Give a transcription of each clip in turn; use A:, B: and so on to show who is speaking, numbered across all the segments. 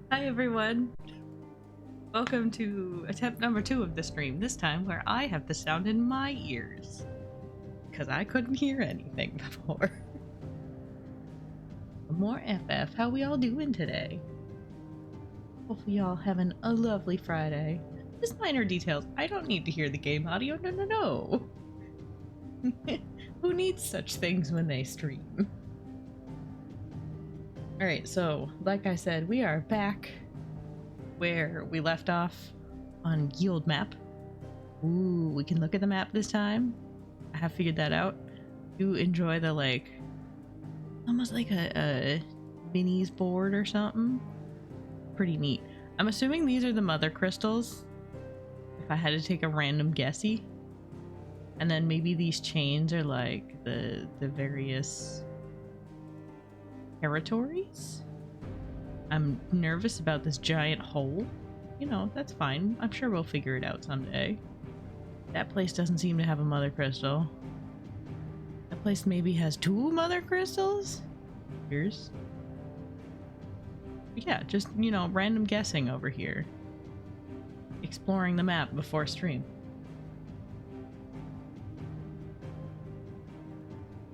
A: Hi everyone! Welcome to attempt number 2 of the stream, this time where I have the sound in my ears. Because I couldn't hear anything before. More FF, how we all doing today? Hopefully y'all having a lovely Friday. Just minor details, I don't need to hear the game audio, no. Who needs such things when they stream? Alright, so, like I said, we are back where we left off on Guild map. Ooh, we can look at the map this time. I have figured that out. You enjoy the, like, almost like a minis board or something. Pretty neat. I'm assuming these are the mother crystals, if I had to take a random guessy. And then maybe these chains are like the various territories? I'm nervous about this giant hole. You know, that's fine. I'm sure we'll figure it out someday. That place doesn't seem to have a mother crystal. That place maybe has 2 mother crystals? Here's. Yeah, just, you know, random guessing over here. Exploring the map before stream.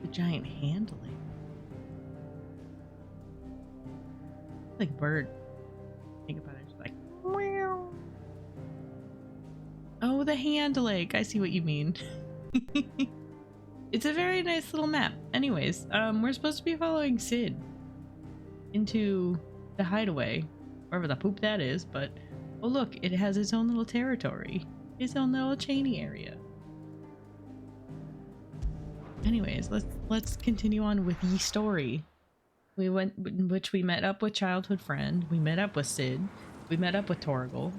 A: The giant handling. Like a bird. Think about it, just like meow. Oh, the hand lake. I see what you mean. It's a very nice little map. Anyways, we're supposed to be following Sid into the hideaway, wherever the poop that is, but oh look, it has its own little territory. Its own little chainy area. Anyways, let's continue on with the story. We went, in which we met up with childhood friend, we met up with Sid, we met up with Torgal.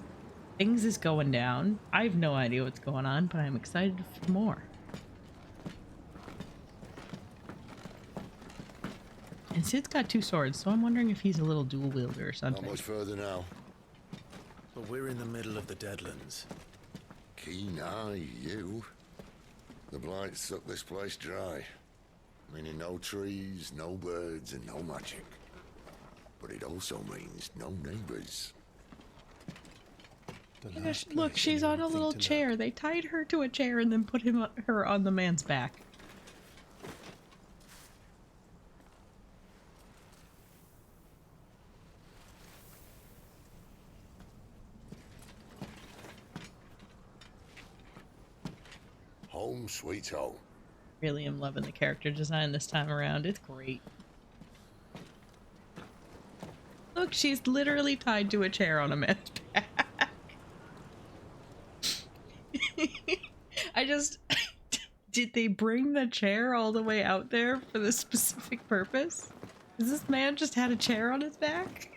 A: Things is going down. I have no idea what's going on, but I'm excited for more. And Sid's got 2 swords, so I'm wondering if he's a little dual wielder or something.
B: Not much further now.
C: But we're in the middle of the Deadlands.
B: Keen eye, you. The blight sucked this place dry. Meaning no trees, no birds, and no magic. But it also means no neighbors.
A: Look, she's on a little chair. They tied her to a chair and then put her on the man's back.
B: Home sweet home.
A: Really am loving the character design this time around. It's great. Look, she's literally tied to a chair on a man's back. Did they bring the chair all the way out there for this specific purpose? Does this man just had a chair on his back?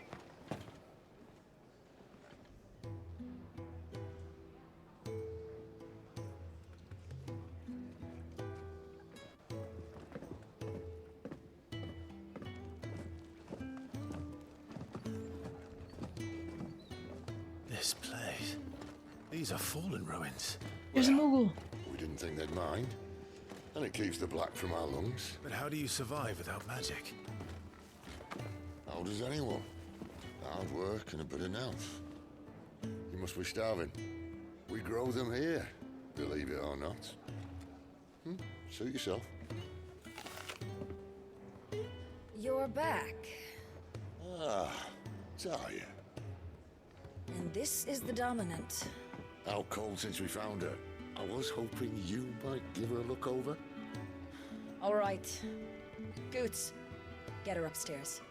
C: This place. These are fallen ruins.
A: There's a Moogle.
B: We didn't think they'd mind. And it keeps the black from our lungs.
C: But how do you survive without magic?
B: How does anyone? Hard work and a bit of nerve. You must be starving. We grow them here, believe it or not. Suit yourself.
D: You're back.
B: Ah, Talia.
D: And this is the Dominant.
B: Out cold since we found her. I was hoping you might give her a look over.
D: All right. Goots, get her upstairs.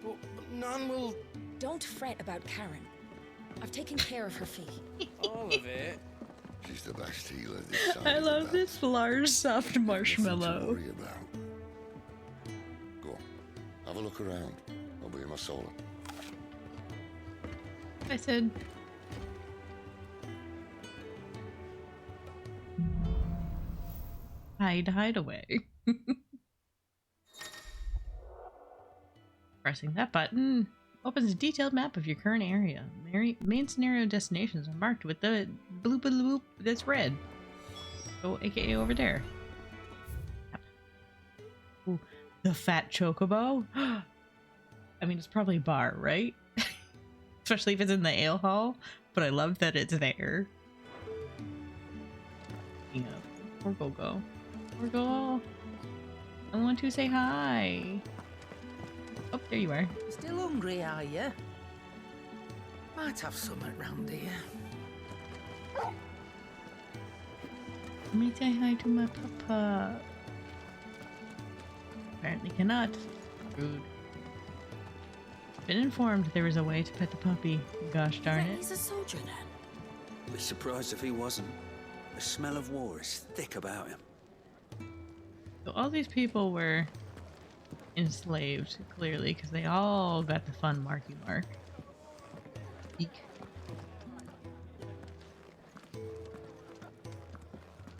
C: Well, none will...
D: Don't fret about Karen. I've taken care of her fee.
C: All of it.
B: She's the best healer this side
A: I
B: of the
A: love
B: belt.
A: this large soft
B: Nothing to
A: marshmallow.
B: worry about. Go on, have a look around. I'll be in my solo.
A: I said. Hideaway. Pressing that button opens a detailed map of your current area. Main scenario destinations are marked with the bloop bloop that's red. So, aka over there. Ooh, the fat chocobo. I mean, it's probably a bar, right? especially if it's in the ale hall, but I love that it's there. Yeah, or go. I want to say hi. Oh, there you are.
E: Still hungry, are you? Might have something round here.
A: Let me say hi to my papa. Apparently cannot. Rude. Been informed there was a way to pet the puppy. Gosh darn it.
D: He's a soldier then.
F: Be surprised if he wasn't. The smell of war is thick about him.
A: So all these people were enslaved, clearly, because they all got the fun marky mark. Eek.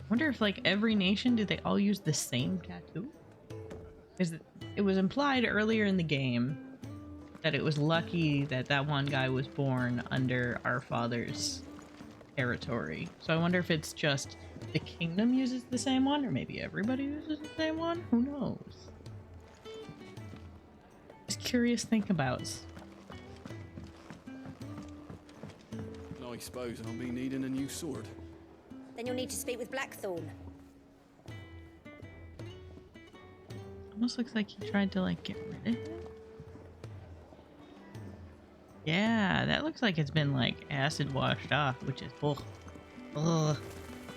A: Wonder if, like, every nation, do they all use the same tattoo? Because it was implied earlier in the game that it was lucky that that one guy was born under our father's territory. So I wonder if it's just the kingdom uses the same one, or maybe everybody uses the same one? Who knows? Just curious thinkabouts.
G: I suppose I'll be needing a new sword.
D: Then you'll need to speak with Blackthorn.
A: Almost looks like he tried to, like, get rid of it. Yeah, that looks like it's been, like, acid washed off, which is ugh.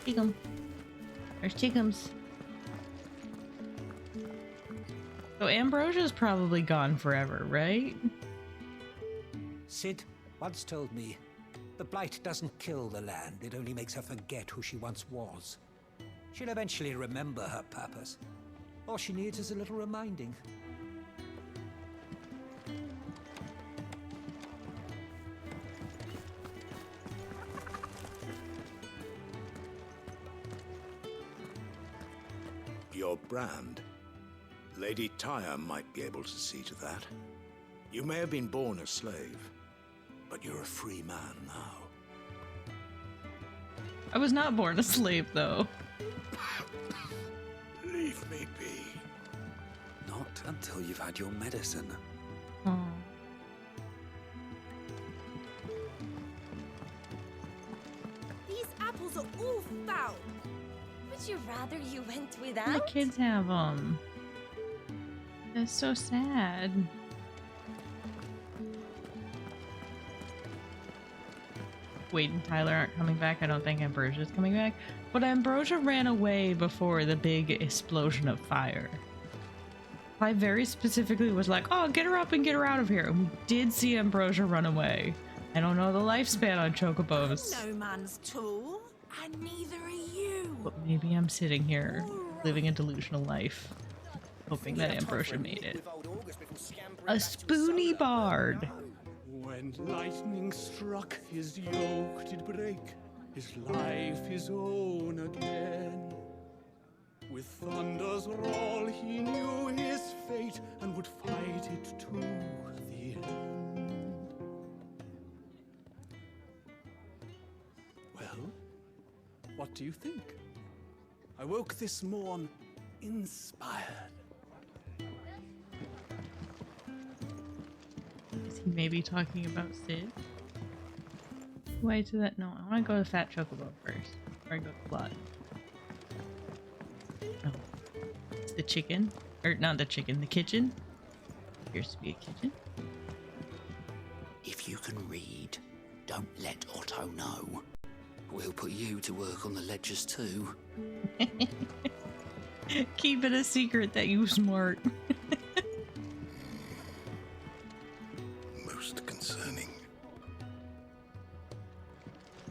A: Chickum. There's chickums. So Ambrosia's probably gone forever, right?
H: Sid once told me, the blight doesn't kill the land, it only makes her forget who she once was. She'll eventually remember her purpose. All she needs is a little reminding.
C: Your brand? Lady Tyre might be able to see to that. You may have been born a slave, but you're a free man now.
A: I was not born a slave, though.
C: Leave me be.
F: Not until you've had your medicine.
A: Oh.
I: These apples are all foul. Would you rather you went
A: The
I: without?
A: kids have them. That's so sad. Wade and Tyler aren't coming back. I don't think Ambrosia's coming back. But Ambrosia ran away before the big explosion of fire. I very specifically was like, oh, get her up and get her out of here. And we did see Ambrosia run away. I don't know the lifespan on chocobos.
I: No man's tool, and neither are you.
A: But maybe I'm sitting here living a delusional life, hoping that Ambrosia made it. A spoony bard.
G: When lightning struck, his yoke did break, his life his own again. With thunder's roll he knew his fate, and would fight it to the end. Well, what do you think? I woke this morn inspired.
A: Is he maybe talking about Sid? Why to that? No, I want to go to Fat Chocobo first. Before I go to Plot. No. It's the chicken. Or not the chicken, the kitchen. Appears to be a kitchen.
F: If you can read, don't let Otto know. We'll put you to work on the ledgers too.
A: Keep it a secret that you smart.
C: Most concerning.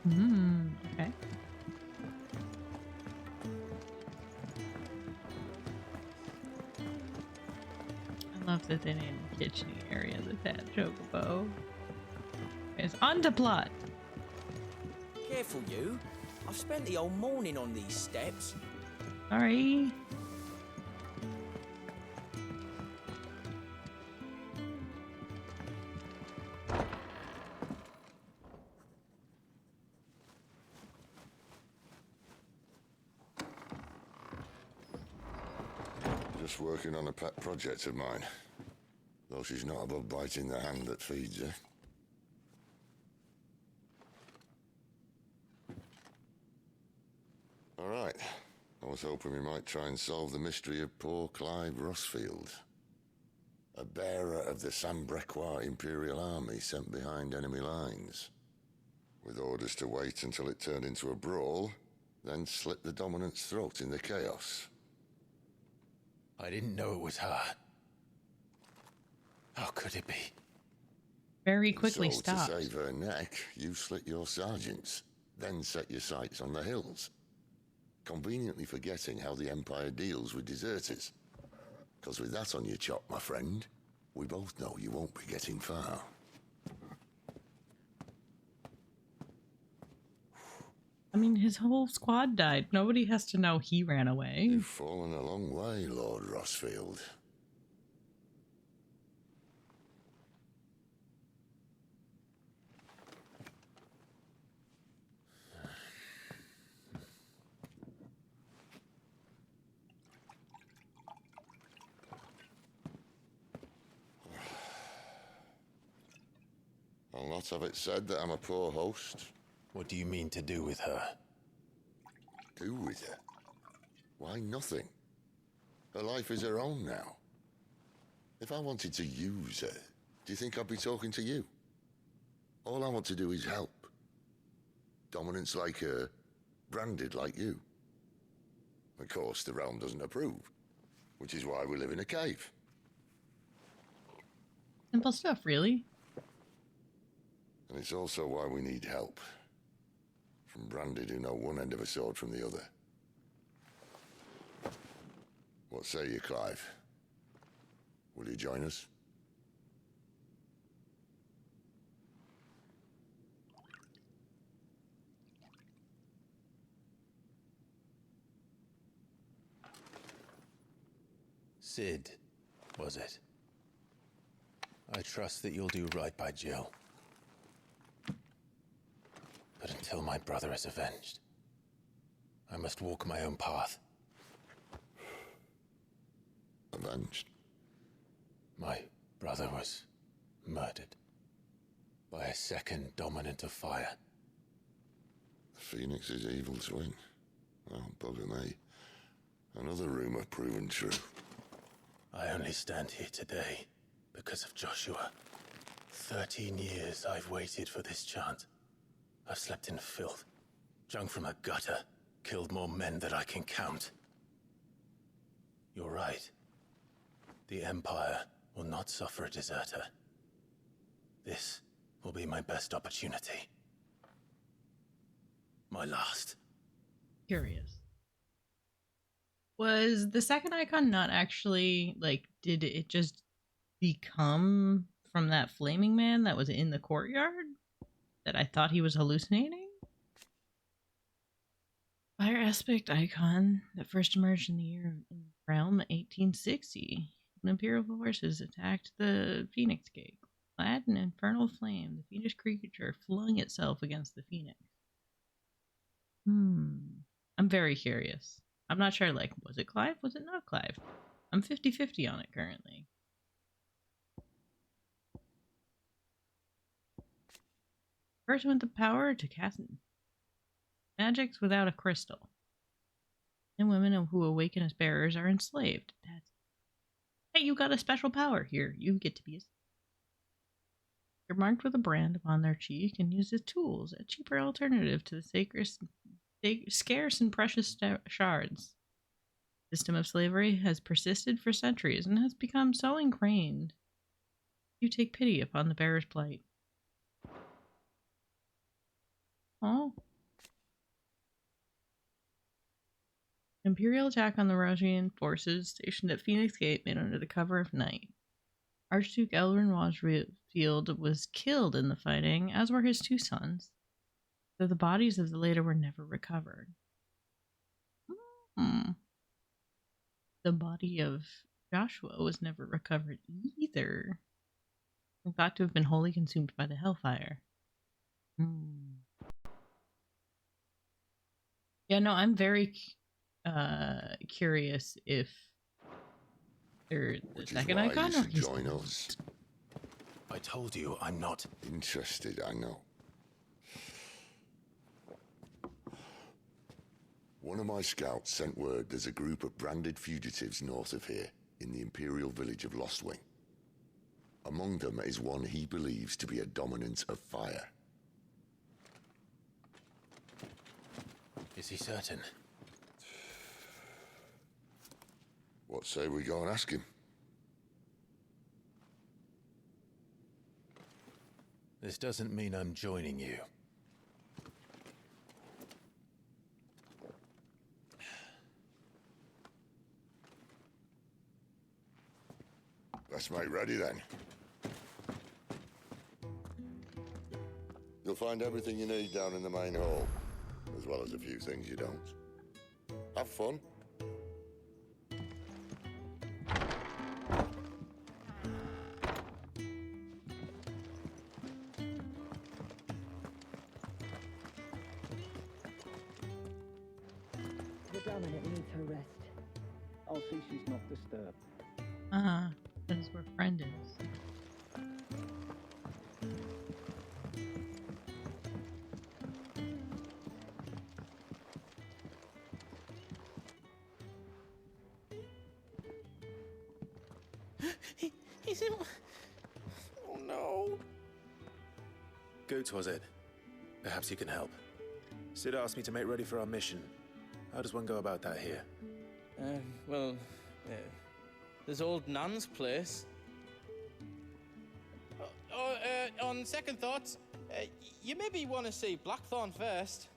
A: Okay. I love that they named the kitchen area the Fat Chocobo. It's on to Plot.
E: Careful, you. I've spent the whole morning on these steps.
A: Sorry.
B: Just working on a pet project of mine. Though she's not above biting the hand that feeds her. All right. I was hoping we might try and solve the mystery of poor Clive Rossfield. A bearer of the Sambrequois Imperial Army sent behind enemy lines. With orders to wait until it turned into a brawl, then slit the dominant's throat in the chaos.
C: I didn't know it was her. How could it be?
A: Very quickly
B: So,
A: stopped.
B: to save her neck, you slit your sergeants, then set your sights on the hills. Conveniently forgetting how the Empire deals with deserters. Because with that on your chop, my friend, we both know you won't be getting far.
A: I mean, his whole squad died. Nobody has to know he ran away.
B: You've fallen a long way, Lord Rossfield. I'll not have it said that I'm a poor host.
C: What do you mean to do with her?
B: Do with her? Why, nothing. Her life is her own now. If I wanted to use her, do you think I'd be talking to you? All I want to do is help. Dominants like her, branded like you. Of course, the realm doesn't approve, which is why we live in a cave.
A: Simple stuff, really.
B: And it's also why we need help. From branded who know one end of a sword from the other. What say you, Clive? Will you join us?
C: Sid, was it? I trust that you'll do right by Jill. But until my brother is avenged, I must walk my own path.
B: Avenged?
C: My brother was murdered by a second dominant of fire.
B: The Phoenix's evil twin. Oh, bugger me. Another rumor proven true.
C: I only stand here today because of Joshua. 13 years I've waited for this chance. I've slept in filth, drunk from a gutter, killed more men than I can count. You're right. The Empire will not suffer a deserter. This will be my best opportunity. My last.
A: Curious. Was the second icon not actually, like, did it just become from that flaming man that was in the courtyard? That I thought he was hallucinating? Fire aspect icon that first emerged in the year in realm 1860. When Imperial forces attacked the Phoenix Gate. Clad in infernal flame, the fiendish creature flung itself against the Phoenix. I'm very curious. I'm not sure, like, was it Clive? Was it not Clive? I'm 50-50 on it currently. Person with the power to cast magics without a crystal. And women who awaken as bearers are enslaved. Hey, you got a special power here. You get to be a... They're marked with a brand upon their cheek and used as tools, a cheaper alternative to the scarce and precious shards. The system of slavery has persisted for centuries and has become so ingrained. You take pity upon the bearer's plight. Oh. Imperial attack on the Rosian forces stationed at Phoenix Gate made under the cover of night. Archduke Elrin Washfield was killed in the fighting, as were his two sons, though the bodies of the later were never recovered. The body of Joshua was never recovered either. Thought to have been wholly consumed by the hellfire. Yeah, no, I'm very curious if they're the second icon or he's
B: join us.
C: I told you I'm not
B: Interested, I know. One of my scouts sent word there's a group of branded fugitives north of here, in the Imperial village of Lostwing. Among them is one he believes to be a dominant of fire.
C: Is he certain?
B: What say we go and ask him?
C: This doesn't mean I'm joining you.
B: Let's make ready then. You'll find everything you need down in the main hall, as well as a few things you don't. Have fun.
J: The Dominant needs her rest.
K: I'll see she's not disturbed.
A: That is where friend is.
E: He's in. Oh no.
C: Goots, was it? Perhaps you can help. Sid asked me to make ready for our mission. How does one go about that here?
E: Well, there's old Nan's place. On second thoughts, you maybe want to see Blackthorn first.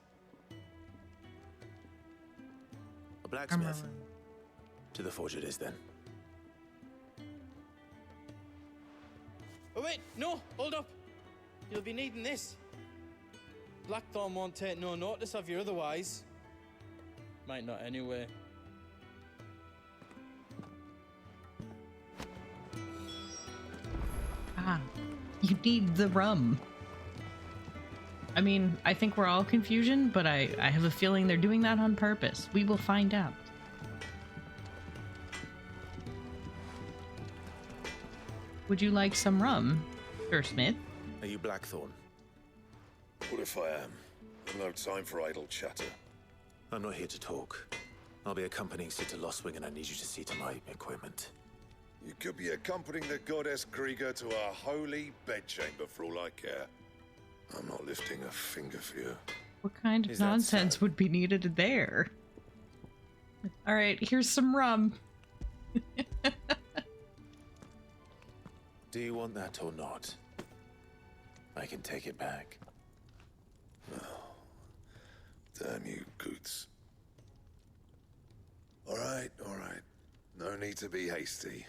C: A blacksmith? To the forge it is, then.
E: Oh wait, no, hold up. You'll be needing this. Blackthorn won't take no notice of you otherwise. Might not anyway.
A: You need the rum. I mean, I think we're all confusion, but I have a feeling they're doing that on purpose. We will find out. Would you like some rum, Sir Smith?
C: Are you Blackthorn?
L: What if I am? I've no time for idle chatter.
C: I'm not here to talk. I'll be accompanying Sid to Lostwing, and I need you to see to my equipment.
L: You could be accompanying the goddess Krieger to our holy bedchamber for all I care. I'm not lifting a finger for you.
A: What kind of nonsense would be needed there? All right, here's some rum.
C: Do you want that or not? I can take it back.
L: Oh, damn you, Goots. All right, all right. No need to be hasty.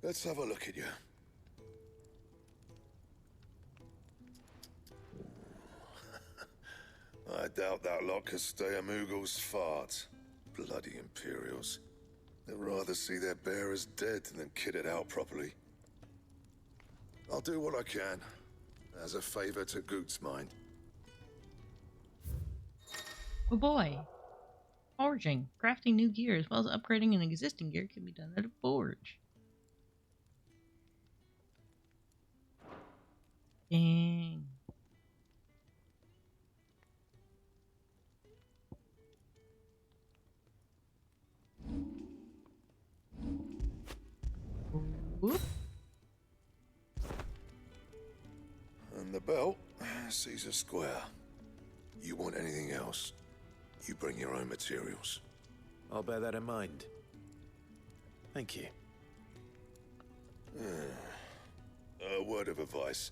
L: Let's have a look at you. I doubt that lot could stay a Moogle's fart. Bloody Imperials. They'd rather see their bearers dead than kitted out properly. I'll do what I can, as a favor to Goot's mind.
A: Oh boy. Forging. Crafting new gear as well as upgrading an existing gear can be done at a forge. Dang. Whoop.
L: And the belt sees a square. You want anything else, you bring your own materials.
C: I'll bear that in mind. Thank you.
L: A word of advice.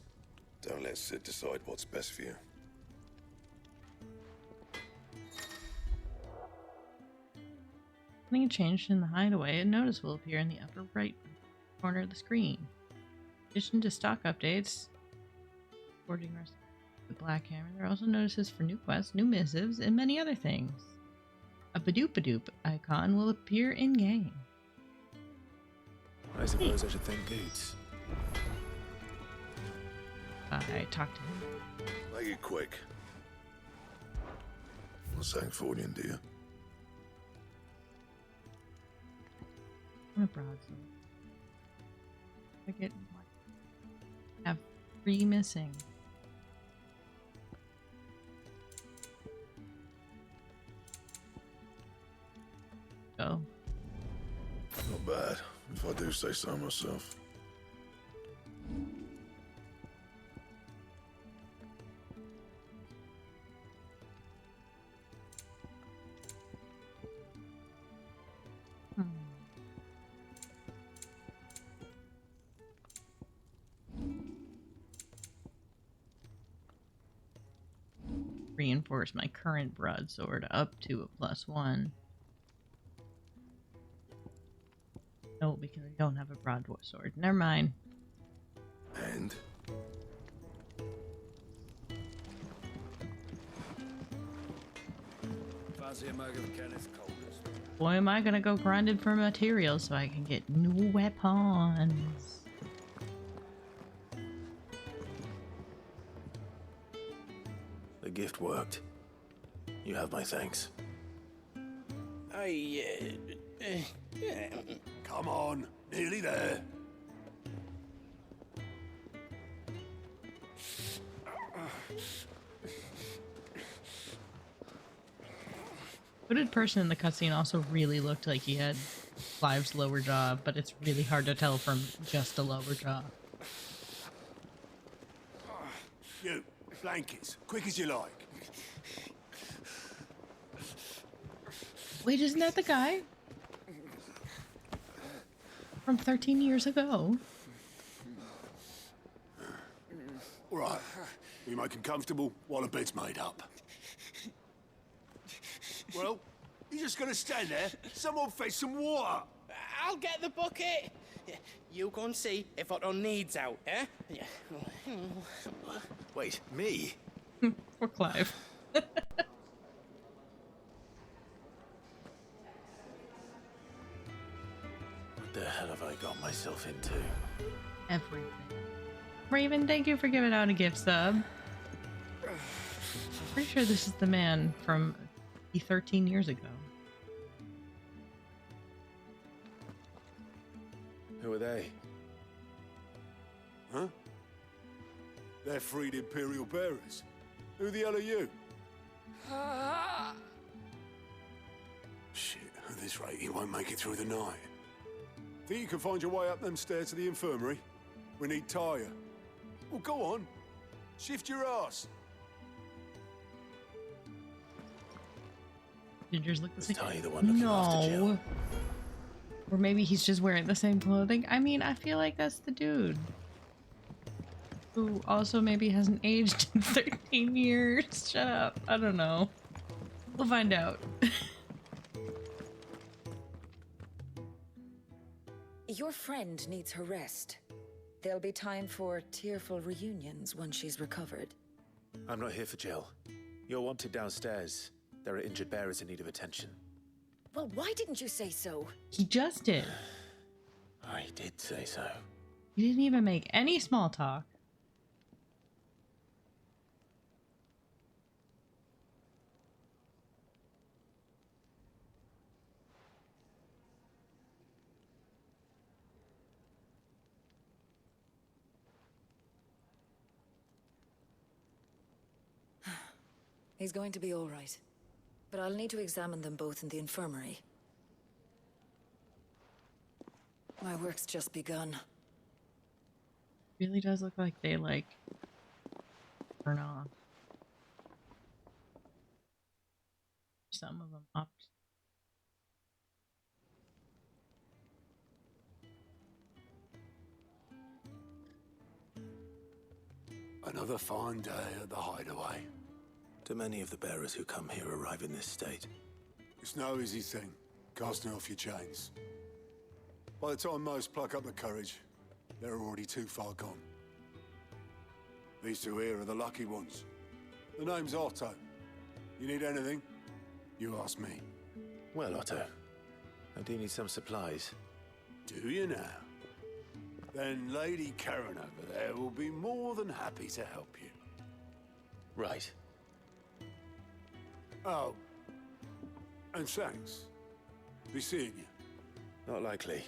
L: Don't let Sid decide what's best for you.
A: Something changed in the hideaway. A notice will appear in the upper right corner of the screen. In addition to stock updates, forging rest the Black Hammer, there are also notices for new quests, new missives, and many other things. A Badoop icon will appear in game.
C: I suppose I should thank Goots.
A: I talked to him.
L: Make it quick. Not saying Fordian, do you?
A: I'm a broadsword. I get have 3 missing.
L: say so myself.
A: Reinforce my current broadsword up to a +1. No, because I don't have a broadsword. Never mind.
L: And?
A: Boy, am I gonna go grinding for materials so I can get new weapons.
C: The gift worked. You have my thanks.
L: Come on, nearly there.
A: Hooded person in the cutscene also really looked like he had Clive's lower jaw, but it's really hard to tell from just a lower jaw.
L: You, blankets, quick as you like.
A: Wait, isn't that the guy from 13 years ago?
L: All right, we make him comfortable while the bed's made up. Well, you just gonna stand there? Someone fetch some water.
E: I'll get the bucket. You go and see if Otto needs out, eh?
C: Wait, me?
A: Poor Clive.
C: What the hell have I got myself into?
A: Everything. Raven, thank you for giving out a gift sub. Pretty sure this is the man from 13 years ago.
C: Who are they?
L: Huh? They're freed Imperial bearers. Who the hell are you? Shit, at this rate, he won't make it through the night. Think you can find your way up them stairs to the infirmary? We need Tyre. Well, go on. Shift your ass.
A: Gingers look the same.
C: Ty the one looking after Jill?
A: Or maybe he's just wearing the same clothing. I mean, I feel like that's the dude. Who also maybe hasn't aged in 13 years. Shut up. I don't know. We'll find out.
D: Your friend needs her rest. There'll be time for tearful reunions once she's recovered.
C: I'm not here for Jill. You're wanted downstairs. There are injured bearers in need of attention.
D: Well, why didn't you say so?
A: He just did.
C: I did say so.
A: He didn't even make any small talk.
D: He's going to be all right. But I'll need to examine them both in the infirmary. My work's just begun.
A: Really does look like they, like, burn off. Some of them opt.
L: Another fine day at the hideaway.
C: Do many of the bearers who come here arrive in this state?
L: It's no easy thing, casting off your chains. By the time most pluck up the courage, they're already too far gone. These two here are the lucky ones. The name's Otto. You need anything? You ask me.
C: Well, Otto, I do need some supplies.
L: Do you now? Then Lady Karen over there will be more than happy to help you.
C: Right.
L: Oh. And thanks. Be seeing you.
C: Not likely.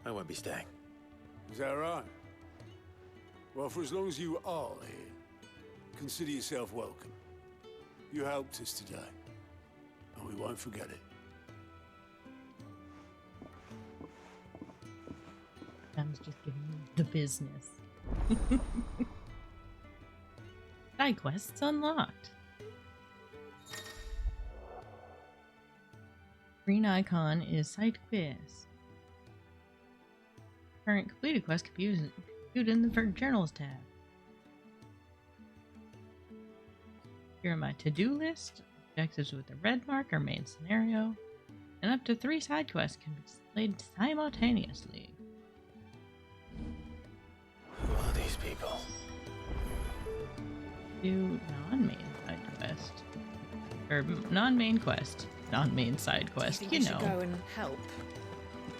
C: I won't be staying.
L: Is that right? Well, for as long as you are here, consider yourself welcome. You helped us today, and we won't forget it.
A: Adam's just giving me the business. Side quests unlocked. Green icon is side quest. Current completed quest can be viewed in the journals tab. Here are my to-do list. Objectives with the red mark are main scenario. And up to 3 side quests can be displayed simultaneously.
C: Who are these people?
A: Do non-main side quest. Or non-main quest. Non-main side quest, you know.
D: Go and help.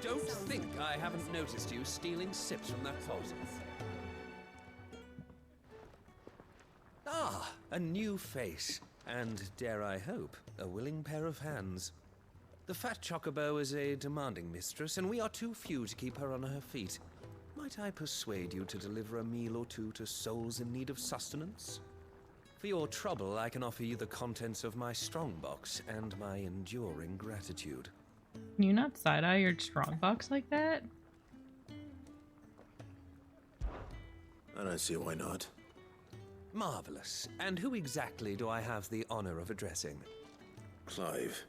M: Don't think I haven't noticed you stealing sips from that pot. Ah, a new face. And, dare I hope, a willing pair of hands. The fat chocobo is a demanding mistress, and we are too few to keep her on her feet. Might I persuade you to deliver a meal or two to souls in need of sustenance? For your trouble, I can offer you the contents of my strongbox and my enduring gratitude.
A: Can you not side-eye your strongbox like that?
C: I don't see why not.
M: Marvelous. And who exactly do I have the honor of addressing?
C: Clive.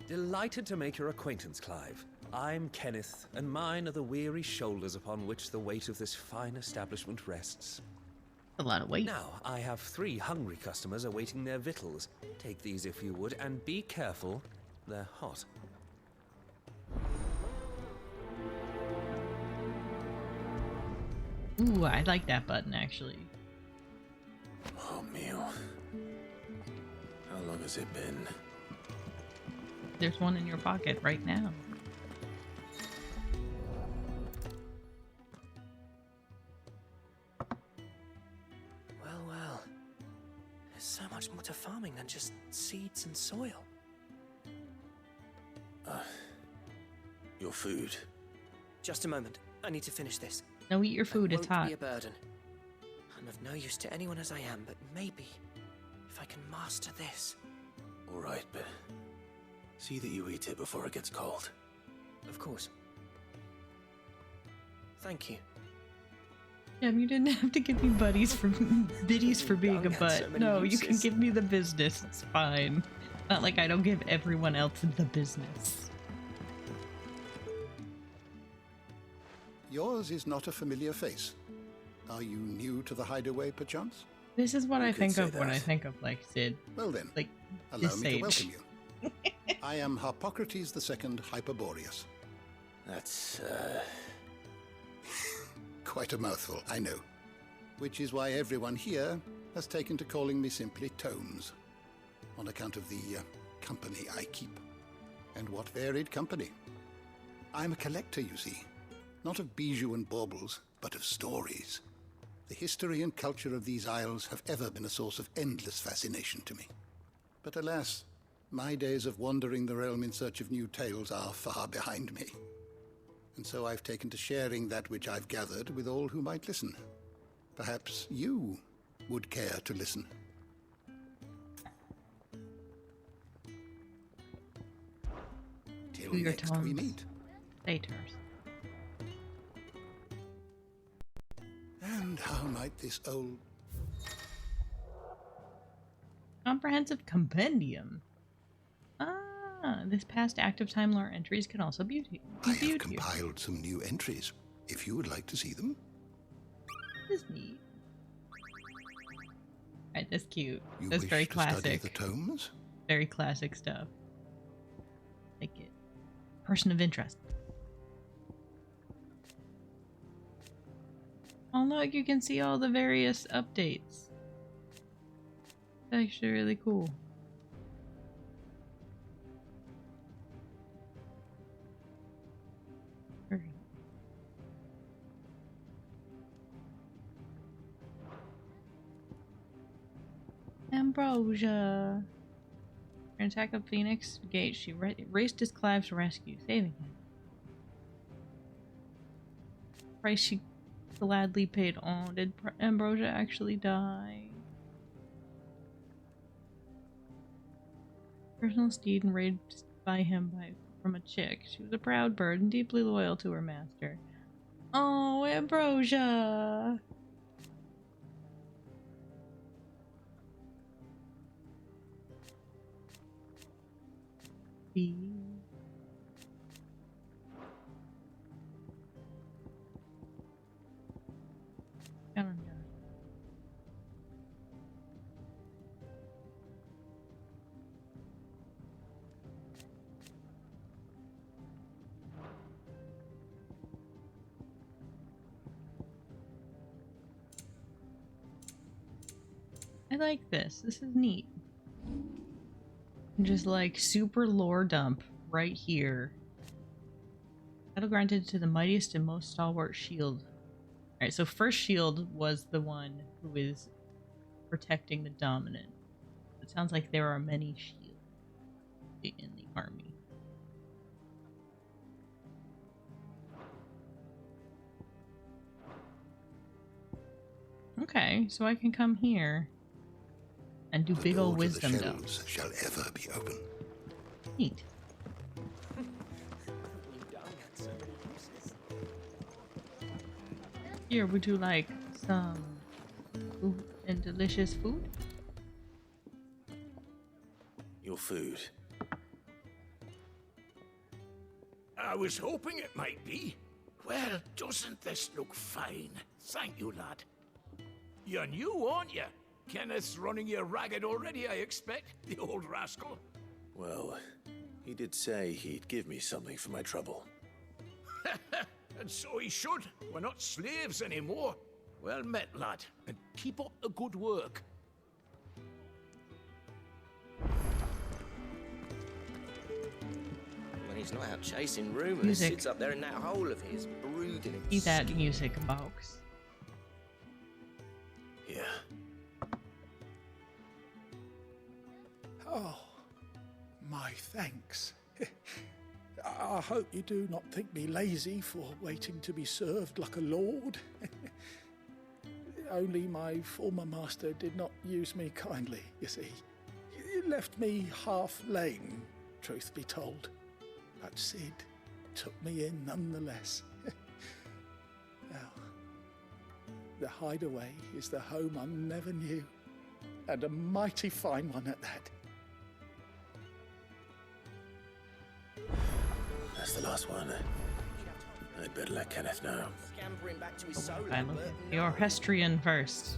M: Delighted to make your acquaintance, Clive. I'm Kenneth, and mine are the weary shoulders upon which the weight of this fine establishment rests.
A: A lot of weight.
M: Now, I have 3 hungry customers awaiting their victuals. Take these if you would, and be careful. They're hot.
A: Ooh, I like that button, actually.
C: Oh, meal. How long has it been?
A: There's one in your pocket right now.
N: Well, well. There's so much more to farming than just seeds and soil.
C: Your food.
N: Just a moment. I need to finish this.
A: No, eat your food. It's hot.
N: Be a burden. I'm of no use to anyone as I am, but maybe if I can master this.
C: All right, but see that you eat it before it gets cold.
N: Of course. Thank you.
A: Yeah, you didn't have to give me buddies for biddies for being a butt. No, you can give me the business. It's fine. Not like I don't give everyone else the business.
O: Yours is not a familiar face. Are you new to the hideaway, perchance?
A: This is what I think of when I think of, like, Sid.
O: Well then,
A: like,
O: allow me to welcome you. I am Harpocrates II Hyperboreus.
C: That's,
O: Quite a mouthful, I know. Which is why everyone here has taken to calling me simply Tomes, on account of the company I keep. And what varied company. I'm a collector, you see. Not of bijou and baubles, but of stories. The history and culture of these isles have ever been a source of endless fascination to me. But alas, my days of wandering the realm in search of new tales are far behind me. And so I've taken to sharing that which I've gathered with all who might listen. Perhaps you would care to listen. Till next we meet.
A: Later.
O: And how might this old...
A: Comprehensive compendium. Ah, this past active time lore entries can also be viewed.
O: I have compiled some new entries, if you would like to see them.
A: This is neat. Alright, that's cute.
O: You
A: That's
O: wish
A: very
O: to study
A: classic.
O: the tomes?
A: Very classic stuff. Like it. Person of interest. Oh look, you can see all the various updates. That's actually really cool. Ambrosia. An attack of Phoenix Gate. She raced to Clive's rescue, saving him. Price she gladly paid. Oh, did Ambrosia actually die? Personal steed and raised by him from a chick. She was a proud bird and deeply loyal to her master. Oh, Ambrosia. I like this. This is neat. Just like super lore dump right here. Title granted to the mightiest and most stalwart shield. Alright, so first shield was the one who is protecting the dominant. It sounds like there are many shields in the army. Okay, so I can come here and do big ol' wisdom dumps.
O: Shall ever be open.
A: Neat. Here, would you like some food and delicious food?
C: Your food.
P: I was hoping it might be. Well, doesn't this look fine? Thank you, lad. You're new, aren't you? Kenneth's running you ragged already, I expect, the old rascal.
C: Well, he did say he'd give me something for my trouble.
P: And so he should. We're not slaves anymore. Well met, lad, and keep up the good work.
N: When he's not out chasing rumors,
A: Music.
N: sits up there in that hole of his, brooding and
A: See that music box.
C: Yeah.
G: Oh, my thanks. I hope you do not think me lazy for waiting to be served like a lord. Only my former master did not use me kindly, you see. He left me half lame, truth be told. But Sid took me in nonetheless. Now, the hideaway is the home I never knew, and a mighty fine one at that.
C: That's the last one. I'd better let Kenneth know.
N: Scampering back to his solo,
A: I'm
N: but
A: the Orchestrion first.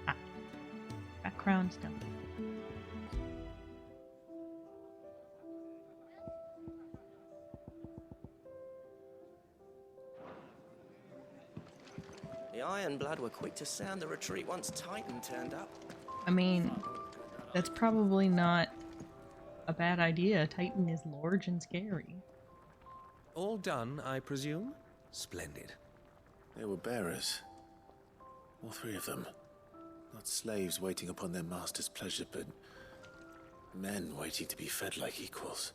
A: Ah. Background stuff.
N: the Ironblood were quick to sound the retreat once Titan turned up.
A: I mean, that's probably not a bad idea. Titan is large and scary.
M: All done, I presume? Splendid.
C: They were bearers. All three of them. Not slaves waiting upon their master's pleasure, but men waiting to be fed like equals.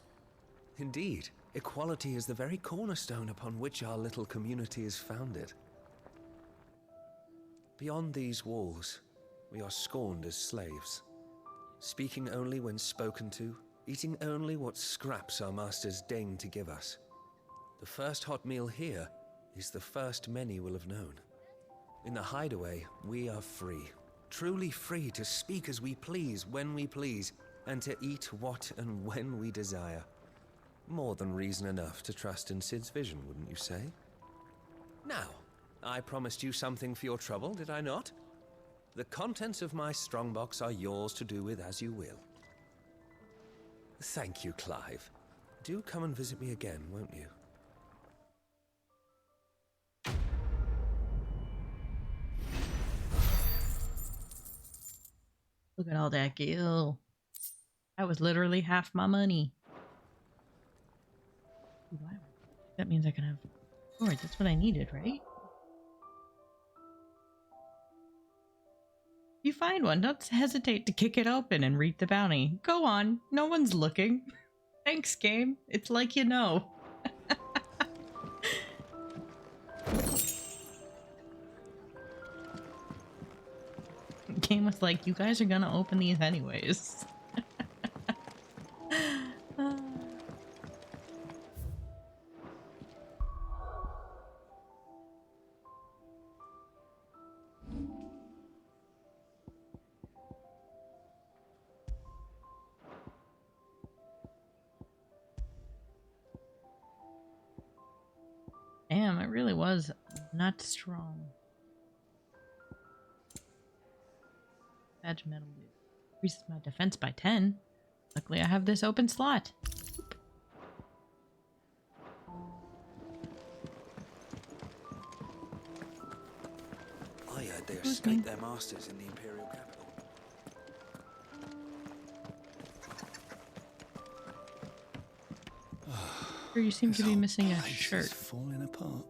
M: Indeed. Equality is the very cornerstone upon which our little community is founded. Beyond these walls, we are scorned as slaves. Speaking only when spoken to, eating only what scraps our masters deign to give us. The first hot meal here is the first many will have known. In the hideaway, we are free. Truly free to speak as we please, when we please, and to eat what and when we desire. More than reason enough to trust in Sid's vision, wouldn't you say? Now, I promised you something for your trouble, did I not? The contents of my strongbox are yours to do with as you will. Thank you, Clive. Do come and visit me again, won't you?
A: Look at all that gil. That was literally half my money. Wow. That means I can have swords. That's what I needed, right? You find one, don't hesitate to kick it open and reap the bounty. Go on, no one's looking. Thanks, game. It's like you know. Game was like, you guys are gonna open these anyways. Damn, it really was not strong. Badge metal loot. Increases my defense by 10. Luckily, I have this open slot.
F: I heard they escaped their masters in the Imperial capital.
A: You seem to be missing a shirt.
F: Falling apart.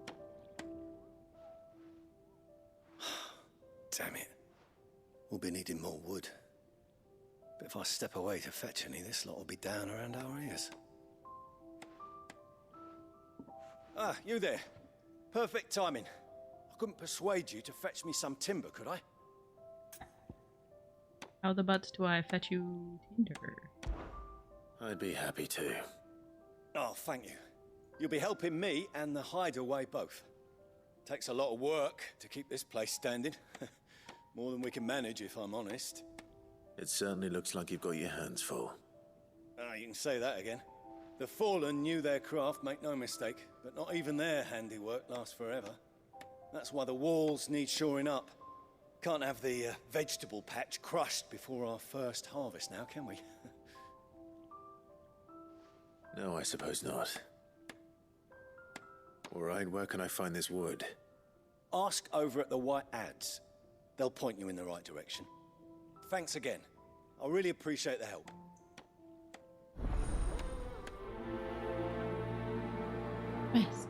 F: Damn it. We'll be needing more wood. But if I step away to fetch any, this lot will be down around our ears.
Q: Ah, you there. Perfect timing. I couldn't persuade you to fetch me some timber, could I?
A: How the butts do I fetch you tinder?
C: I'd be happy to.
Q: Oh, thank you. You'll be helping me and the hideaway both. Takes a lot of work to keep this place standing. More than we can manage, if I'm honest.
C: It certainly looks like you've got your hands full.
Q: Ah, you can say that again. The Fallen knew their craft, make no mistake, but not even their handiwork lasts forever. That's why the walls need shoring up. Can't have the vegetable patch crushed before our first harvest now, can we?
C: No, I suppose not. All right, where can I find this wood?
Q: Ask over at the White Ads. They'll point you in the right direction. Thanks again. I really appreciate the help.
A: Best.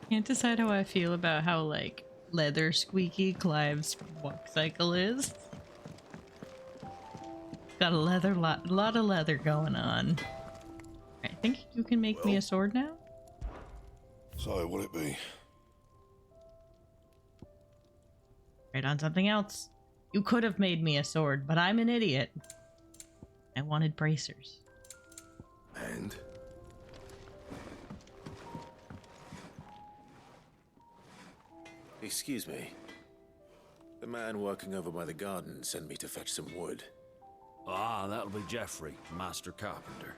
A: Can't decide how I feel about how, like, leather squeaky Clive's walk cycle is. Got a lot of leather going on. I think you can make me a sword now?
L: So, what'll it be?
A: Right on something else. You could have made me a sword, but I'm an idiot. I wanted bracers.
L: And?
C: Excuse me. The man working over by the garden sent me to fetch some wood.
R: Ah, that'll be Geoffrey, master carpenter.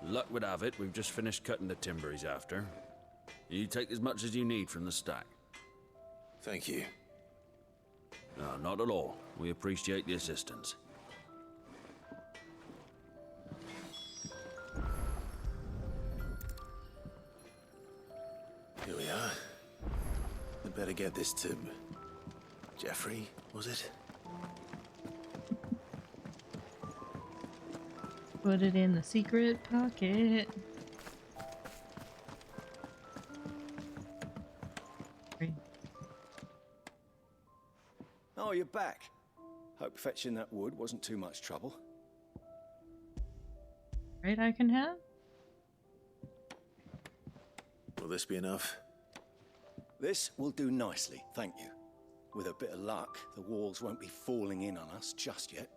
R: Luck would have it, we've just finished cutting the timber he's after. You take as much as you need from the stack.
C: Thank you.
R: No, not at all. We appreciate the assistance.
C: Here we are. I'd better get this to... Geoffrey, was it?
A: Put it in the secret pocket.
Q: Oh, you're back. Hope fetching that wood wasn't too much trouble.
A: Right, I can have?
C: Will this be enough?
Q: This will do nicely, thank you. With a bit of luck, the walls won't be falling in on us just yet.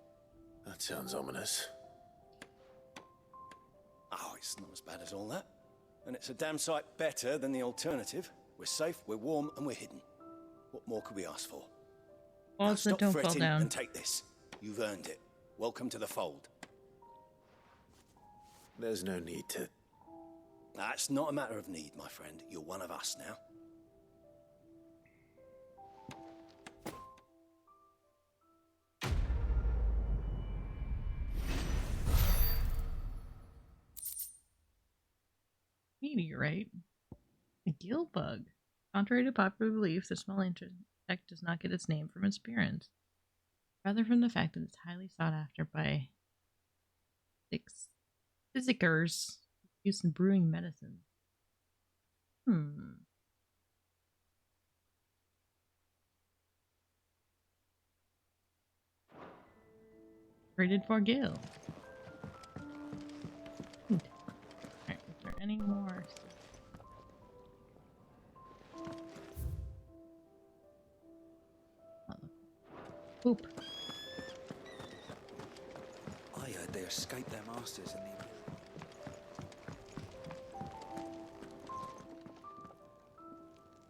C: That sounds ominous.
Q: Oh, it's not as bad as all that. And it's a damn sight better than the alternative. We're safe, we're warm, and we're hidden. What more could we ask for?
A: Well,
Q: Now
A: so
Q: stop
A: don't fall
Q: fretting
A: down.
Q: and take this. You've earned it. Welcome to the fold.
C: There's no need to...
Q: That's not a matter of need, my friend. You're one of us now.
A: Meteorite. A gill bug. Contrary to popular belief, the small insect does not get its name from its appearance, rather from the fact that it's highly sought after by physicers used in brewing medicine. Rated for gill. Alright, is there any more? Poop.
F: I heard they escaped their masters in the...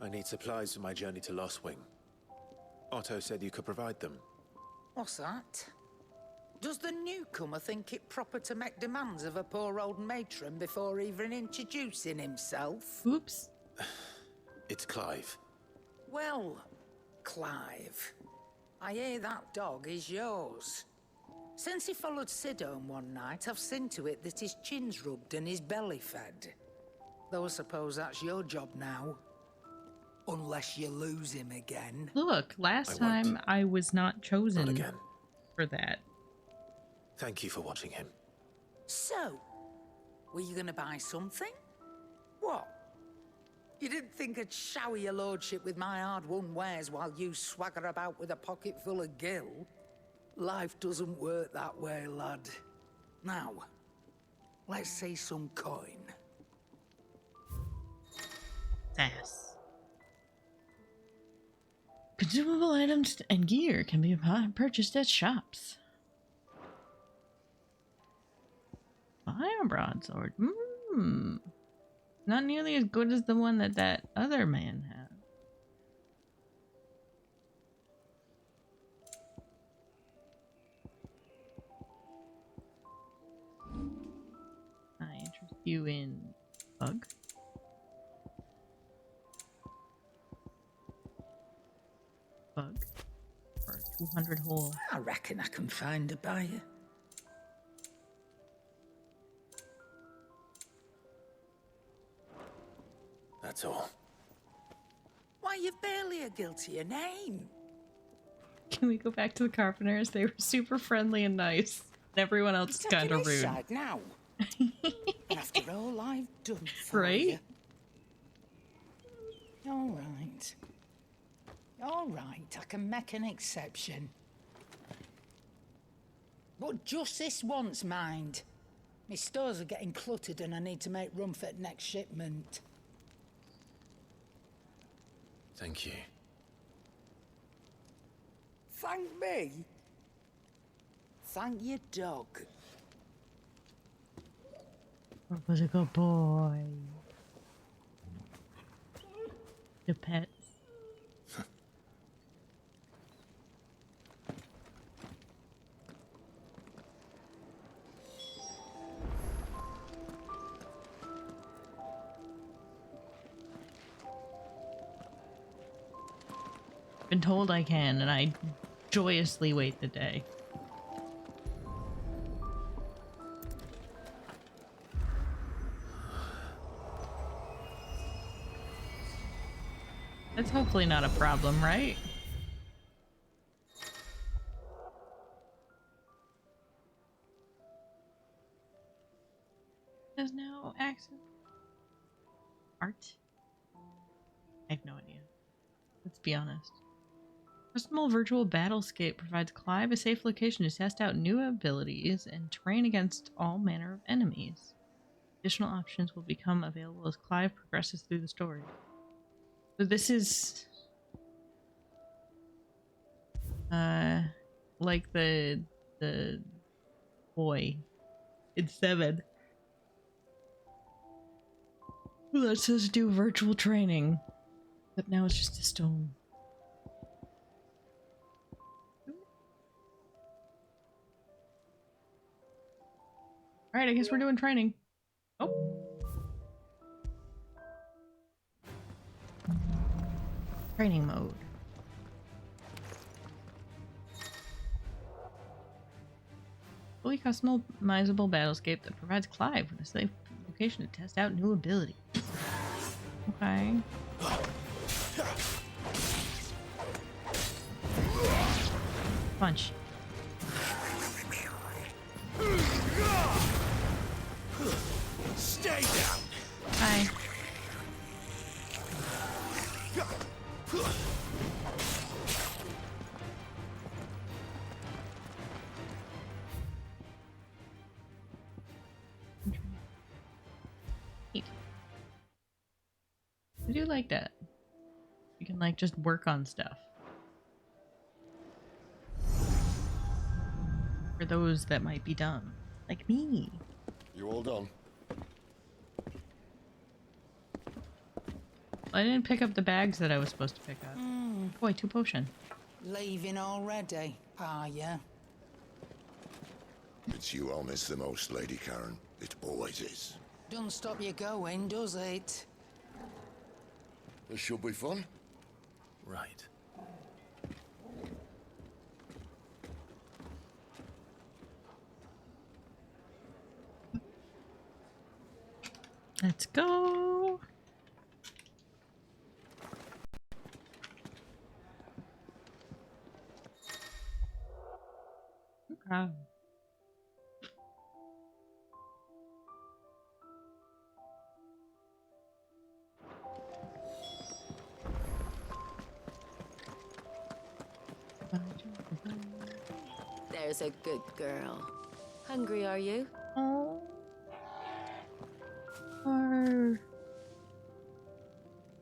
C: I I need supplies for my journey to Lost Wing. Otto said you could provide them.
S: What's that? Does the newcomer think it proper to make demands of a poor old matron before even introducing himself?
A: Oops.
C: It's Clive.
S: Well, Clive, I hear that dog is yours. Since he followed Sid home one night, I've seen to it that his chin's rubbed and his belly fed. Though I suppose that's your job now. Unless you lose him again.
A: Look, last time I was not chosen
C: Not again.
A: for that.
C: Thank you for watching him.
S: So, were you gonna buy something? What? You didn't think I'd shower your lordship with my hard-won wares while you swagger about with a pocket full of gil? Life doesn't work that way, lad. Now, let's see some coin.
A: Ass. Consumable items and gear can be purchased at shops. Fire broadsword. Not nearly as good as the one that other man had. I interest you in bug. Bug for 200 whole.
S: I reckon I can find a buyer.
C: That's all.
S: Why, you've barely a guilty name.
A: Can we go back to the carpenters? They were super friendly and nice. And everyone else is kind of rude.
S: Side now. After all I've done for
A: right?
S: you. All right. All right, I can make an exception. But just this once, mind. My stores are getting cluttered and I need to make room for the next shipment.
C: Thank you.
S: Thank me? Thank your dog.
A: What was a good boy? The pets. Been told I can, and I joyously wait the day. That's hopefully not a problem, right? There's no access. Art? I have no idea. Let's be honest. A small virtual battlescape provides Clive a safe location to test out new abilities and train against all manner of enemies. Additional options will become available as Clive progresses through the story. So this is like the boy in 7 who lets us do virtual training, but now it's just a stone. Alright, I guess we're doing training. Oh. Training mode. Fully customizable battlescape that provides Clive with a safe location to test out new abilities. Okay. Punch.
P: Stay down.
A: Hi. Neat. I do like that. You can like just work on stuff. For those that might be dumb. Like me.
B: You all done?
A: I didn't pick up the bags that I was supposed to pick up. Boy, 2 potion.
S: Leaving already, are ya?
B: It's you I'll miss the most, Lady Karen. It always is.
S: Don't stop you going, does it?
B: This should be fun.
C: Right.
A: Let's go. Okay.
J: There's a good girl. Hungry, are you?
A: Oh. Or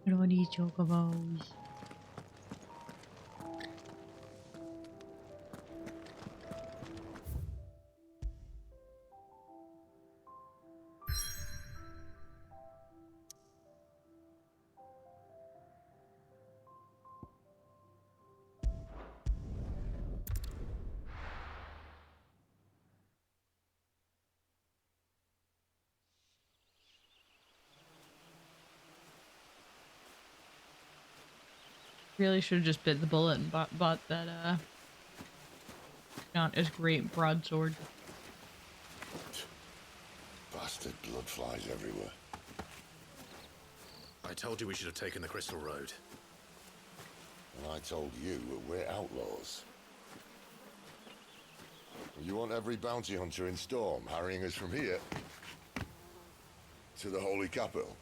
A: I don't want to eat chocobos. Really should have just bit the bullet and bought that, not as great broadsword.
B: Bastard blood flies everywhere.
C: I told you we should have taken the Crystal Road.
B: And I told you we're outlaws. You want every bounty hunter in Storm harrying us from here to the Holy Capital?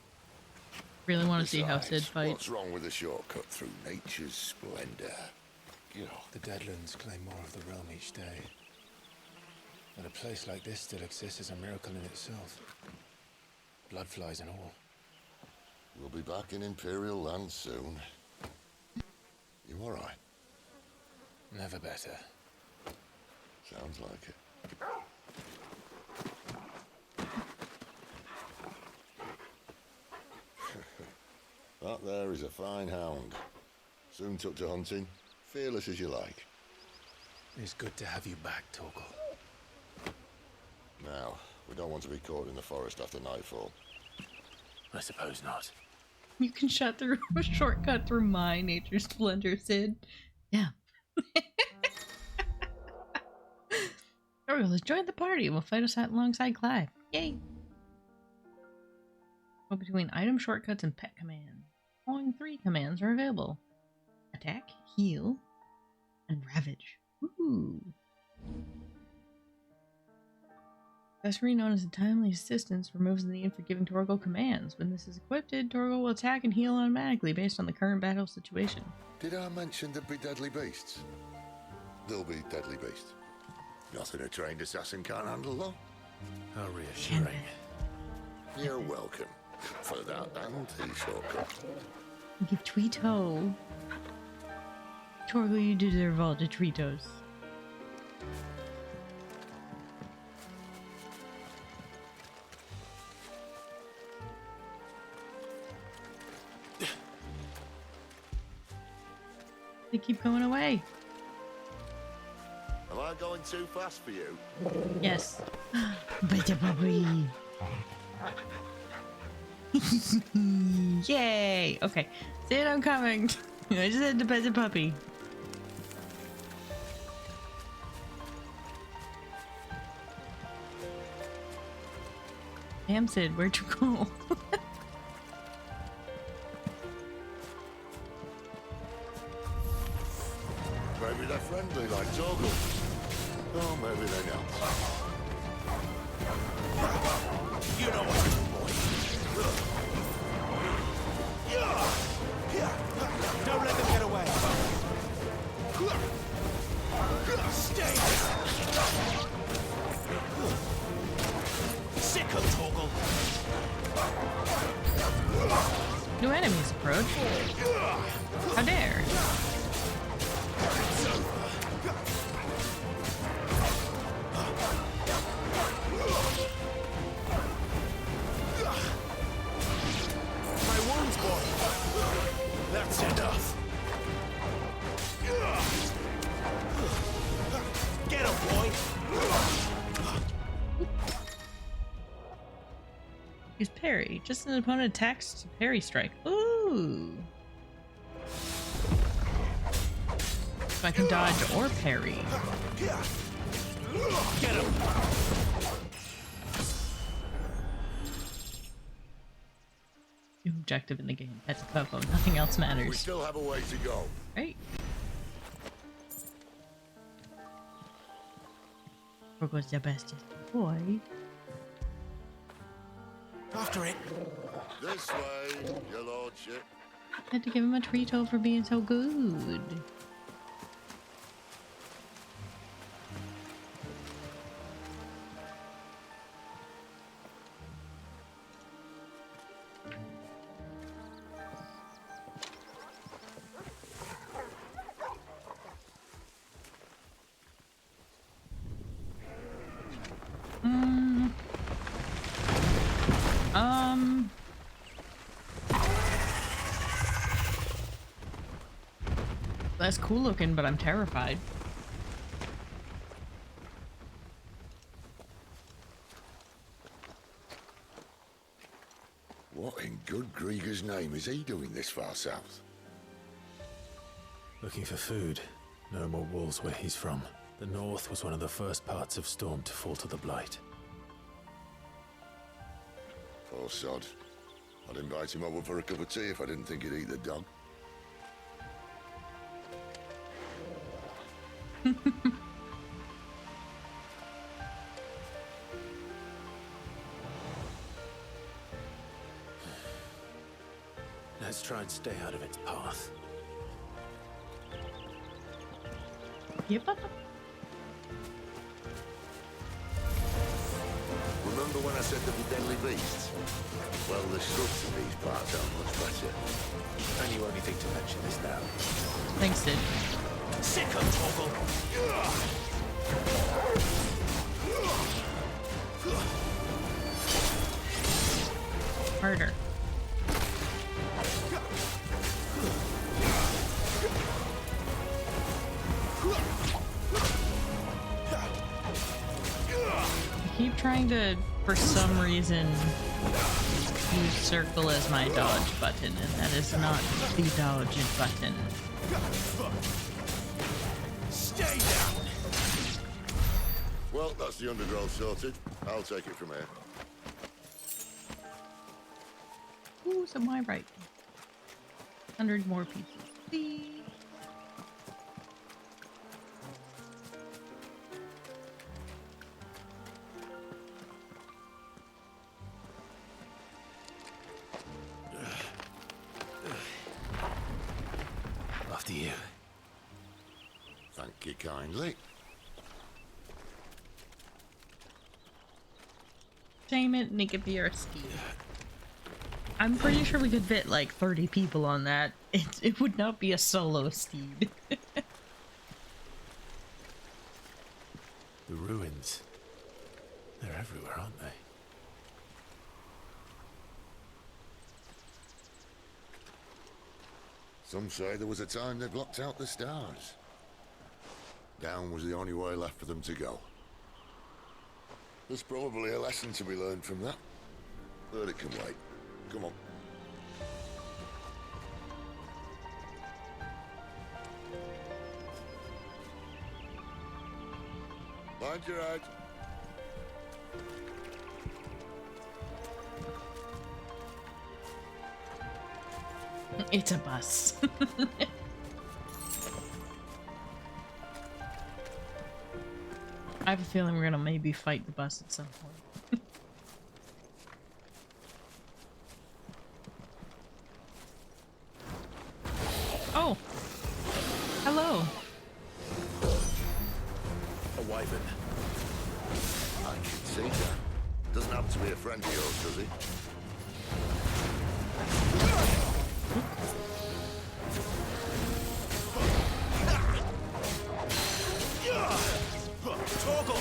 A: Really want to see how Sid fights.
B: What's wrong with a shortcut through nature's splendor? You know,
C: The Deadlands claim more of the realm each day. That a place like this still exists is a miracle in itself. Bloodflies and all.
B: we'll be back in Imperial land soon. You all right?
C: Never better.
B: Sounds like it. That there is a fine hound. Soon took to hunting. Fearless as you like.
C: It's good to have you back, Torgal.
B: Now, we don't want to be caught in the forest after nightfall.
C: I suppose not.
A: You can shut through a shortcut through my nature's splendor, Sid. Yeah. Torgal has joined the party. We'll fight us out alongside Clive. Yay! Well, between item shortcuts and pet commands, the following 3 commands are available: attack, heal, and ravage. Woohoo! Accessory known as the Timely Assistance removes the need for giving Torgal commands. When this is equipped, Torgal will attack and heal automatically based on the current battle situation.
B: Did I mention there'd be deadly beasts? There'll be deadly beasts. Nothing a trained assassin can't handle, though.
C: How reassuring.
B: You're welcome for that and the shortcut.
A: Give Tweeto. Torgal, you deserve all the Tweetos. They keep going away.
B: Am I going too fast for you?
A: Yes. Better puppy. Yay! Okay. Sid, I'm coming. I just had to pet the puppy. Damn, Sid, where'd you go?
B: Maybe they're friendly like Torgal. Oh, maybe they're not.
P: You know what to do, boy. Don't let them get away. Stay. Sick of Torgal.
A: New enemies approach. How dare? parry. Just an opponent attacks to parry strike. Ooh. So I can dodge or parry.
P: Get him!
A: New objective in the game. That's a Coco. Nothing else matters.
B: We still have a way to go.
A: Right. Coco's the bestest boy.
P: After it.
B: This way, your lordship.
A: Had to give him a treat for being so good. That's cool looking, but I'm terrified.
B: What in good Grieger's name is he doing this far south?
C: Looking for food. No more wolves where he's from. The north was one of the first parts of Storm to fall to the Blight.
B: Poor sod. I'd invite him over for a cup of tea if I didn't think he'd eat the dog.
C: Let's try and stay out of its path.
A: Yep.
B: Remember when I said there'd be deadly beasts? Well, the shrubs in these parts are much better.
C: And you only think to mention this now.
A: Thanks, Sid.
P: Sick of Toggle!
A: Harder. I keep trying to, for some reason, use circle as my dodge button, and that is not the dodge button.
P: Stay down!
B: Well, that's the undergrowth sorted. I'll take it from here.
A: Ooh, so my right. 100 more pieces, please.
C: After you.
B: Thank you kindly.
A: Shame it, make it be our steed. I'm pretty sure we could fit like 30 people on that. It would not be a solo steed.
C: The ruins. They're everywhere, aren't they?
B: Some say there was a time they blocked out the stars. Down was the only way left for them to go. There's probably a lesson to be learned from that. But it can wait. Come on. Mind your eye.
A: It's a bus. I have a feeling we're gonna maybe fight the bus at some point. Oh! Hello!
C: A wyvern.
B: I can see that. Doesn't happen to be a friend of yours, does he?
P: Toggle!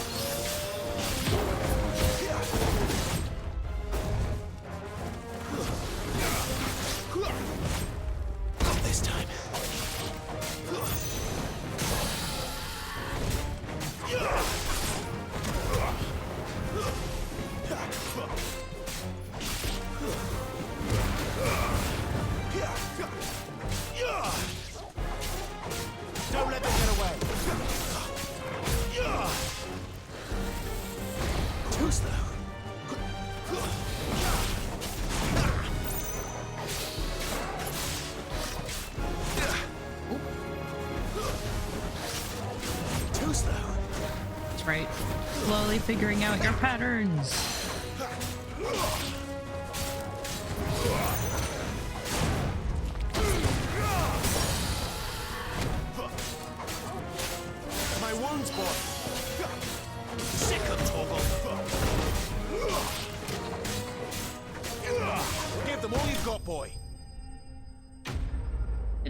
P: Not this time.
G: Don't let them get away.
C: Too slow.
G: Too slow.
A: That's right. Slowly figuring out your patterns.
G: My wounds, boy. Second toggle. Give them all you've got, boy.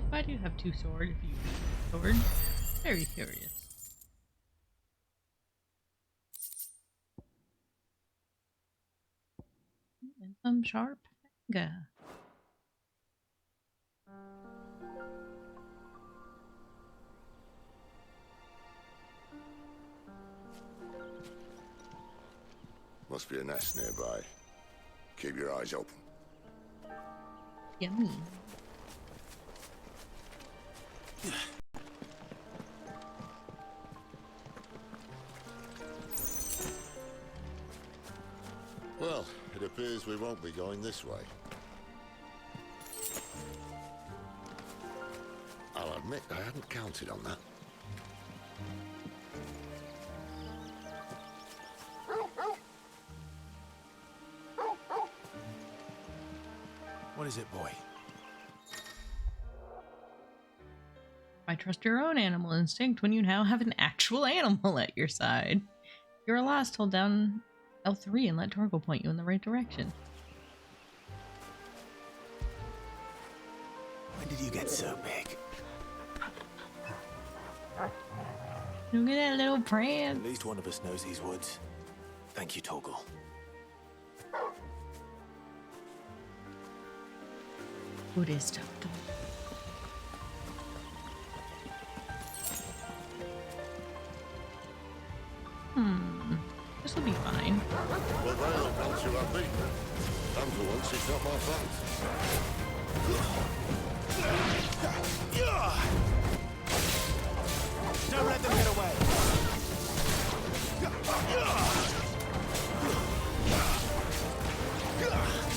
A: Why do you have two swords if you use a sword? Very curious. And some sharp manga.
B: Must be a nest nearby. Keep your eyes open.
A: Yummy.
B: Well, it appears we won't be going this way. I'll admit I hadn't counted on that.
G: What is it, boy?
A: Why trust your own animal instinct when you now have an actual animal at your side? If you're lost, hold down L3 and let Torgal point you in the right direction.
G: When did you get so big?
A: Look at that little prance.
G: At least one of us knows these woods. Thank you, Torgal.
A: What is Torgal? This will be fine.
B: Well, they look not too happy. And for once, it's not my fault.
G: Don't let them get away.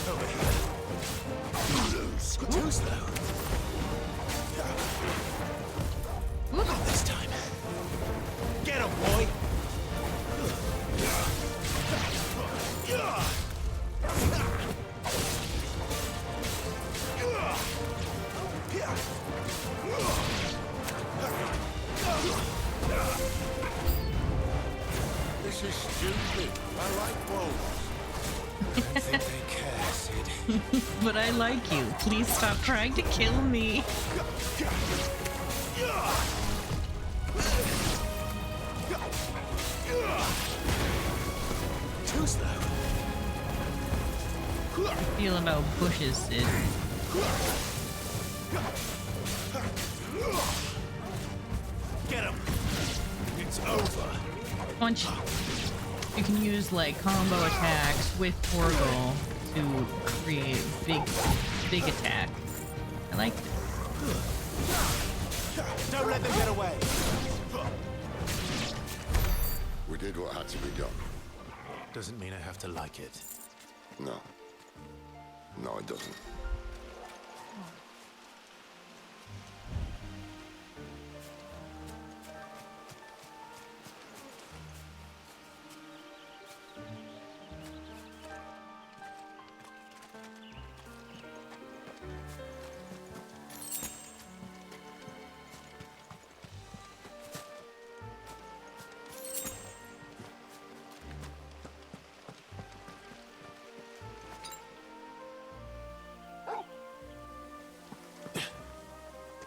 G: Over here. Too slow. Not this time. Get him, boy.
B: This is stupid. I like wolves.
G: I don't think they care, Sid.
A: But I like you. Please stop trying to kill me.
G: Too slow.
A: I feel about bushes, Sid.
G: Get him. It's over.
A: Once you can use like combo attacks with Torgal to create big attack. I like this.
G: Don't let them get away.
B: We did what had to be done.
G: Doesn't mean I have to like it.
B: No. No, it doesn't.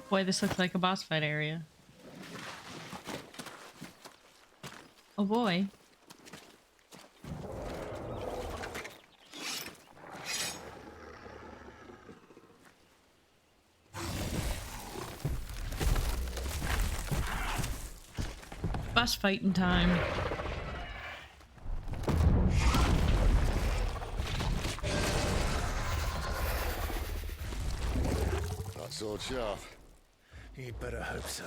A: Boy, this looks like a boss fight area. Oh boy. Boss fighting time.
B: That sword sharp.
G: You'd better hope so.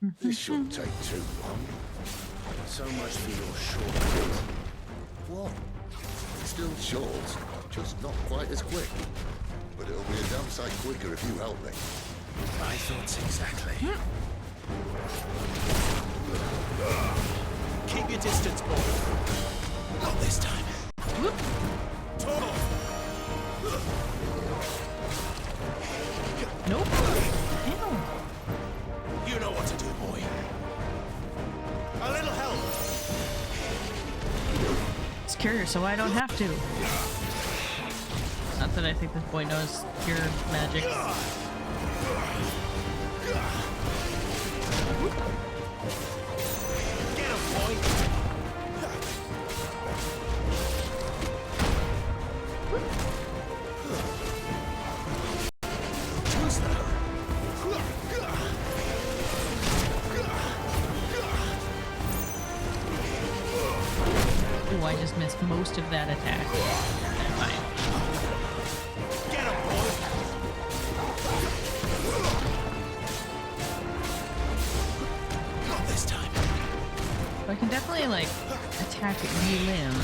B: This shouldn't take too long.
R: So much for your shortcut.
B: What? Still short, just not quite as quick. But it'll be a damn sight quicker if you help me.
R: My thoughts exactly.
C: Keep your distance, boy. Not this time. Total.
A: Nope.
C: You know what to do, boy. A little help.
A: It's curious, so I don't have to. Not that I think this boy knows pure magic.
C: Get him, boy. Too slow.
A: Ooh, I just missed most of that attack. Fine.
C: Get him, boy. Not this time.
A: So I can definitely, like, attack limb.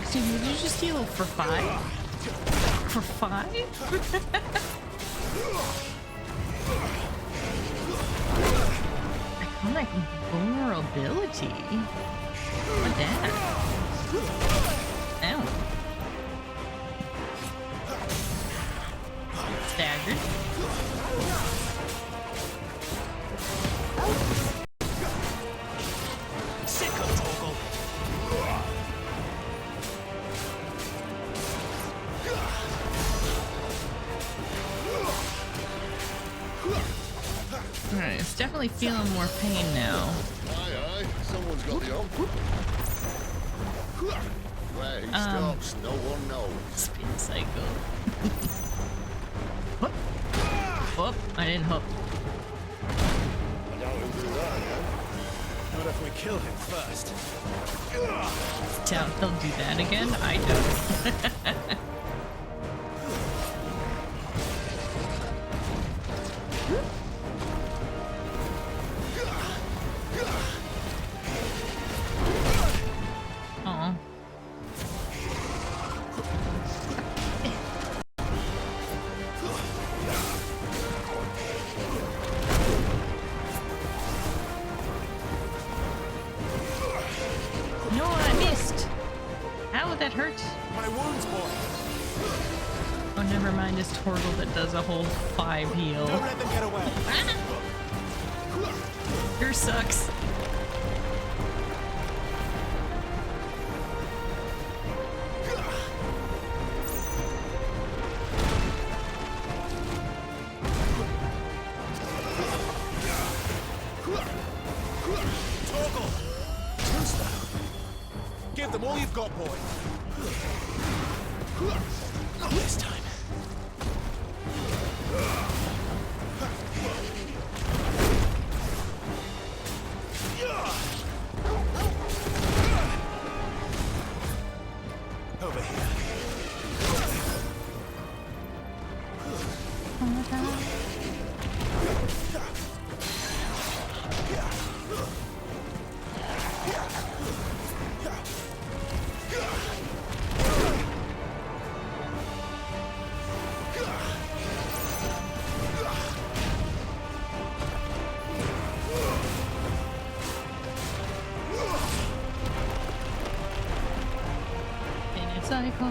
A: Excuse me, did you just heal for 5? For 5? Iconic vulnerability. What that? Ow. Staggered.
C: Sicko toggle.
A: Alright, it's definitely feeling more pain now.
B: Aye, someone's got the hump. Where he stops, no one knows.
A: Spin cycle. Whoop. Whoop, I didn't hook.
B: I doubt he'll do that again.
C: Not if we kill him first.
A: Doubt he'll do that again? I don't. Aw. No, I missed. Ow, that hurt.
C: My wounds, boy.
A: Oh, never mind. It's Torgal that does a whole 5 heal.
C: Don't let them get away.
A: Yours sucks.
C: Toggle. Too slow. Give them all you've got, boy. Not this time. Over here.
A: Cycle.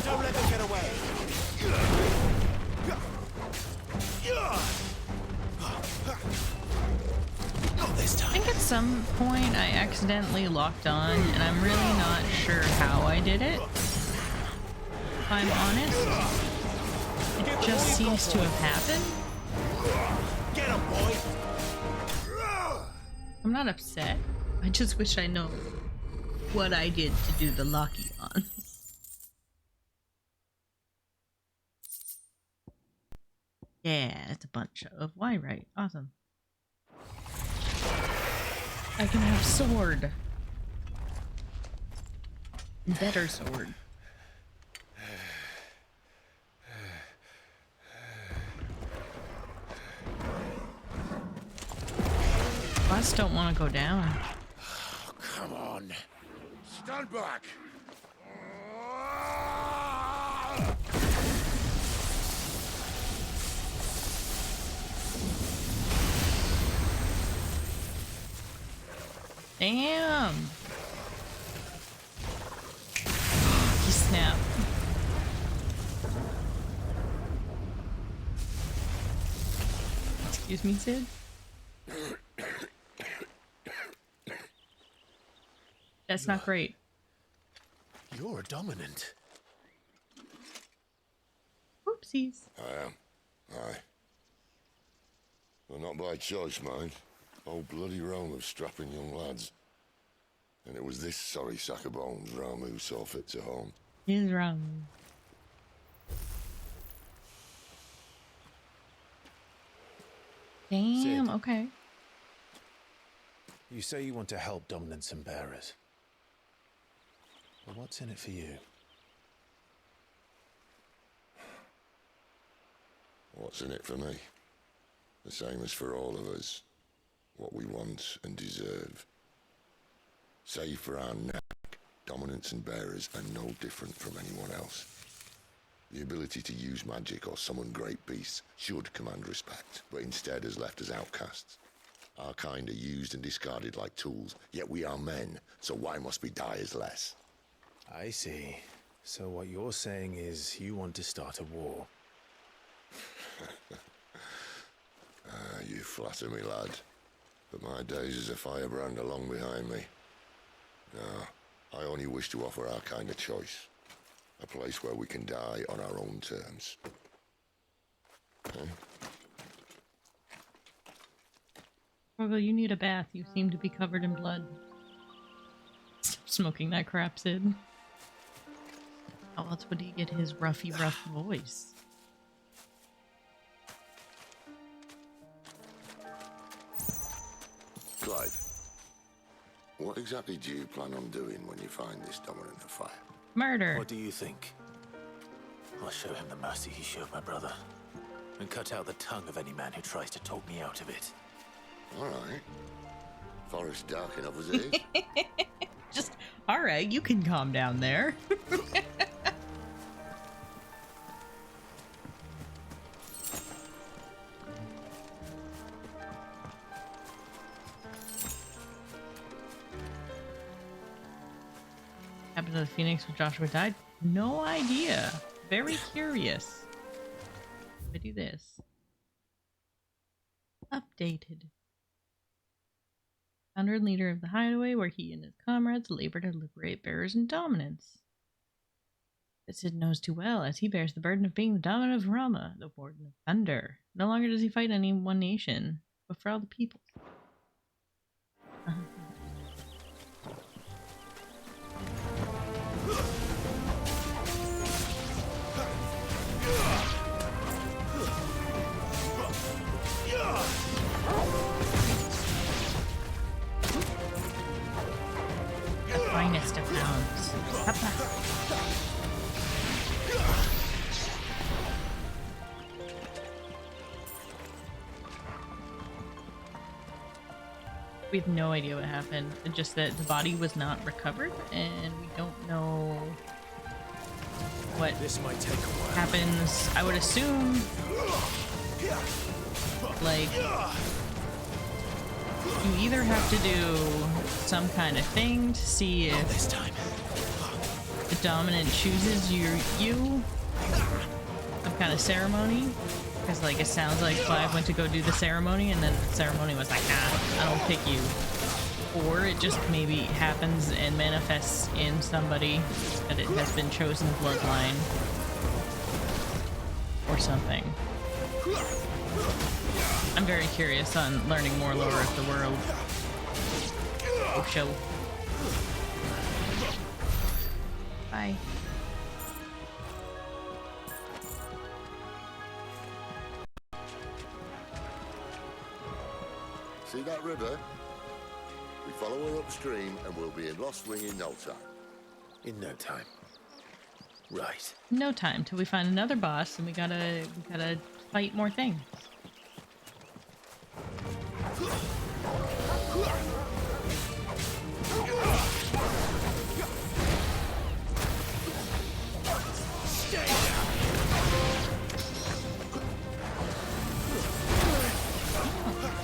C: Don't let them get away. Not this time.
A: I think it's some point I accidentally locked on, and I'm really not sure how I did it. If I'm honest, it just seems to have happened.
C: Get him, boy!
A: I'm not upset. I just wish I know what I did to do the locky on. Yeah, it's a bunch of Wyrite. Awesome. I can have sword. Better sword. Boss don't want to go down.
B: Oh, come on. Stand back.
A: Damn. He snapped. Excuse me, Sid? That's not great.
C: You're dominant.
A: Oopsies.
B: I am. Aye. Well, not by choice, mind. Whole bloody realm of strapping young lads. And it was this sorry sack of bones Ramu saw fit to home.
A: He's wrong. Damn,
C: Sid.
A: okay.
C: You say you want to help dominants and bearers. But what's in it for you?
B: What's in it for me? The same as for all of us. What we want and deserve. Save for our knack, dominants and bearers are no different from anyone else. The ability to use magic or summon great beasts should command respect, but instead has left us outcasts. Our kind are used and discarded like tools, yet we are men, so why must we die as less?
C: I see. So what you're saying is you want to start a war.
B: You flatter me, lad. But my days as a firebrand are long behind me. No, I only wish to offer our kind a choice. A place where we can die on our own terms. Huh?
A: Well, you need a bath. You seem to be covered in blood. Stop smoking that crap, Sid. How else would he get his rough voice?
B: Clive, what exactly do you plan on doing when you find this dominant of fire?
A: Murder.
C: What do you think? I'll show him the mercy he showed my brother, and cut out the tongue of any man who tries to talk me out of it.
B: All right. Forest dark enough as it is.
A: Just, all right, you can calm down there. Happened to the Phoenix when Joshua died? No idea. Very curious. I do this. Updated. Founder and leader of the hideaway where he and his comrades labor to liberate bearers and dominants. But Sid knows too well, as he bears the burden of being the dominant of Rama, the warden of thunder. No longer does he fight any one nation, but for all the people. Finest of hounds. We have no idea what happened. It's just that the body was not recovered, and we don't know what
C: this might take a while.
A: Happens. I would assume, like, you either have to do some kind of thing to see if
C: this time
A: the dominant chooses you, some kind of ceremony, because like it sounds like Clive went to go do the ceremony and then the ceremony was like, I don't pick you. Or it just maybe happens and manifests in somebody that it has been chosen bloodline. Or something. I'm very curious on learning more lore of the world. Oh, show. Bye.
B: See that river? We follow her upstream and we'll be in Lost Wing in no time.
C: In no time. Right.
A: No time till we find another boss and we gotta fight more things.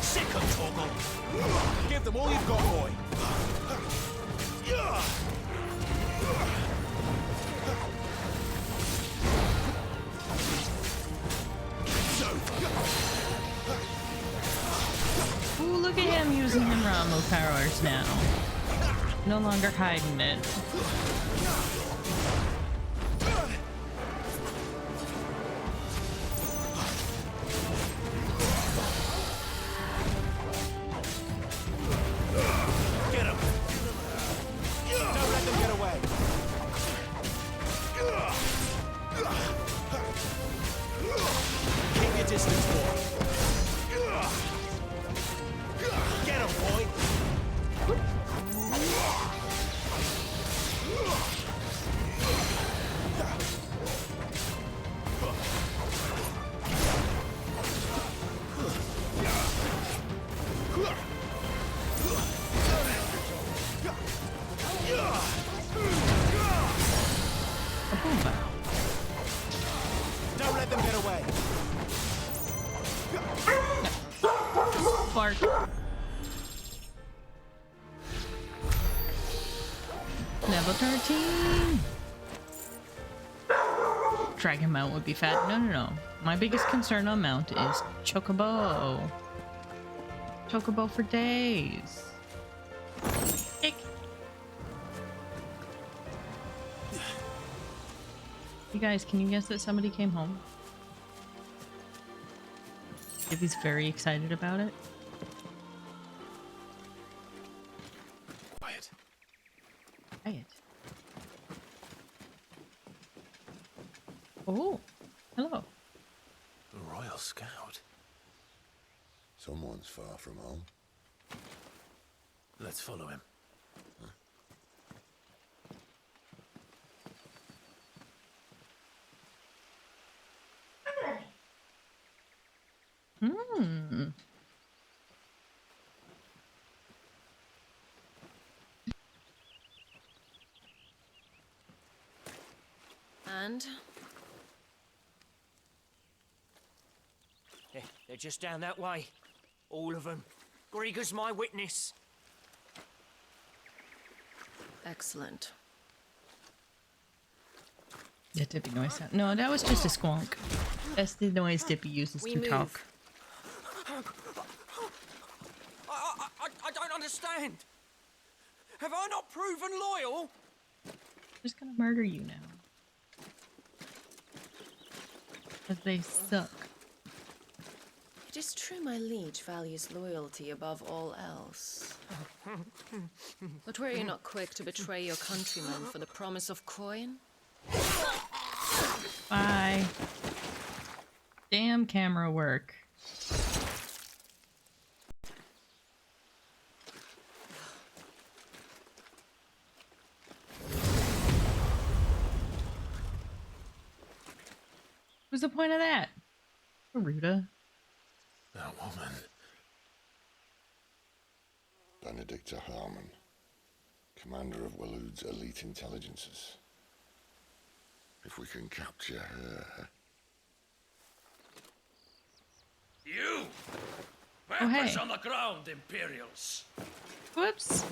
P: Sick of Toggle. Give them all you've got, boy.
A: Ooh, look at him using him Ramo powers now. No longer hiding it.
P: Get him. Don't let them get away. Keep your distance, boy. Get him, boy. Don't let them get away.
A: Bark. Level 13. Dragon Mount would be fat. No. My biggest concern on Mount is Chocobo. Chocobo for days. Ick. You guys, can you guess that somebody came home? If he's very excited about it.
C: Quiet.
A: Quiet. Oh, hello.
C: A Royal Scout.
B: Someone's far from home.
C: Let's follow him.
A: Hmm.
N: And?
T: They're just down that way. All of them. Grieger's my witness.
N: Excellent.
A: Yeah, Dippy noise sound. No, that was just a squonk. That's the noise Dippy uses
N: We
A: to
N: move.
A: talk.
T: I don't understand. Have I not proven loyal?
A: Just gonna murder you now. Because they suck.
N: It is true my liege values loyalty above all else. But were you not quick to betray your countrymen for the promise of coin?
A: Bye. Damn camera work. What's the point of that? Garuda.
C: That woman.
B: Benedicta Harmon, commander of Walood's elite intelligences. If we can capture her...
P: You!
A: Oh,
P: Weapons
A: hey.
P: on the ground, Imperials!
A: Whoops.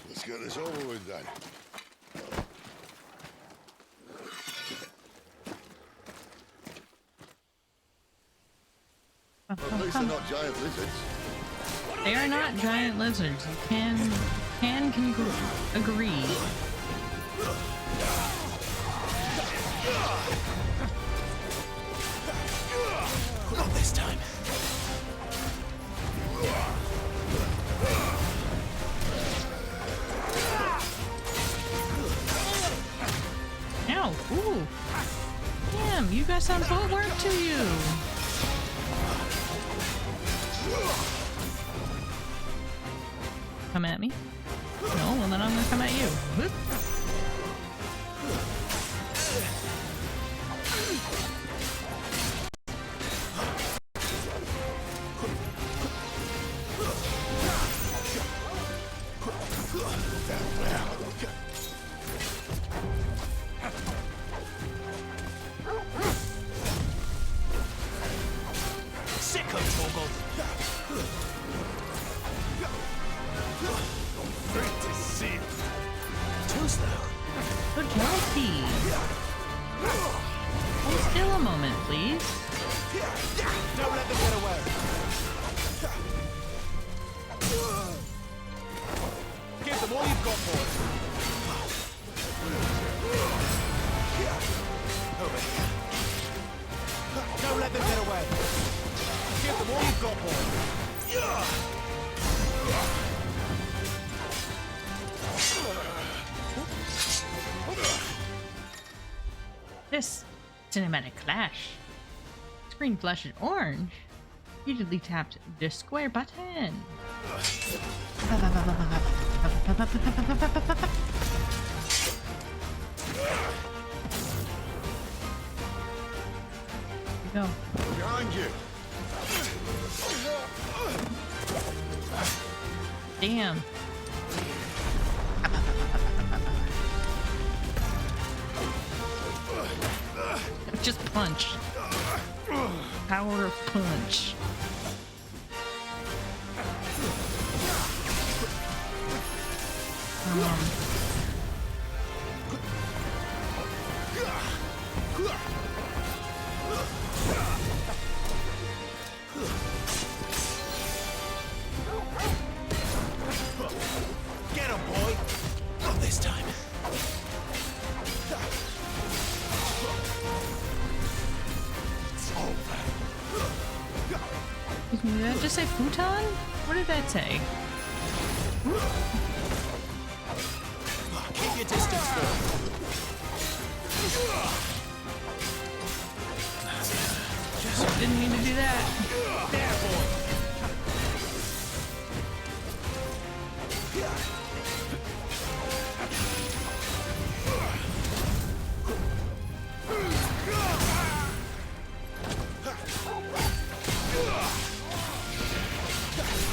B: Let's get this over with then. At least they're not giant lizards.
A: They are not giant lizards. You can agree.
C: Not this time.
A: Ow! Ooh! Damn, you got some footwork to you. Come at me? No, well then I'm gonna come at you. Whoop.
C: Sicko Toggle. Great to see you. Too slow.
A: Good job, hold still a moment, please.
C: Don't let them get away. Give them all you've got, boys. Over here. Don't let them get away. Give them all you've got, boys.
A: This cinematic clash. Screen flashes orange. Repeatedly tapped the square button. Here we go.
B: Behind you.
A: Damn. Just punch. Power of punch.
C: Get him, boy. Not this time.
A: Excuse me, did that just say futon? What did that say?
C: Keep your distance, boy.
A: Just didn't mean to do that.
C: There, boy.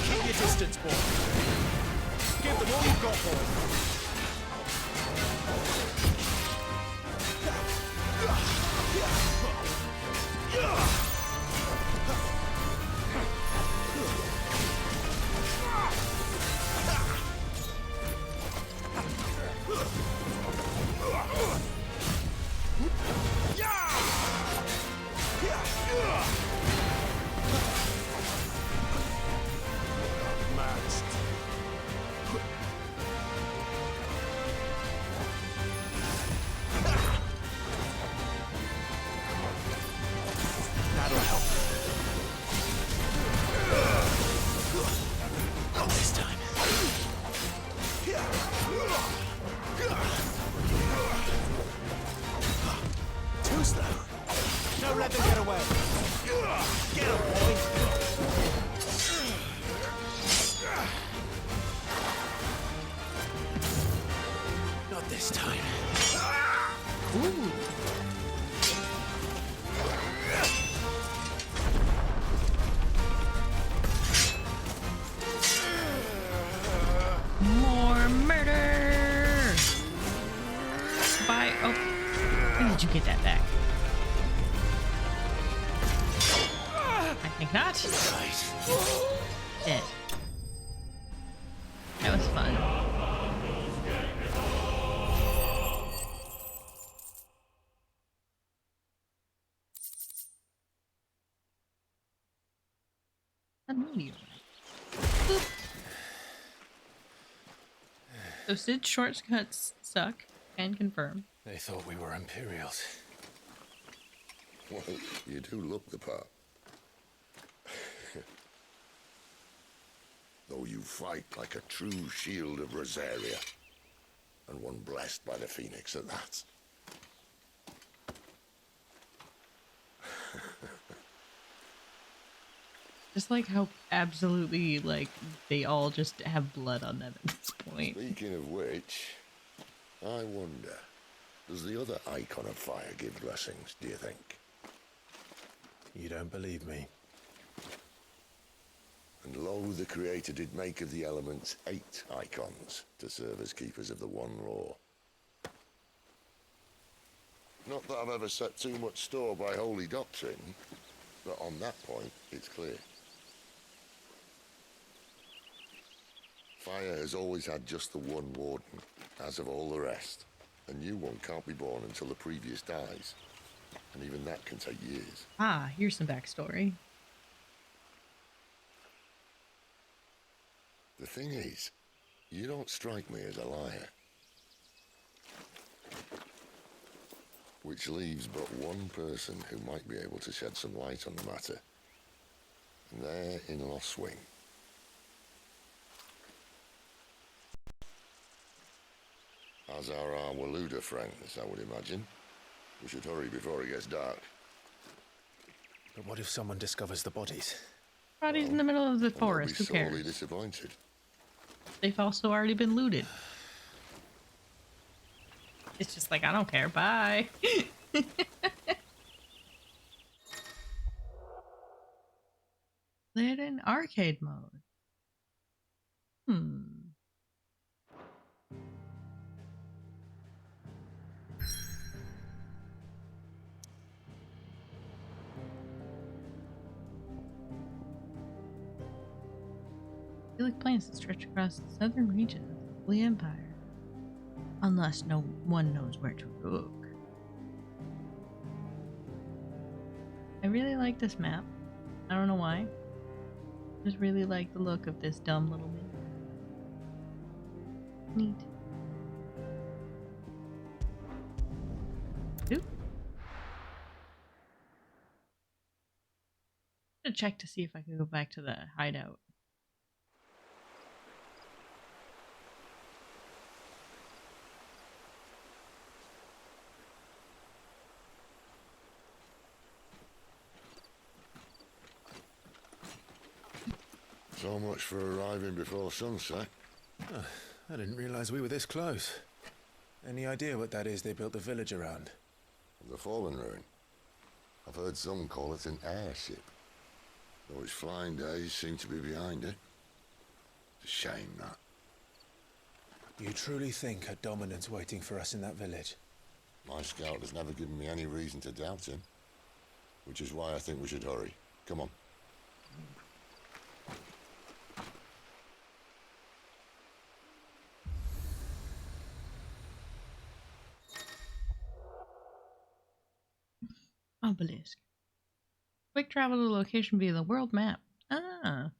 C: Keep your distance, boy. Give them all you've got, boy. That'll help. Not this time. Too slow. Don't let them get away. Get him, boy. Not this time.
A: Ooh. More murder! Bye. Oh, where did you get that back? I think not. Dead. That was fun. A meteorite. Boop. So Sid's shortcuts suck. Can confirm.
C: They thought we were Imperials.
B: Well, you do look the part. Though you fight like a true shield of Rosaria. And one blessed by the Phoenix at that.
A: Just like how absolutely, like, they all just have blood on them at this point.
B: Speaking of which, I wonder, does the other icon of fire give blessings, do you think?
C: You don't believe me?
B: And lo, the Creator did make of the elements 8 icons to serve as keepers of the one law. Not that I've ever set too much store by holy doctrine, but on that point, it's clear. Fire has always had just the one warden, as of all the rest. A new one can't be born until the previous dies. And even that can take years.
A: Ah, here's some backstory.
B: The thing is, you don't strike me as a liar. Which leaves but one person who might be able to shed some light on the matter. And they're in Lost Swing. As are our Waluda friends, I would imagine. We should hurry before it gets dark.
C: But what if someone discovers the bodies?
A: Bodies in the middle of the forest, who
B: I'll be sorely
A: cares?
B: disappointed.
A: They've also already been looted. It's just like, I don't care, bye. They're in arcade mode. Idyllic plains that stretch across the southern region of the Empire. Unless no one knows where to look. I really like this map. I don't know why. Just really like the look of this dumb little mini. Neat. Oop. I'm gonna check to see if I can go back to the hideout.
B: So much for arriving before sunset.
C: Oh, I didn't realize we were this close. Any idea what that is they built the village around?
B: The Fallen Ruin. I've heard some call it an airship. Though its flying days seem to be behind it. It's a shame, that.
C: You truly think a dominant's waiting for us in that village?
B: My scout has never given me any reason to doubt him. Which is why I think we should hurry. Come on.
A: Obelisk. Quick travel to the location via the world map. Ah.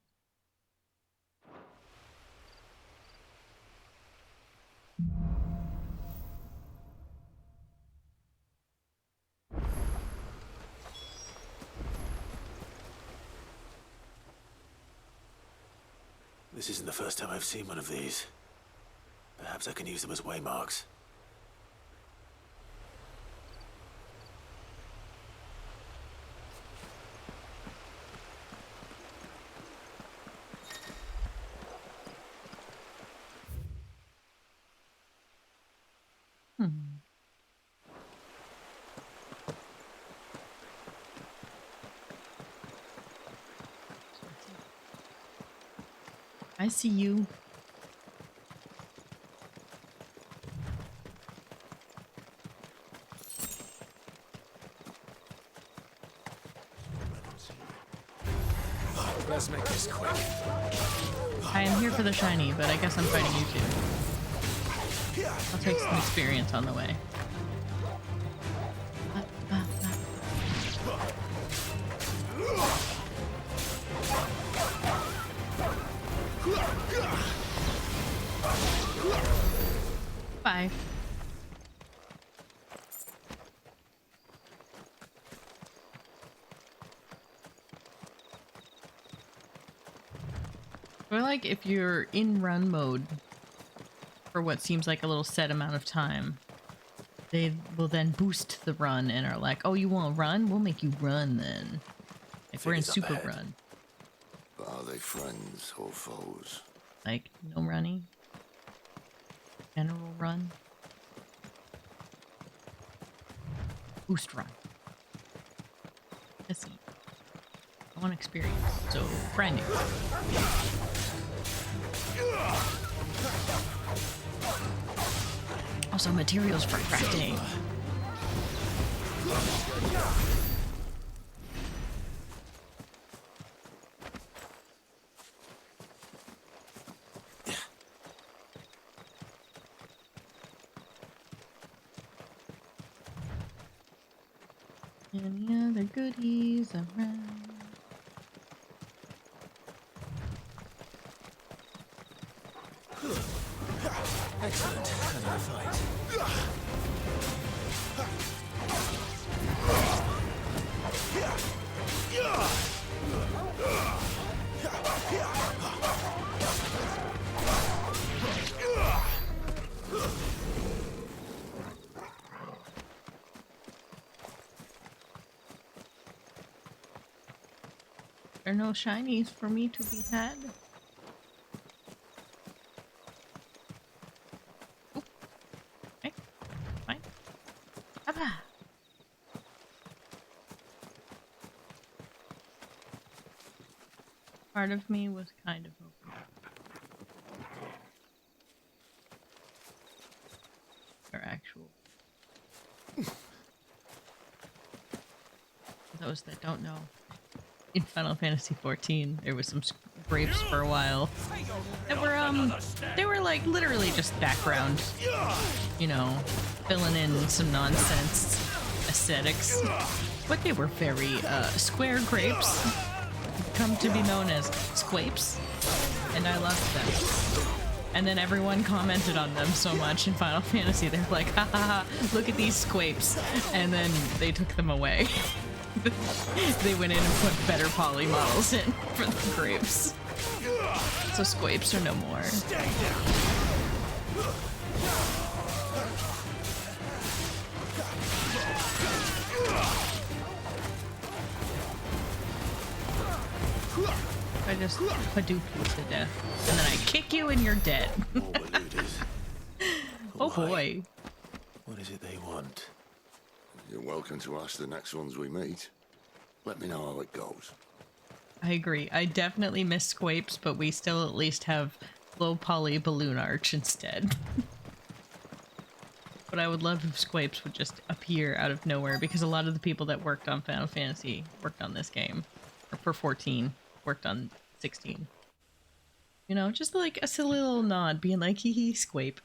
C: This isn't the first time I've seen one of these. Perhaps I can use them as waymarks.
A: I see you.
C: Let's make this quick.
A: I am here for the shiny, but I guess I'm fighting you too. I'll take some experience on the way. Or like if you're in run mode for what seems like a little set amount of time, they will then boost the run and are like, oh, you want to run? We'll make you run then. Like we're in
B: Figures up
A: super
B: ahead.
A: run.
B: But are they friends or foes?
A: Like no running. General run. Boost run. Let's see. I want experience, so grinding. Also materials for crafting. Any other goodies around?
C: Excellent. Having a fight.
A: There are no shinies for me to be had. Oop. Okay, fine. Abba. Part of me was kind of hoping. Or actual. Those that don't know. In Final Fantasy XIV, there was some grapes for a while that were they were like literally just background, you know, filling in some nonsense aesthetics, but they were very square grapes, come to be known as squapes, and I loved them. And then everyone commented on them so much in Final Fantasy, they're like, ha ha ha, look at these squapes, and then they took them away. They went in and put better poly models in for the grapes. So squapes are no more. I just Hadoop you to death. And then I kick you and you're dead. Oh boy.
C: What is it they want?
B: You're welcome to ask the next ones we meet. Let me know how it goes.
A: I agree. I definitely miss squapes, but we still at least have low poly balloon arch instead. But I would love if squapes would just appear out of nowhere, because a lot of the people that worked on Final Fantasy worked on this game. Or for 14, worked on 16. You know, just like a silly little nod, being like, hee hee, squape.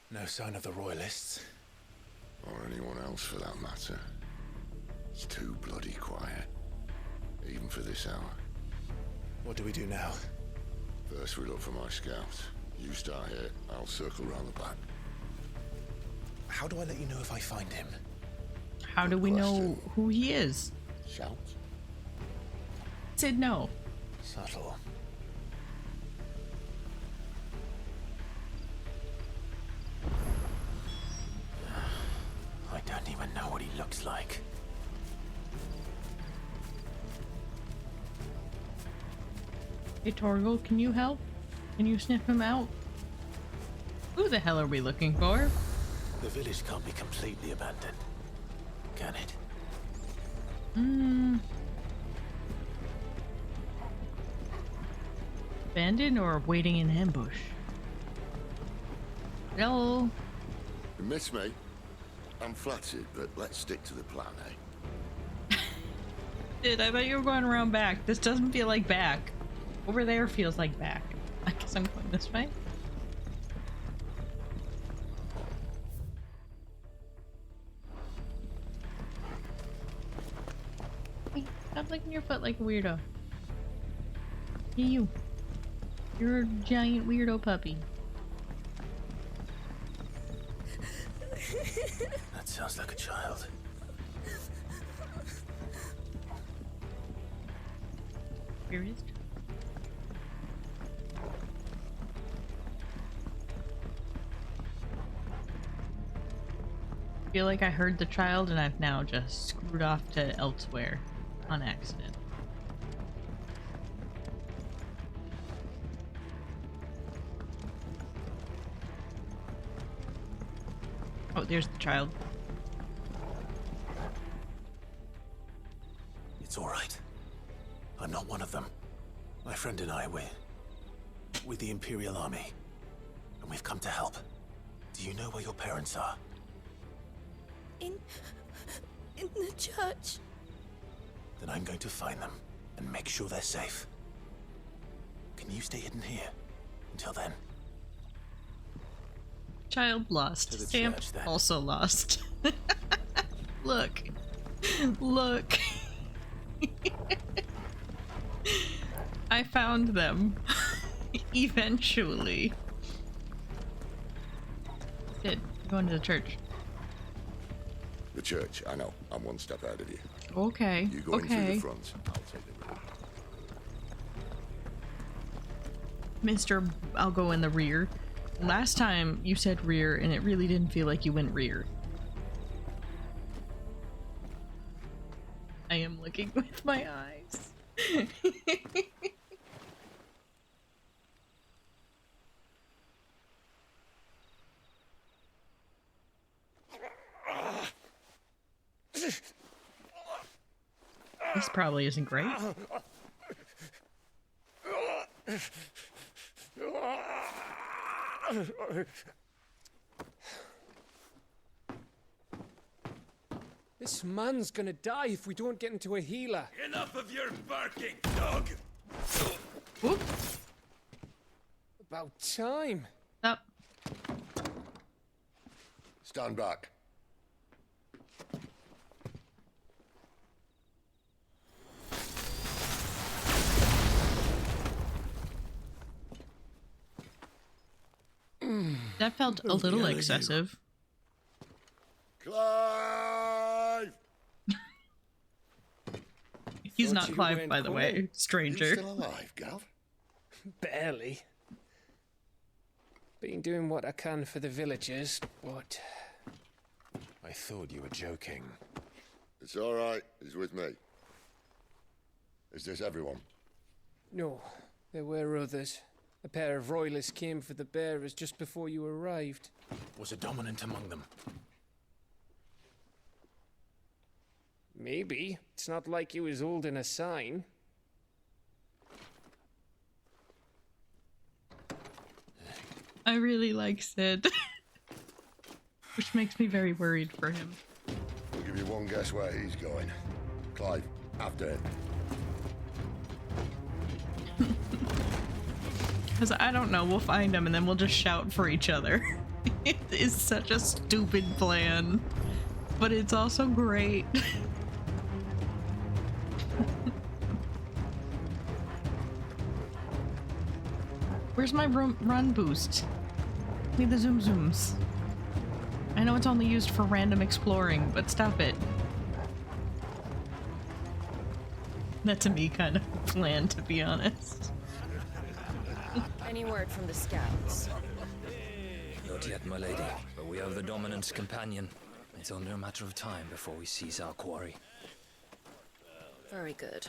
C: No sign of the royalists.
B: Or anyone else for that matter. It's too bloody quiet. Even for this hour.
C: What do we do now?
B: First we look for my scout. You start here, I'll circle round the back.
C: How do I let you know if I find him?
A: How do we know who he is?
B: Shout.
A: Said no.
C: Subtle. I don't even know what he looks like.
A: Hey Torgal, can you help? Can you sniff him out? Who the hell are we looking for?
C: The village can't be completely abandoned, can it?
A: Abandoned or waiting in ambush? Hello?
B: You miss me? I'm flattered, but let's stick to the plan, eh?
A: Dude, I thought you were going around back. This doesn't feel like back. Over there feels like back. I guess I'm going this way. Hey, stop licking your foot like a weirdo. Hey, you. You're a giant weirdo puppy.
C: That sounds like a child.
A: Curious? I feel like I heard the child and I've now just screwed off to elsewhere on accident. Oh, there's the child.
C: It's all right. I'm not one of them. My friend and I, we're with the Imperial Army, and we've come to help. Do you know where your parents are?
I: In the church.
C: Then I'm going to find them and make sure they're safe. Can you stay hidden here until then?
A: Child lost.
C: To the
A: Stamp
C: church, then.
A: also lost. Look. Look. I found them. Eventually. Sid, going to the church.
B: The church, I know. I'm one step ahead of you.
A: Okay.
B: You go in through
A: Okay.
B: the front. I'll take the rear.
A: Mr. I'll go in the rear. Last time you said rear and it really didn't feel like you went rear. I am looking with my eyes. This probably isn't great.
U: This man's gonna die if we don't get into a healer.
P: Enough of your barking, dog!
A: Whoop.
U: About time.
A: Up.
B: Stand back.
A: That felt a little
B: hell are you?
A: excessive.
B: Clive!
A: He's
U: Thought
A: not
U: you
A: Clive,
U: weren't
A: by the
U: coming.
A: way. Stranger.
B: You still alive, Gav?
U: Barely. Been doing what I can for the villagers, but
C: I thought you were joking.
B: It's all right. He's with me. Is this everyone?
U: no, there were others. A pair of royalists came for the bearers just before you arrived.
C: Was a dominant among them?
U: Maybe. It's not like he was holding a sign.
A: I really like Sid. Which makes me very worried for him.
B: I'll give you one guess where he's going. Clive, after him.
A: Because I don't know, we'll find him and then we'll just shout for each other. It is such a stupid plan. But it's also great. Where's my run boost? Need the zoom zooms. I know it's only used for random exploring, but stop it. That's a me kind of plan, to be honest.
N: Any word from the scouts?
F: Not yet, my lady, but we have the dominant's companion. It's only a matter of time before we seize our quarry.
N: Very good.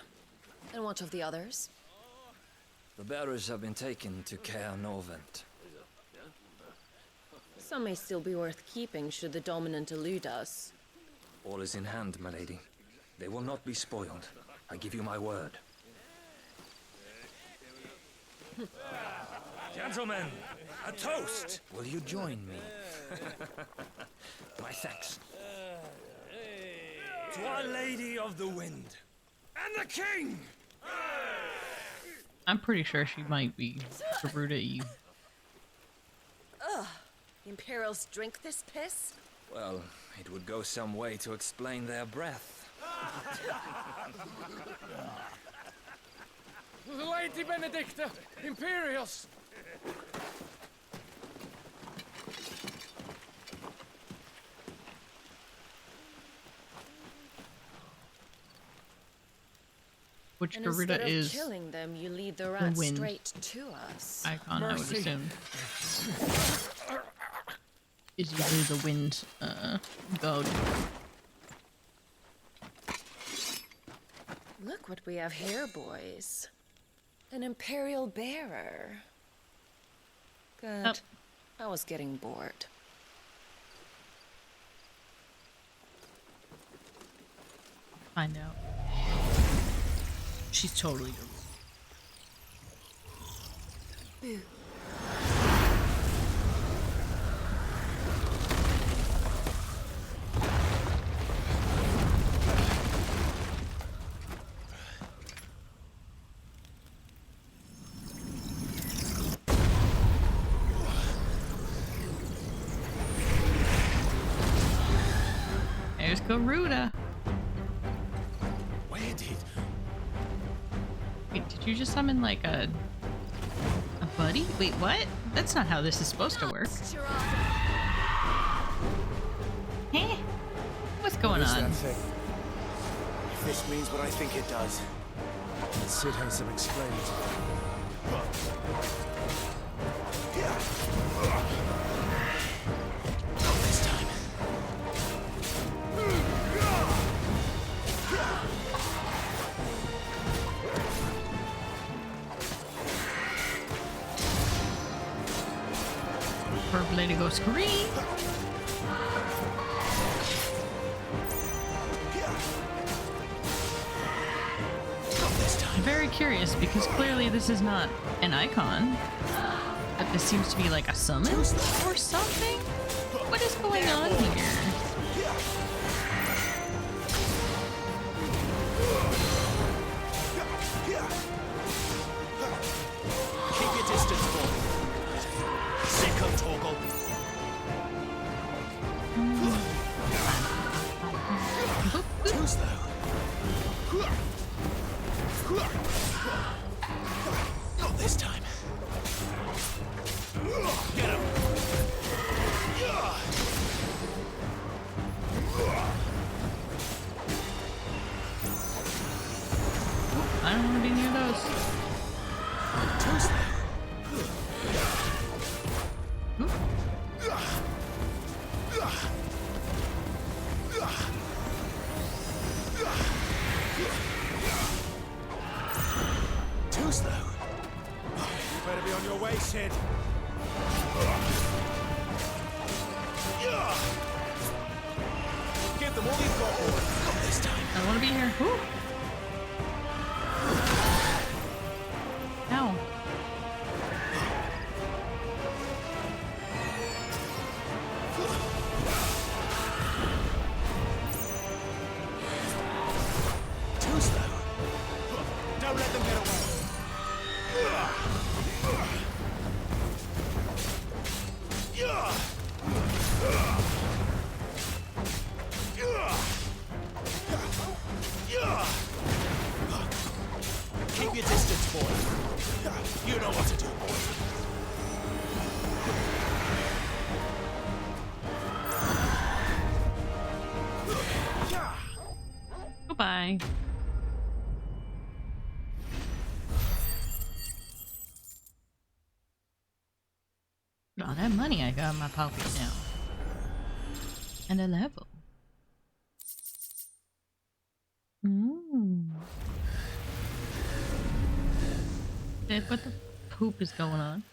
N: And what of the others?
F: The bearers have been taken to Caer Norvent.
N: Some may still be worth keeping should the dominant elude us.
F: All is in hand, my lady. They will not be spoiled. I give you my word.
P: Gentlemen, a toast!
F: Will you join me? My thanks.
P: To Our Lady of the Wind and the King!
A: I'm pretty sure she might be Garuda-y.
N: Ugh. Imperials drink this piss?
F: Well, it would go some way to explain their breath.
U: Lady Benedicta! Imperials!
A: Which
N: And
A: Garuda
N: instead of
A: is
N: killing them, you lead the rats
A: wind
N: straight to us.
A: icon, I would
U: Mercy.
A: assume. Is usually the wind god.
N: Look what we have here, boys. An Imperial bearer. Good. I was getting bored.
A: Find out. She's totally
N: Boo.
A: There's Garuda.
C: Where did?
A: Wait, did you just summon like a buddy? Wait, what? That's not how this is supposed to work. Huh? What's going
H: What is
A: on?
H: that thing? If this means what I think it does, Sid has some explaining to do.
C: Not this time.
A: Purple lady goes scream. I'm very curious because clearly this is not an icon, but this seems to be like a summon or something. What is going on here?
C: Keep your distance, boy. Sick of Torgal. Too slow. Not this time. Get him.
A: I don't want to be near those.
C: Too slow. Too slow.
H: You better be on your way, Sid.
C: Give them all you've got, boy. Not this time.
A: I don't want to be here. Woo. Ow.
C: Too slow. Don't let them get away. Keep your distance, boy. You know what to do, boy.
A: Goodbye. All that money I got in my pocket now. And a level. Sid, what the poop is going on?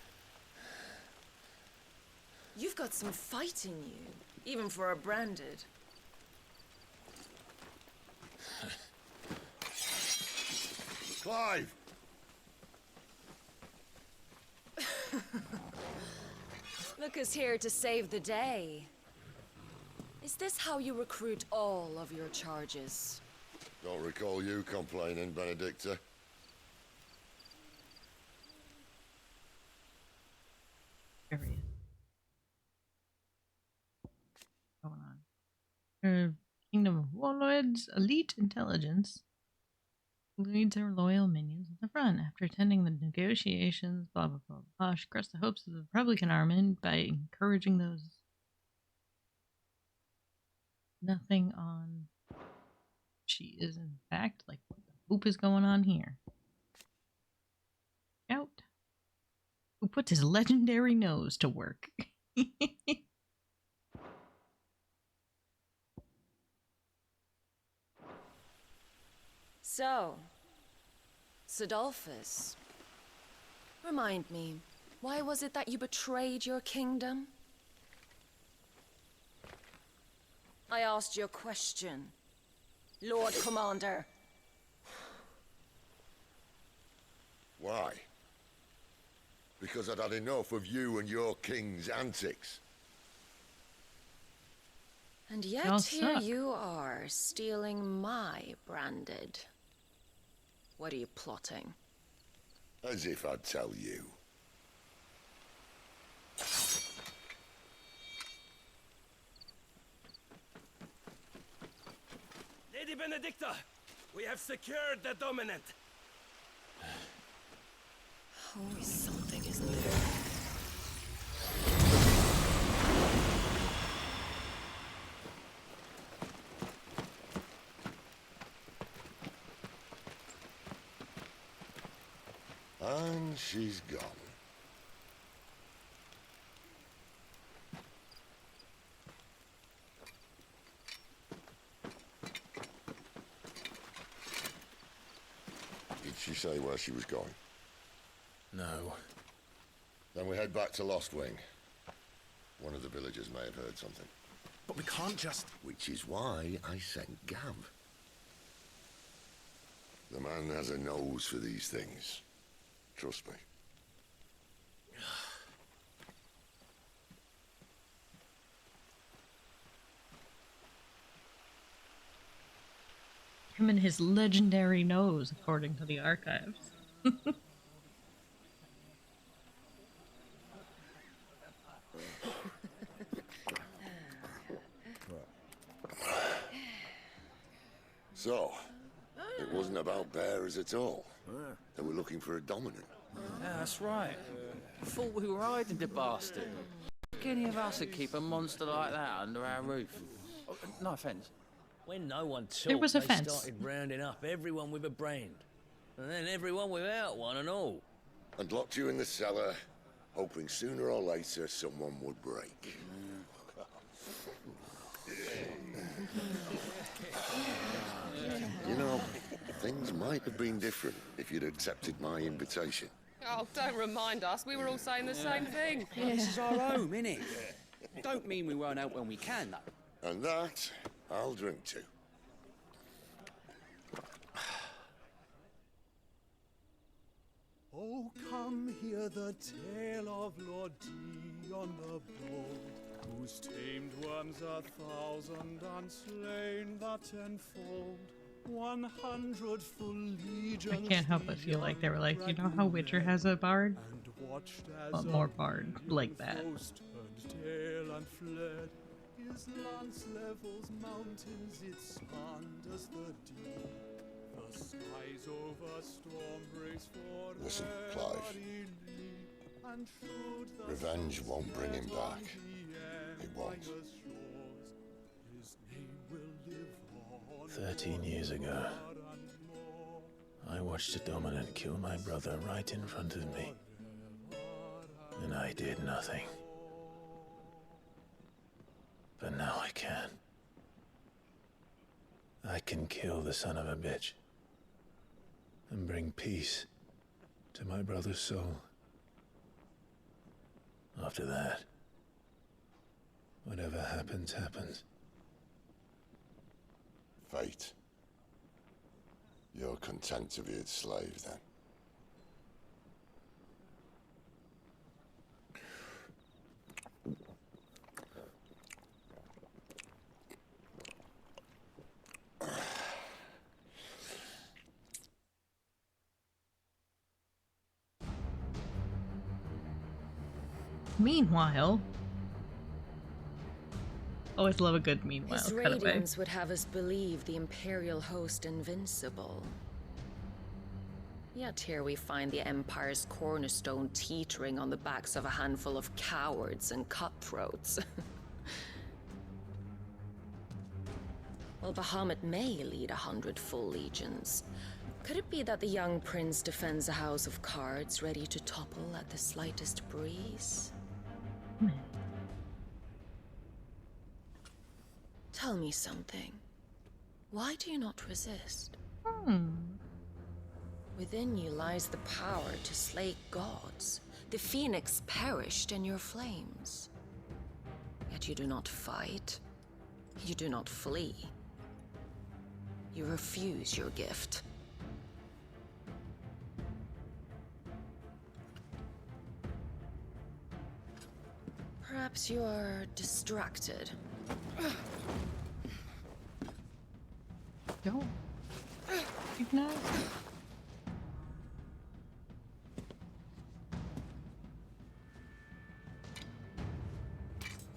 N: You've got some fight in you, even for a branded.
B: Clive!
N: Look who's here to save the day. Is this how you recruit all of your charges?
B: Don't recall you complaining, Benedicta.
A: Period. Going on. Kingdom of Warlords, Elite Intelligence. leads her loyal minions at the front. After attending the negotiations, blah, blah, blah, blah, she crushed the hopes of the Republican army by encouraging those. Nothing on. She is, in fact, like, what the poop is going on here? Out. Who puts his legendary nose to work?
N: So, Sidolphus, remind me, why was it that you betrayed your kingdom? I asked you a question, Lord Commander.
B: Why? Because I'd had enough of you and your king's antics.
N: And yet here you are, stealing my branded. What are you plotting?
B: As if I'd tell you.
C: Lady Benedicta, we have secured the dominant.
N: Always something, isn't there?
B: And she's gone. Did she say where she was going?
C: No.
B: Then we head back to Lost Wing. One of the villagers may have heard something.
H: But we can't just...
B: Which is why I sent Gav. The man has a nose for these things. Trust me.
A: Him and his legendary nose, according to the archives.
B: So, it wasn't about bears at all. They were looking for a dominant.
R: Yeah, that's right. Thought we were hiding the bastard. Any of us would keep a monster like that under our roof. Oh, no offence.
K: When no one talked,
A: There was a
K: they
A: fence.
K: started rounding up everyone with a brand. And then everyone without one and all.
B: And locked you in the cellar, hoping sooner or later someone would break. You know, things might have been different if you'd accepted my invitation.
V: Oh, don't remind us. We were all saying the same thing.
F: This is our home, innit? Don't mean we won't help when we can, though.
B: And that, I'll drink to.
G: Oh, come hear the tale of Lord Dion the Bold, who's tamed worms 1,000 and slain the 10-fold. 100 full legions.
A: I can't help but feel like they were like, you know how Witcher has a bard? But more bard like that.
G: Turned tail and fled. His lance levels mountains, it spanders the deep. The skies over storm breaks for
B: Listen, Clive.
G: and should the
B: Revenge won't bring him back. It won't.
G: his name will live on.
C: 13 years ago, I watched a dominant kill my brother right in front of me. And I did nothing. But now I can. I can kill the son of a bitch. And bring peace to my brother's soul. After that, whatever happens, happens.
B: Fate. You're content to be its slave, then?
A: Meanwhile, always love a good meanwhile
N: His
A: cutaway.
N: radiance would have us believe the Imperial host invincible. Yet here we find the Empire's cornerstone teetering on the backs of a handful of cowards and cutthroats. Well, Bahamut may lead 100 full legions. Could it be that the young prince defends a house of cards ready to topple at the slightest breeze? Tell me something. Why do you not resist? Within you lies the power to slay gods. The phoenix perished in your flames. Yet you do not fight. You do not flee. You refuse your gift. Perhaps you are distracted.
A: Don't. Ignite.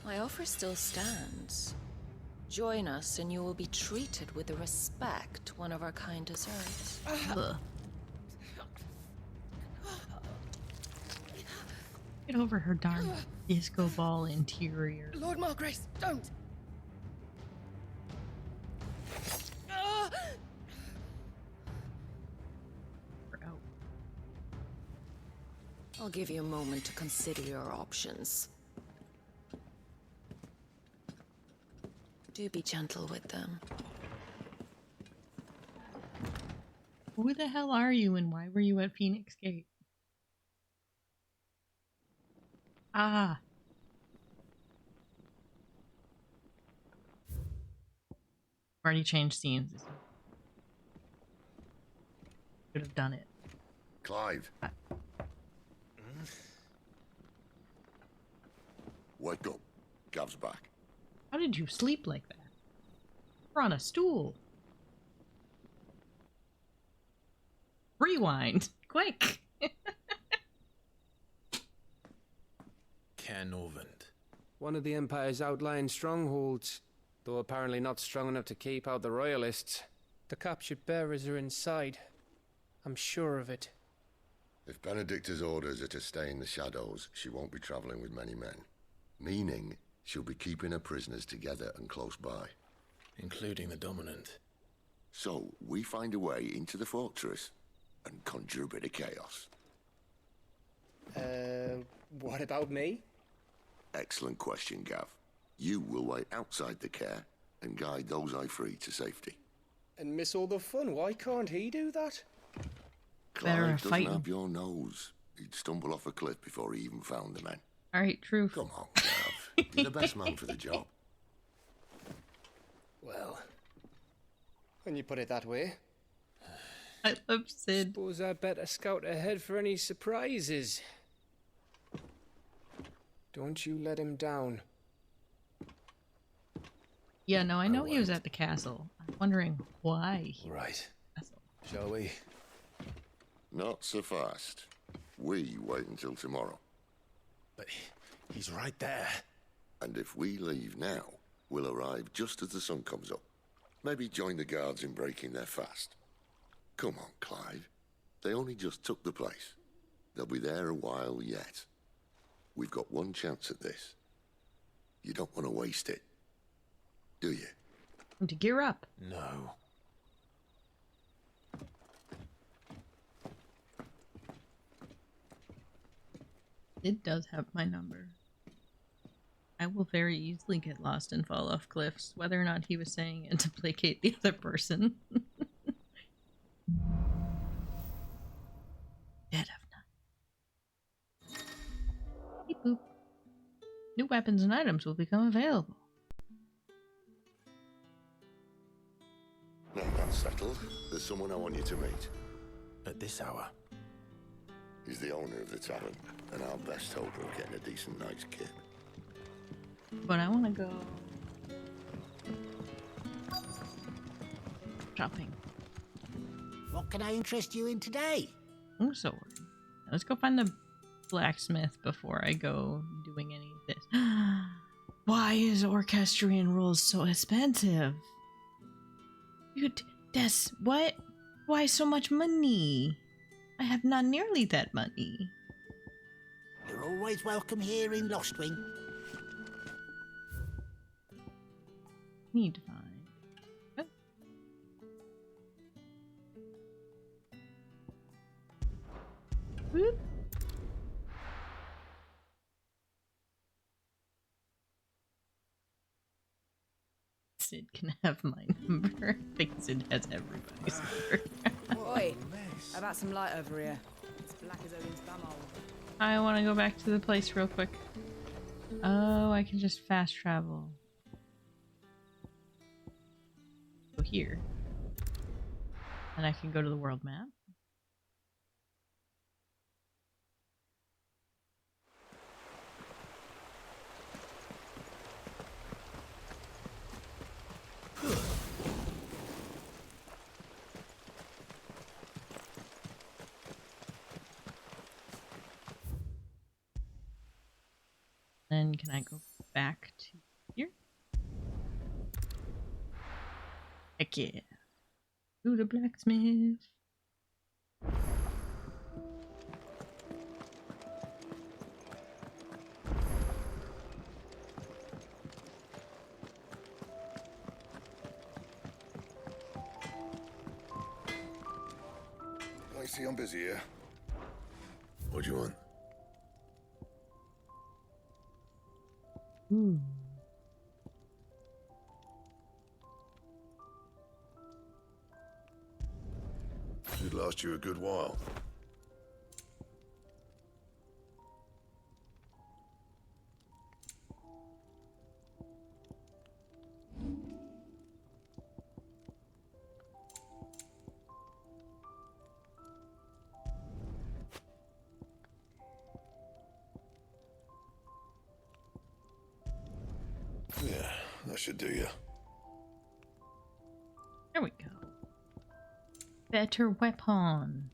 N: My offer still stands. Join us and you will be treated with the respect one of our kind deserves.
A: Get over her darn disco ball interior.
V: Lord Margrace, don't!
N: I'll give you a moment to consider your options. Do be gentle with them.
A: Who the hell are you and why were you at Phoenix Gate? Ah. Already changed scenes. Could have done it.
B: Clive. Wake up. Gav's back.
A: How did you sleep like that? We're on a stool. Rewind. Quick.
C: Canovant.
U: One of the Empire's outlying strongholds, though apparently not strong enough to keep out the Royalists. The captured bearers are inside. I'm sure of it.
B: If Benedicta's orders are to stay in the shadows, she won't be traveling with many men. Meaning, she'll be keeping her prisoners together and close by.
C: Including the Dominant.
B: So, we find a way into the fortress and conjure a bit of chaos.
U: What about me?
B: Excellent question, Gav. You will wait outside the care and guide those I free to safety.
U: And miss all the fun. Why can't he do that?
B: Clive doesn't have your nose. He'd stumble off a cliff before he even found the men.
A: Alright, truth.
B: Come on, Gav. You're the best man for the job.
U: Well, when you put it that way.
A: I love Sid.
U: Suppose I'd better scout ahead for any surprises. Don't you let him down.
A: Yeah, no, I know he was at the castle. I'm wondering why.
C: Right. Shall we?
B: Not so fast. We wait until tomorrow.
C: But he's right there.
B: And if we leave now, we'll arrive just as the sun comes up. Maybe join the guards in breaking their fast. Come on, Clive. They only just took the place. They'll be there a while yet. We've got one chance at this. You don't want to waste it, do you?
A: And to gear up.
C: No.
A: It does have my number. I will very easily get lost and fall off cliffs, whether or not he was saying it to placate the other person. Dead of night. Beep boop. New weapons and items will become available.
B: Now that's settled. There's someone I want you to meet.
C: At this hour?
B: He's the owner of the tavern, and our best hope of getting a decent night's kip.
A: But I want to go shopping.
D: What can I interest you in today?
A: I'm so worried. Let's go find the blacksmith before I go doing any of this. Why is orchestrion rules so expensive? Des, what? Why so much money? I have not nearly that money.
D: You're always welcome here in Lostwing.
A: Need to find. Oh. Whoop. Sid can have my number. I think Sid has everybody's number.
E: Oi, how about some light over here? It's black as Odin's bumhole.
A: I want to go back to the place real quick. Oh, I can just fast travel. Go here. And I can go to the world map. Then can I go back to here? Heck yeah. To the blacksmith.
L: I see I'm busy here. What do you want?
A: Ooh.
L: Should last you a good while. Yeah, that should do you.
A: There we go. Better weapon.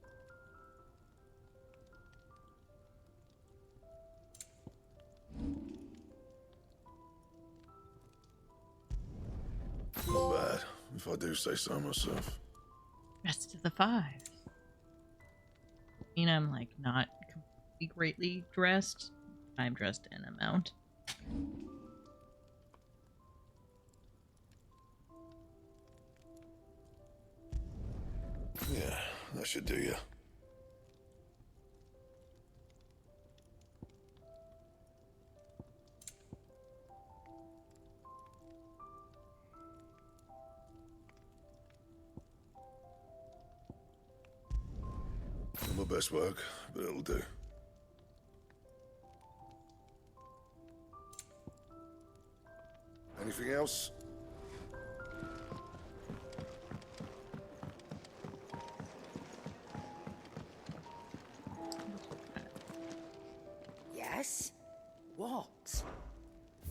L: Not bad, if I do say so myself.
A: Rest of the 5. I mean, I'm like not completely greatly dressed. I'm dressed in amount.
L: Yeah, that should do you. Not my best work, but it'll do. Anything else?
S: Yes? What?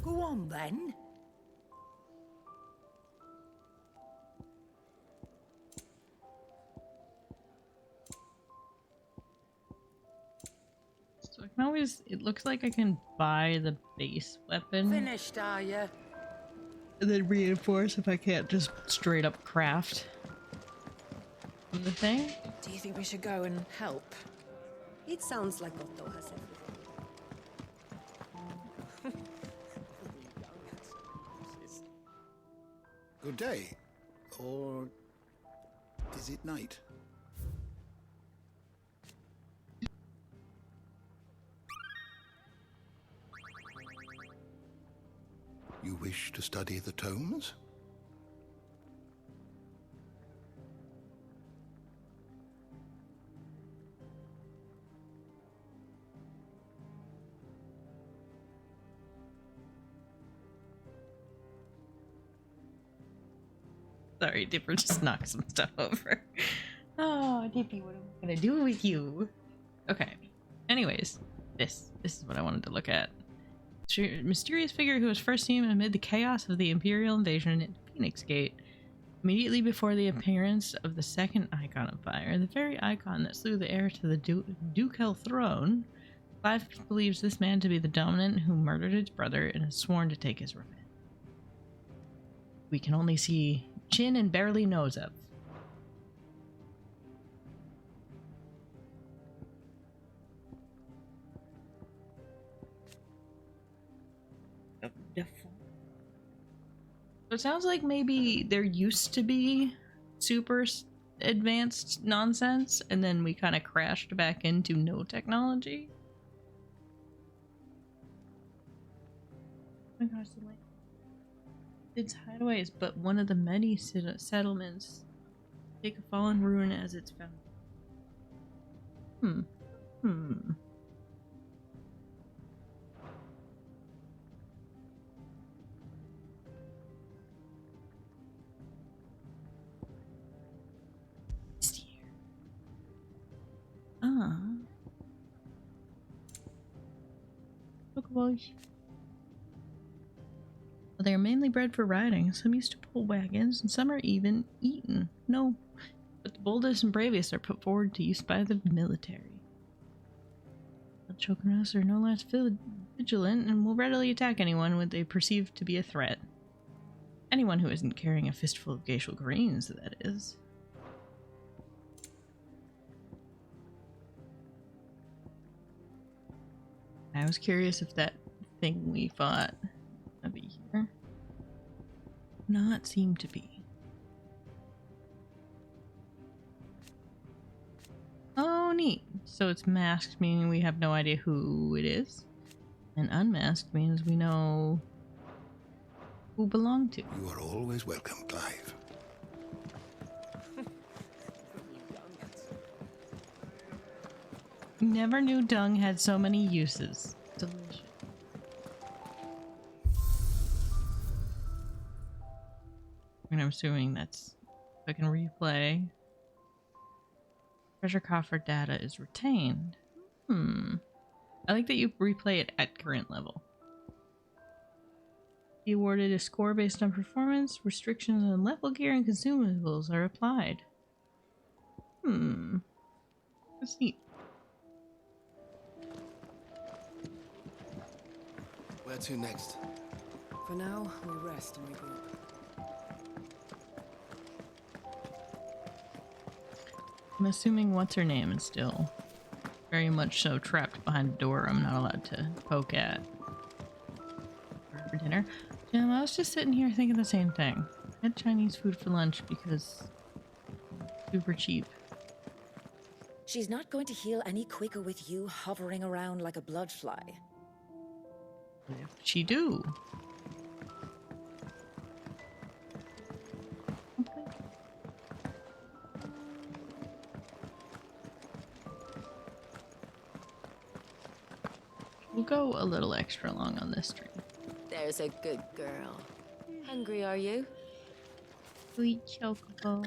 S: Go on then.
A: So I can always, it looks like I can buy the base weapon.
S: Finished, are you?
A: And then reinforce if I can't just straight up craft the thing.
E: Do you think we should go and help?
O: It sounds like Otto has everything.
W: Good day. Or is it night? You wish to study the tomes?
A: Sorry, Dipper just knocked some stuff over. Oh, Dippy, what am I gonna do with you? Okay. Anyways, this is what I wanted to look at. Mysterious figure who was first seen amid the chaos of the Imperial invasion at Phoenix Gate. Immediately before the appearance of the second icon of fire, the very icon that slew the heir to the ducal throne, Clive believes this man to be the dominant who murdered his brother and has sworn to take his revenge. We can only see chin and barely nose of. So it sounds like maybe there used to be super advanced nonsense, and then we kind of crashed back into no technology. Oh my gosh, the light. Its hideaway is but one of the many settlements. Take a fallen ruin as its found. Chocoboys. Well, they are mainly bred for riding. Some used to pull wagons, and some are even eaten. No, but the boldest and bravest are put forward to use by the military. The Choconos are no less vigilant and will readily attack anyone they perceive to be a threat. Anyone who isn't carrying a fistful of glacial greens, that is. I was curious if that thing we fought would be here. Not seem to be. Oh, neat. So it's masked, meaning we have no idea who it is. And unmasked means we know who belonged to.
B: You are always welcome, Clive.
A: Never knew dung had so many uses. Delicious. And I'm assuming that's... If I can replay. Treasure coffer data is retained. I like that you replay it at current level. Be awarded a score based on performance. Restrictions on level gear and consumables are applied. That's neat.
H: Where to next?
E: For now, we rest and regroup.
A: I'm assuming what's her name is still very much so trapped behind a door I'm not allowed to poke at for dinner. Jim, I was just sitting here thinking the same thing. I had Chinese food for lunch because super cheap.
J: She's not going to heal any quicker with you hovering around like a bloodfly.
A: If she do. We'll go a little extra long on this stream.
N: There's a good girl. Hungry, are you?
A: Sweet chocobo.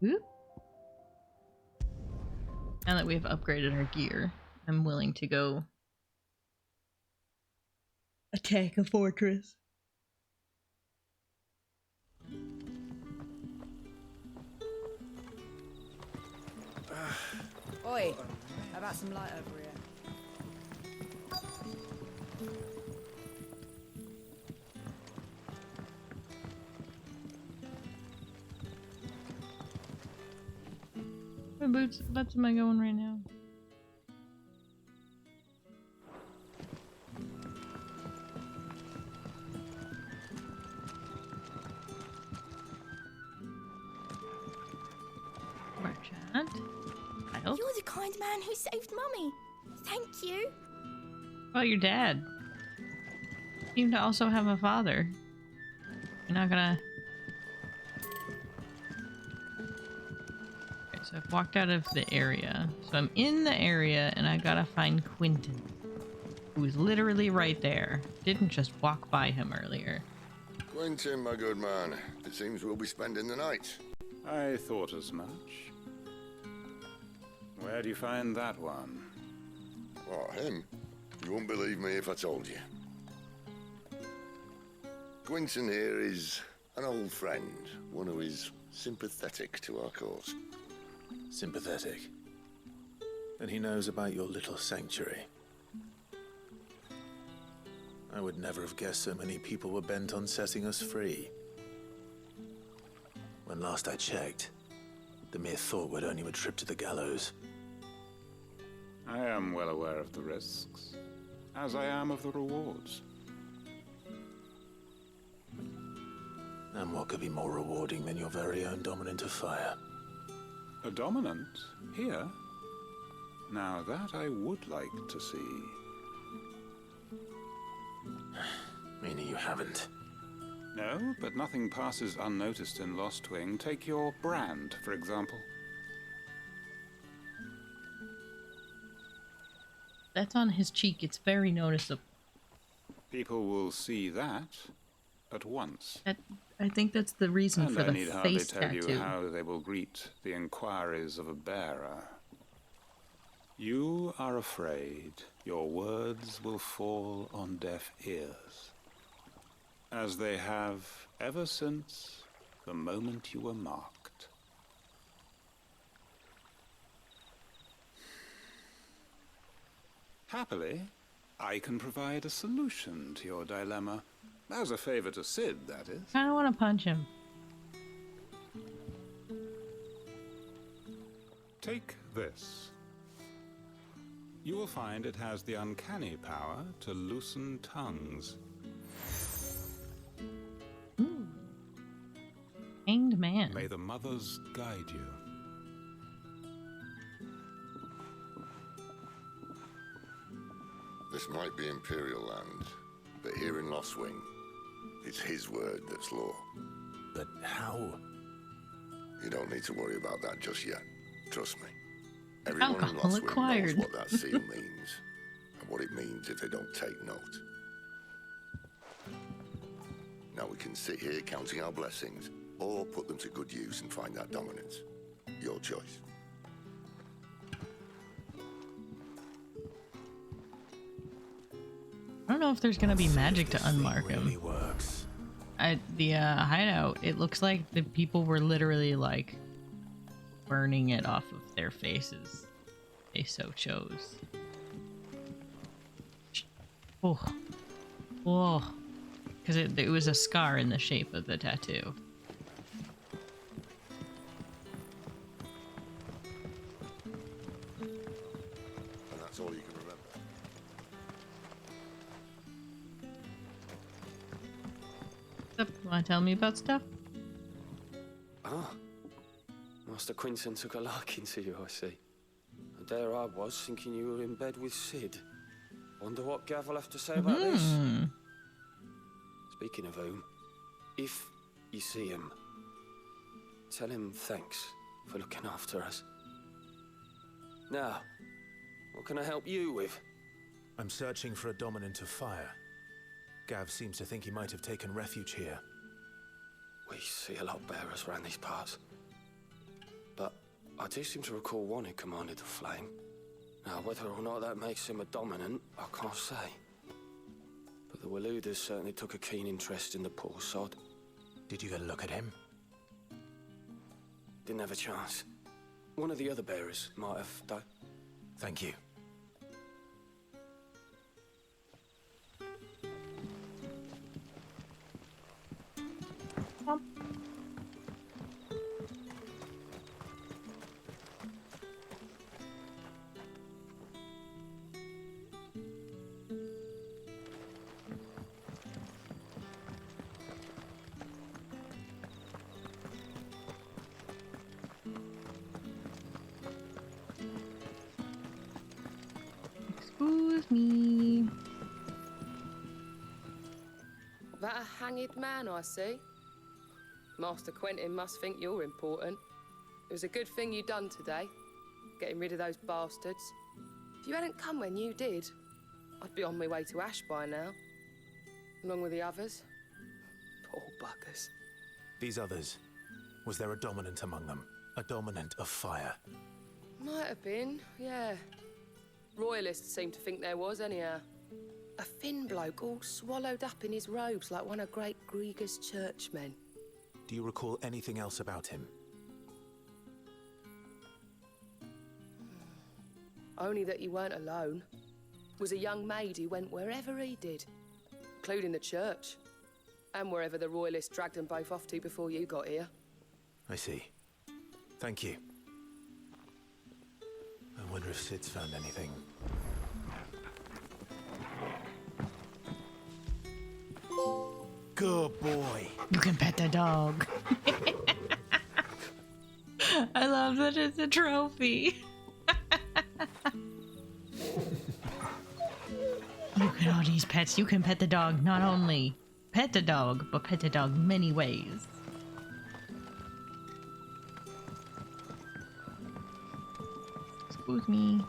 A: Whoop. Now that we've upgraded our gear, I'm willing to go attack a fortress.
E: Oi, how about some light over here?
A: Where boots am I going right now? Merchant.
I: You're the kind man who saved Mummy. Thank you.
A: Well, your dad. You seem to also have a father. You're not gonna... Okay, so I've walked out of the area. So I'm in the area and I gotta find Quentin. Who is literally right there. Didn't just walk by him earlier.
B: Quentin, my good man. It seems we'll be spending the night.
M: I thought as much. Where do you find that one?
B: What, him? You wouldn't believe me if I told you. Quentin here is an old friend, one who is sympathetic to our cause.
C: Sympathetic? Then he knows about your little sanctuary. I would never have guessed so many people were bent on setting us free. When last I checked, the mere thought would earn you a trip to the gallows.
M: I am well aware of the risks, as I am of the rewards.
C: And what could be more rewarding than your very own dominant of fire?
M: A dominant? Here? Now that I would like to see.
C: Meaning you haven't?
M: No, but nothing passes unnoticed in Lostwing. Take your brand, for example.
A: That's on his cheek. It's very noticeable.
M: People will see that at once.
A: I think that's the reason
M: And
A: for
M: I
A: the
M: need hardly
A: face
M: tell
A: tattoo.
M: you how they will greet the inquiries of a bearer. You are afraid your words will fall on deaf ears, as they have ever since the moment you were marked. Happily, I can provide a solution to your dilemma. As a favor to Sid, that is.
A: I don't want to punch him.
M: Take this. You will find it has the uncanny power to loosen tongues.
A: Hanged man.
M: May the mothers guide you.
B: This might be Imperial land, but here in Lostwing, it's his word that's law.
C: But how?
B: You don't need to worry about that just yet. Trust me. Everyone in
A: Alcohol
B: Lostwing
A: acquired.
B: knows what that seal means, and what it means if they don't take note. Now we can sit here counting our blessings, or put them to good use and find that dominance. Your choice.
A: I don't know if there's gonna be magic to unmark him.
C: Really works.
A: The hideout, it looks like the people were literally like burning it off of their faces. They so chose. Oh, oh, because it was a scar in the shape of the tattoo.
B: And that's all you can remember.
A: What's up? You want to tell me about stuff?
U: Ah. Master Quinton took a liking to you, I see. And there I was, thinking you were in bed with Sid. Wonder what Gav will have to say about this. Speaking of whom, if you see him, tell him thanks for looking after us. Now, what can I help you with?
C: I'm searching for a dominant of fire. Gav seems to think he might have taken refuge here.
U: We see a lot of bearers around these parts. But I do seem to recall one who commanded the flame. Now, whether or not that makes him a dominant, I can't say. But the Waluders certainly took a keen interest in the poor sod.
C: Did you get a look at him?
U: Didn't have a chance. One of the other bearers might have, though.
C: Thank you.
A: Excuse me.
V: That a hanged man I see? Master Quentin must think you're important. It was a good thing you done today, getting rid of those bastards. If you hadn't come when you did, I'd be on my way to Ash by now, along with the others. Poor buggers.
C: These others, was there a dominant among them? A dominant of fire?
V: Might have been, yeah. Royalists seem to think there was, anyhow. A thin bloke all swallowed up in his robes like one of Great Grieger's churchmen.
C: Do you recall anything else about him?
V: Only that he weren't alone. Was a young maid who went wherever he did, including the church, and wherever the Royalists dragged them both off to before you got here.
C: I see. Thank you. I wonder if Sid's found anything.
H: Good boy.
A: You can pet the dog. I love that it's a trophy. Look at all these pets. You can pet the dog. Not only pet the dog, but pet the dog many ways. Excuse me.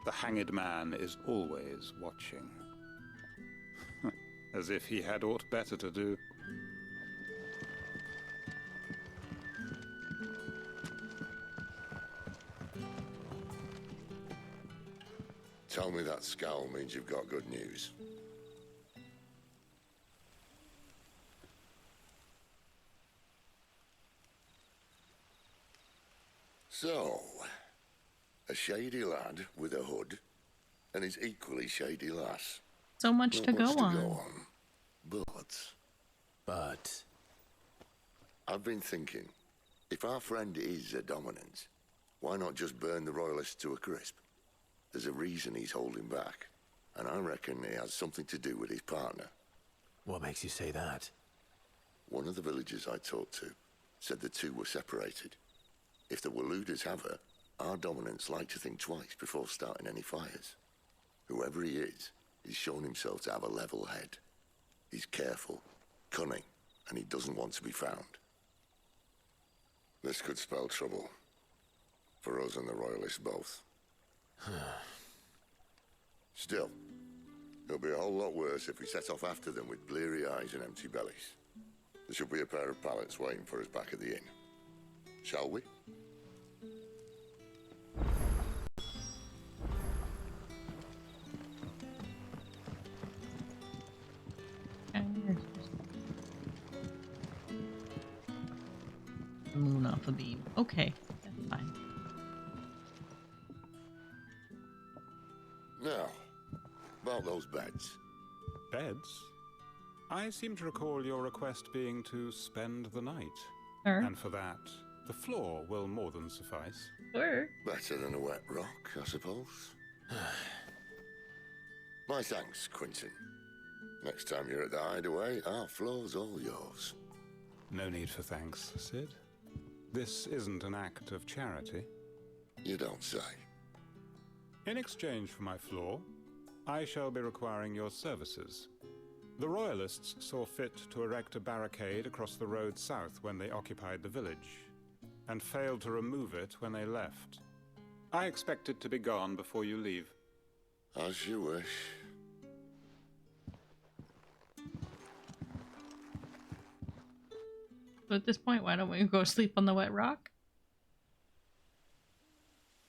M: The hanged man is always watching. As if he had aught better to do.
B: Tell me that scowl means you've got good news. So, a shady lad with a hood, and his equally shady lass.
A: So much
B: Not
A: to
B: much
A: go on.
B: But I've been thinking, if our friend is a dominant, why not just burn the royalists to a crisp? There's a reason he's holding back, and I reckon it has something to do with his partner.
C: What makes you say that?
B: One of the villagers I talked to said the two were separated. If the Waluders have her, our dominants like to think twice before starting any fires. Whoever he is, he's shown himself to have a level head. He's careful, cunning, and he doesn't want to be found. This could spell trouble. For us and the Royalists both. Still, it'll be a whole lot worse if we set off after them with bleary eyes and empty bellies. There should be a pair of pallets waiting for us back at the inn. Shall we?
A: Moon off a beam. Okay, that's fine.
B: Now, about those beds.
M: Beds? I seem to recall your request being to spend the night.
A: Sure.
M: And for that, the floor will more than suffice.
A: Sure.
B: Better than a wet rock, I suppose. My thanks, Quentin. Next time you're at the hideaway, our floor's all yours.
M: No need for thanks, Sid. This isn't an act of charity.
B: You don't say.
M: In exchange for my floor, I shall be requiring your services. The Royalists saw fit to erect a barricade across the road south when they occupied the village, and failed to remove it when they left. I expect it to be gone before you leave.
B: As you wish.
A: So at this point, why don't we go sleep on the wet rock?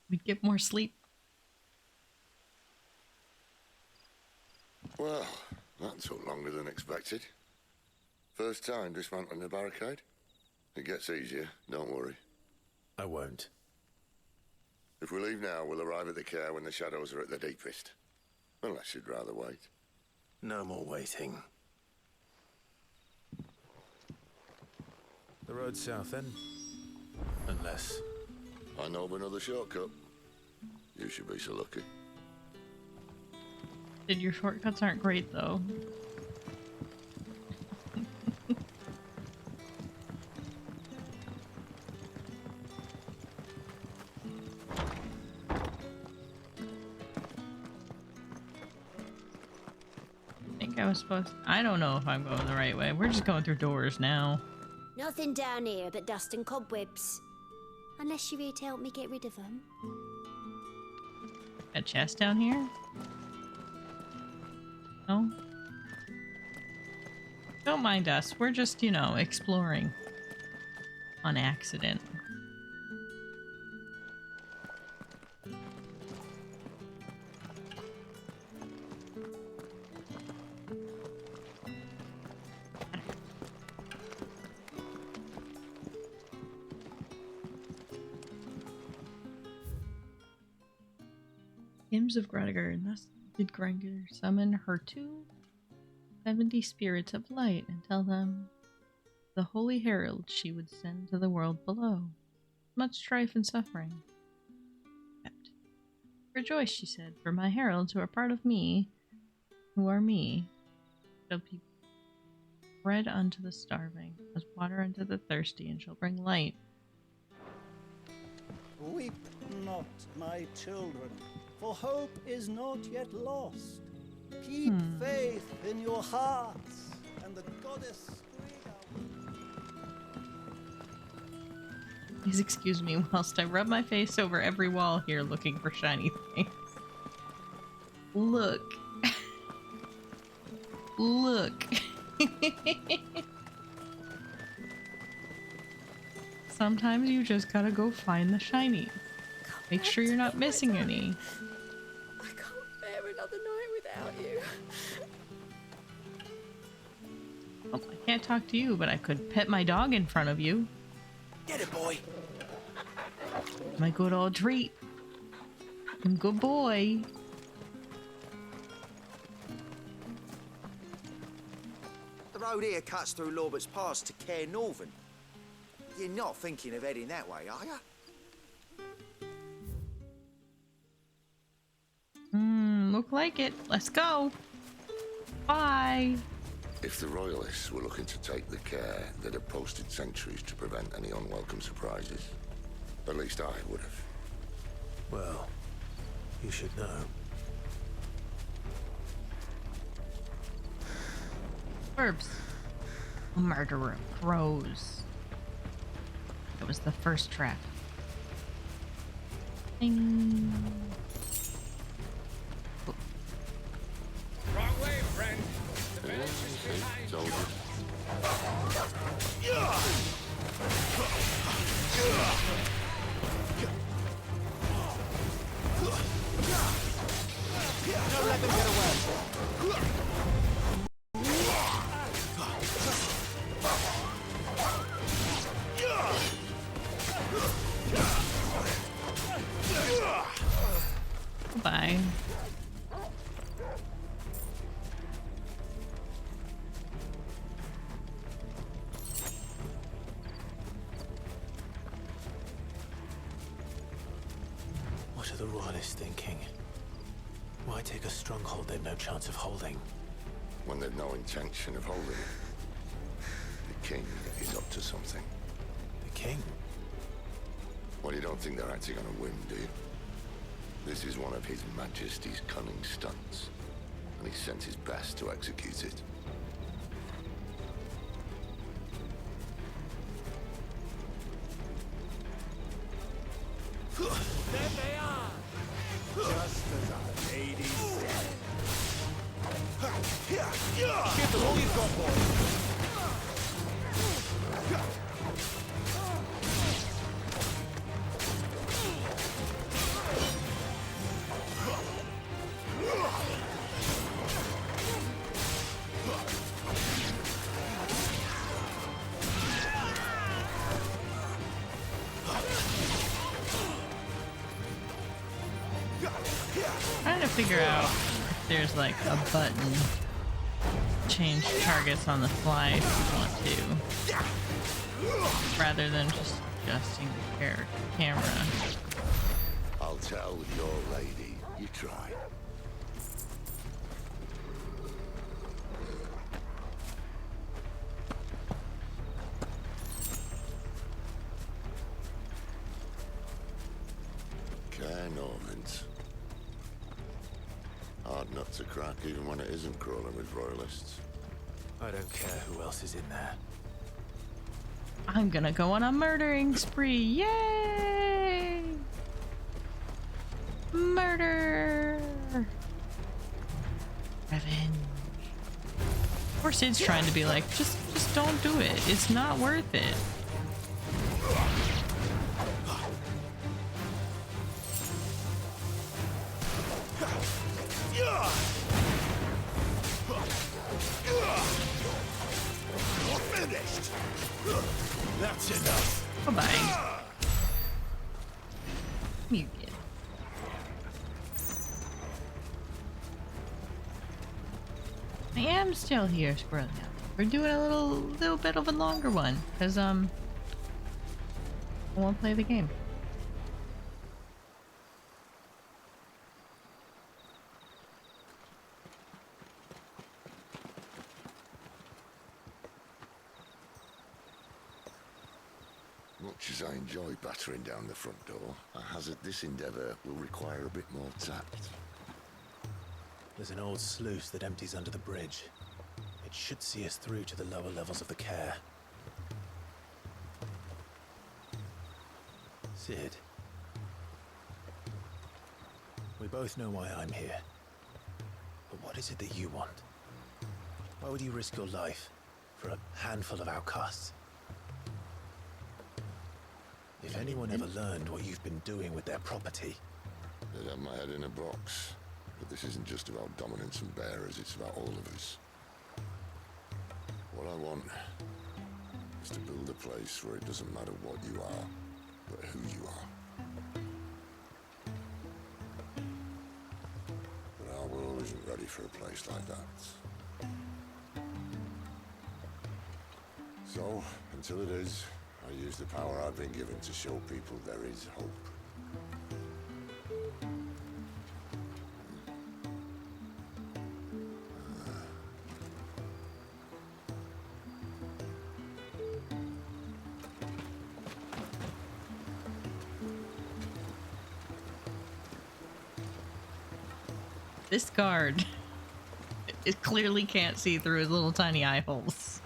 A: We'd get more sleep.
B: Well, that took longer than expected. First time dismantling a barricade? It gets easier, don't worry.
C: I won't.
B: If we leave now, we'll arrive at the care when the shadows are at their deepest. Unless you'd rather wait.
C: No more waiting. The road south, then? Unless...
B: I know of another shortcut. You should be so lucky.
A: Dude, your shortcuts aren't great, though. I think I was supposed to... I don't know if I'm going the right way. We're just going through doors now.
I: Nothing down here but dust and cobwebs. Unless you're here to help me get rid of them.
A: A chest down here? No? Don't mind us. We're just, you know, exploring. On accident. Hymns of Gradigar. Thus did Gradigar summon her 270 spirits of light and tell them the holy herald she would send to the world below. much strife and suffering. Wept. Rejoice, she said, for my heralds who are part of me, who are me, shall be bread unto the starving, as water unto the thirsty, and shall bring light.
P: Weep not, my children, for hope is not yet lost. Keep faith in your hearts, and the goddess
A: Please excuse me whilst I rub my face over every wall here looking for shiny things. Look. Look. Sometimes you just gotta go find the shiny. Make sure you're not missing any.
I: I can't bear another night without you.
A: Well, I can't talk to you, but I could pet my dog in front of you.
H: Get it, boy.
A: My good old treat. Good boy.
Q: The road here cuts through Lorbert's Pass to Care Northern. You're not thinking of heading that way, are you?
A: Look like it. Let's go. Bye.
B: If the Royalists were looking to take the care, they'd have posted sentries to prevent any unwelcome surprises. At least I would have.
H: Well, you should know.
A: Verbs. Murderer crows. It was the first trap. Ding. Oh.
G: Wrong way, friend. The village is behind you.
Q: Don't let them get away.
A: Bye.
H: What are the Royalists thinking? Why take a stronghold they've no chance of holding?
B: When they've no intention of holding it. The king is up to something.
H: The king?
B: Well, you don't think they're acting on a whim, do you? This is one of His Majesty's cunning stunts, and he sent his best to execute it.
G: There they are!
Q: Just as our lady said.
H: Give them all you've got, boy!
A: Trying to figure out if there's like a button to change targets on the fly if you want to, rather than just adjusting the camera.
B: I'll tell your lady. You try. Norvins. Hard nut to crack even when it isn't crawling with Royalists.
H: I don't care who else is in there.
A: I'm gonna go on a murdering spree. Yay! Murder! Revenge. Poor Sid's trying to be like, just don't do it. It's not worth it.
H: Finished. That's enough.
A: Bye-bye. You get it. I am still here, Squirrel. We're doing a little bit of a longer one, because, won't play the game.
B: Much as I enjoy battering down the front door, I hazard this endeavour will require a bit more tact.
C: There's an old sluice that empties under the bridge. It should see us through to the lower levels of the care. Sid. We both know why I'm here. But what is it that you want? Why would you risk your life for a handful of outcasts? If anyone ever learned what you've been doing with their property...
B: They'd have my head in a box. But this isn't just about dominance and bearers, it's about all of us. What I want is to build a place where it doesn't matter what you are, but who you are. But our world isn't ready for a place like that. So, until it is, I use the power I've been given to show people there is hope.
A: This guard, it clearly can't see through his little tiny eye holes.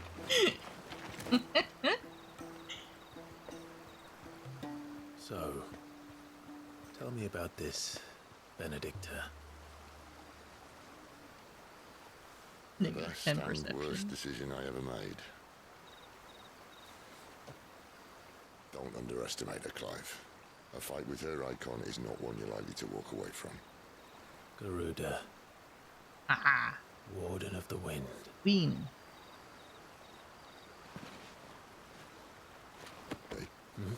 C: So, tell me about this, Benedicta.
B: The best and worst decision I ever made. Don't underestimate her, Clive. A fight with her icon is not one you're likely to walk away from.
C: Garuda.
A: Ah.
C: Warden of the Wind.
A: Queen.
B: Hey.
C: Hmm?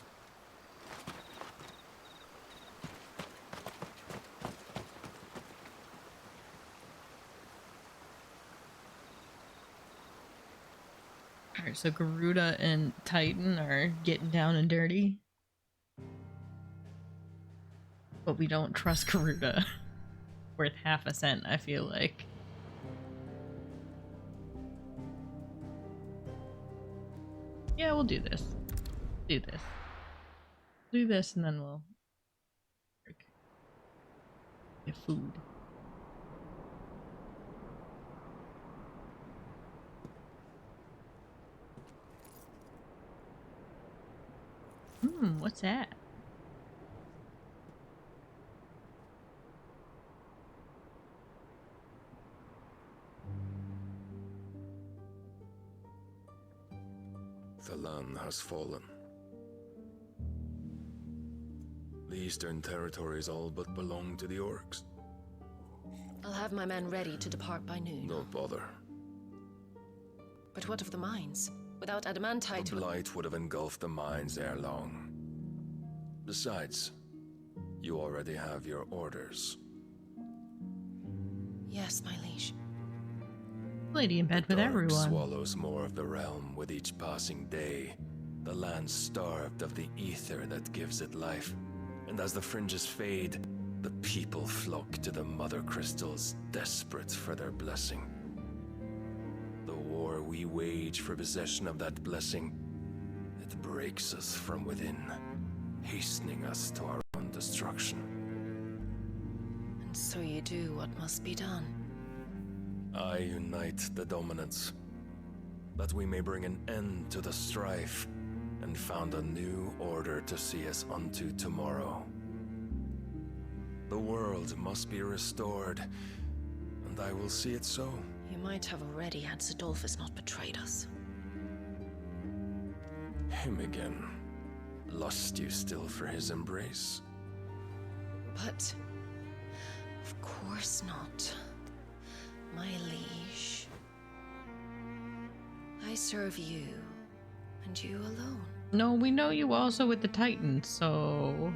A: Alright, so Garuda and Titan are getting down and dirty. But we don't trust Garuda. Worth half a cent, I feel like. Yeah, we'll do this. Do this. Do this and then we'll get food. What's that?
K: The land has fallen. The Eastern Territories all but belong to the Orcs.
N: I'll have my men ready to depart by noon.
K: No bother.
N: But what of the mines? Without adamantite...
K: The blight would have engulfed the mines ere long. Besides, you already have your orders.
N: Yes, my liege.
A: Lady in bed with
K: Dark
A: everyone.
K: Swallows more of the realm with each passing day. The land starved of the ether that gives it life. And as the fringes fade, the people flock to the mother crystals, desperate for their blessing. The war we wage for possession of that blessing, it breaks us from within, hastening us to our own destruction.
N: And so you do what must be done.
K: I unite the dominants, that we may bring an end to the strife and found a new order to see us unto tomorrow. The world must be restored, and I will see it so.
N: You might have already had Sidolphus not betrayed us.
K: Him again. Lust you still for his embrace?
N: But... of course not. My liege. I serve you, and you alone.
A: No, we know you also with the Titans, so...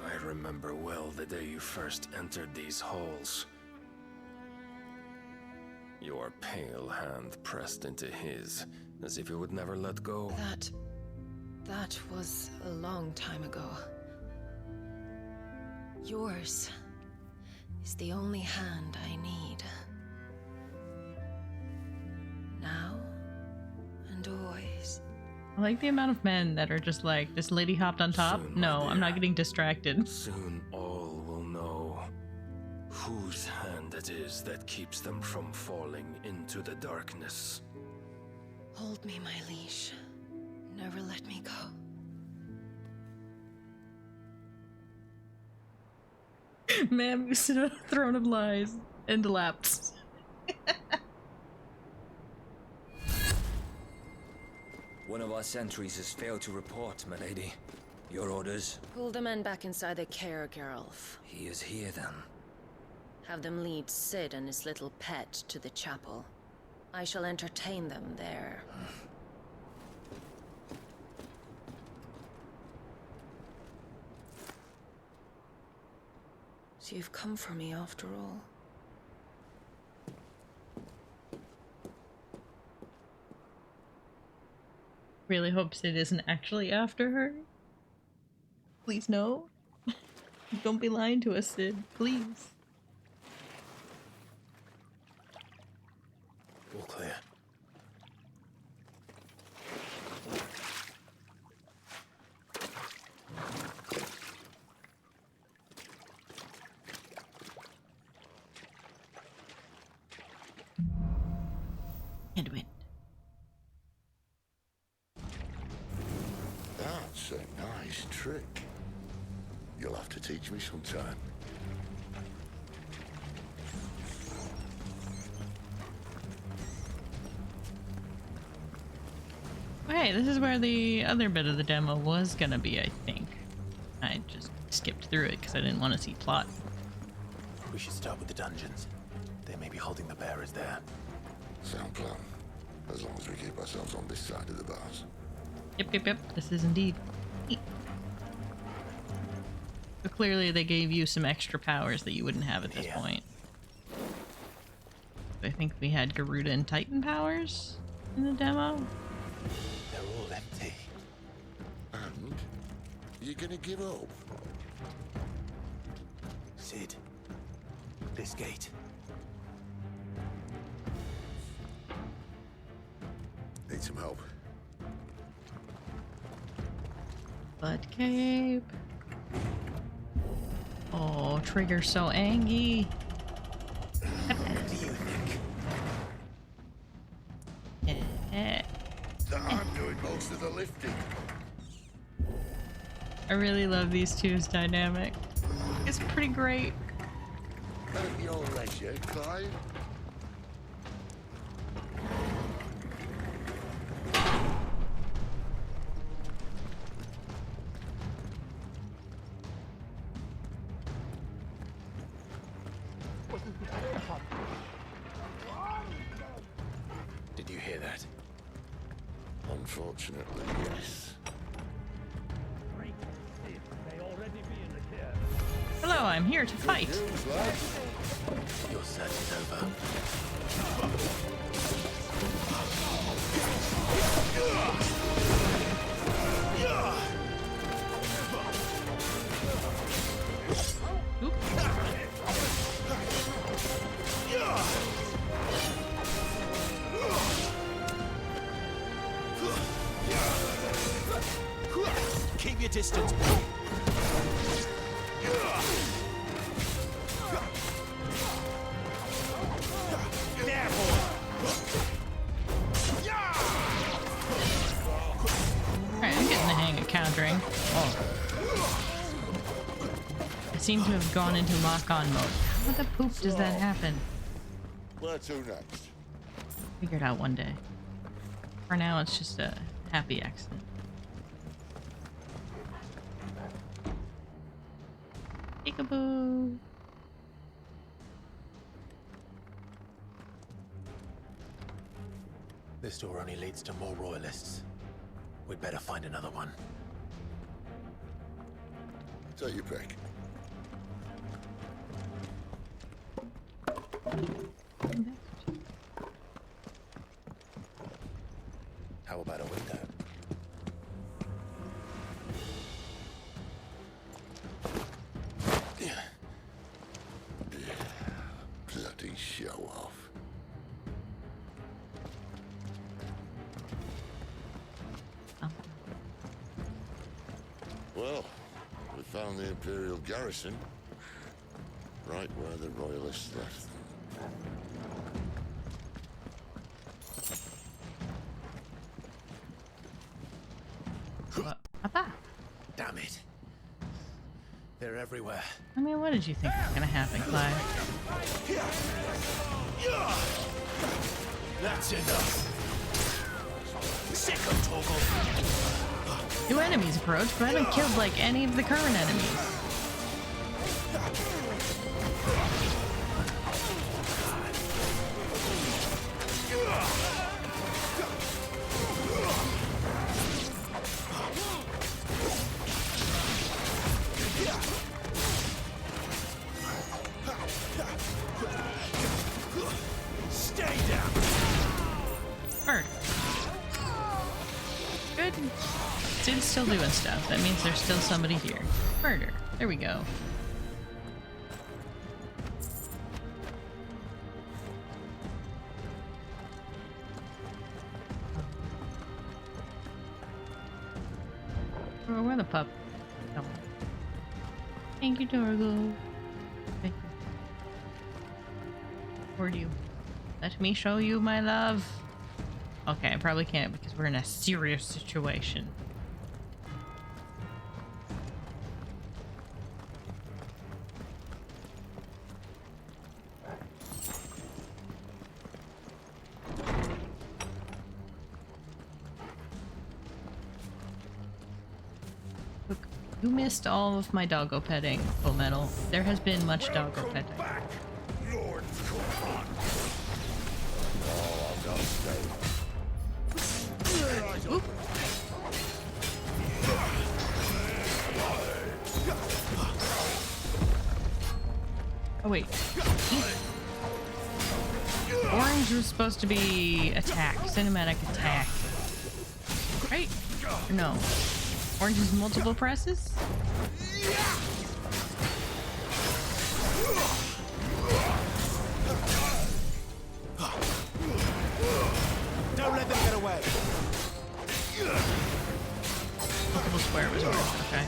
K: I remember well the day you first entered these halls. Your pale hand pressed into his, as if it would never let go.
N: That was a long time ago. Yours is the only hand I need. Now and always.
A: I like the amount of men that are just like, this lady hopped on top.
K: Soon,
A: No,
K: my
A: I'm not
K: dear.
A: getting distracted.
K: Soon all will know whose hand it is that keeps them from falling into the darkness.
N: Hold me, my liege. Never let me go.
A: Ma'am, you sit on a throne of lies and lapse.
F: One of our sentries has failed to report, my lady. Your orders?
N: Pull the men back inside the care, Geralf.
F: He is here, then.
N: Have them lead Sid and his little pet to the chapel. I shall entertain them there. So you've come for me after all.
A: Really hope Sid isn't actually after her. Please no. Don't be lying to us, Sid. Please.
C: All clear.
A: Headwind.
B: That's a nice trick. You'll have to teach me sometime.
A: Okay, this is where the other bit of the demo was gonna be, I think. I just skipped through it because I didn't want to see plot.
C: We should start with the dungeons. They may be holding the bearers there.
B: Sound plan. As long as we keep ourselves on this side of the bars.
A: Yep. This is indeed. So clearly they gave you some extra powers that you wouldn't have at this point. I think we had Garuda and Titan powers in the demo.
C: They're all empty.
B: And? You gonna give up?
C: Sid, this gate.
B: Need some help.
A: Butt cape. Oh, Trigger's so angry.
C: What do you think?
B: I'm doing most of the lifting.
A: I really love these two's dynamic. It's pretty great.
B: At your leisure, Clive.
C: Did you hear that?
B: Unfortunately, yes.
A: Hello, I'm here to fight.
C: Your search is over.
H: Keep your distance.
A: Alright, I'm getting the hang of countering. Oh. I seem to have gone into lock-on mode. How the poop does that happen?
B: Where to next?
A: Figure it out one day. For now, it's just a happy accident. Peekaboo!
C: This door only leads to more royalists. We'd better find another one.
B: Take your pick.
C: How about a window?
B: found the Imperial garrison, right where the Royalists left them.
A: Papa.
H: Damn it. They're everywhere.
A: I mean, what did you think was gonna happen, Clive?
H: That's enough. Sick of Torgal.
A: New enemies approach, but I haven't killed like any of the current enemies.
H: Stay down.
A: Bird. Good. Sid's still doing stuff. That means there's still somebody here. Murder. There we go. Oh, where the pup? Oh. Thank you, Torgo. Thank you. Where do you? Let me show you my love. Okay, I probably can't because we're in a serious situation. Look, you missed all of my doggo petting, Full Metal. There has been much doggo petting.
B: Lord oh, I've got to stay.
A: Oop. Oh wait. Orange was supposed to be attack, cinematic attack. Right? Or no. Orange is multiple presses?
H: Don't let them get away.
A: Multiple square was orange, okay.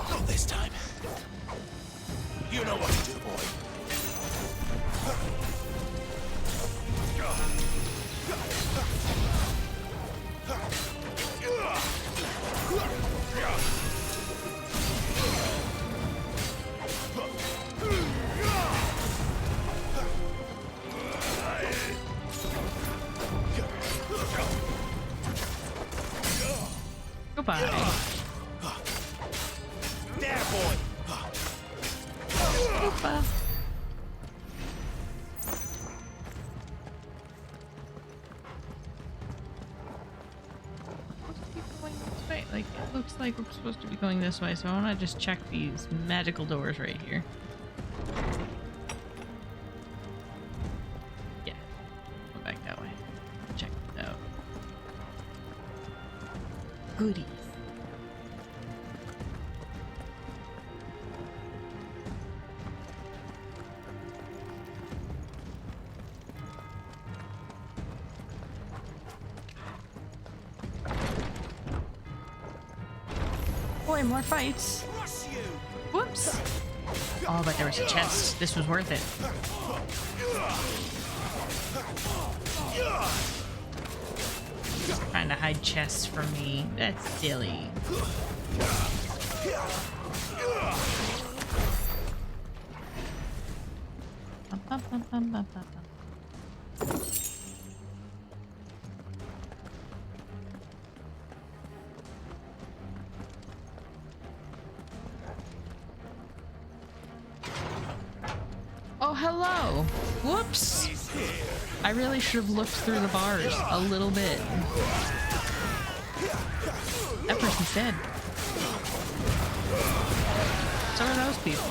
H: Not this time. You know what to do, boy.
A: Goodbye.
H: There, boy.
A: Oopa. Like, it looks like we're supposed to be going this way, so I want to just check these magical doors right here. Yeah. Go back that way. Check it out. Goodies. Boy, more fights. Whoops. Oh, but there was a chest. This was worth it. Trying to hide chests from me. That's silly. Oh, hello. Whoops. I really should have looked through the bars a little bit. That person's dead. So are those people.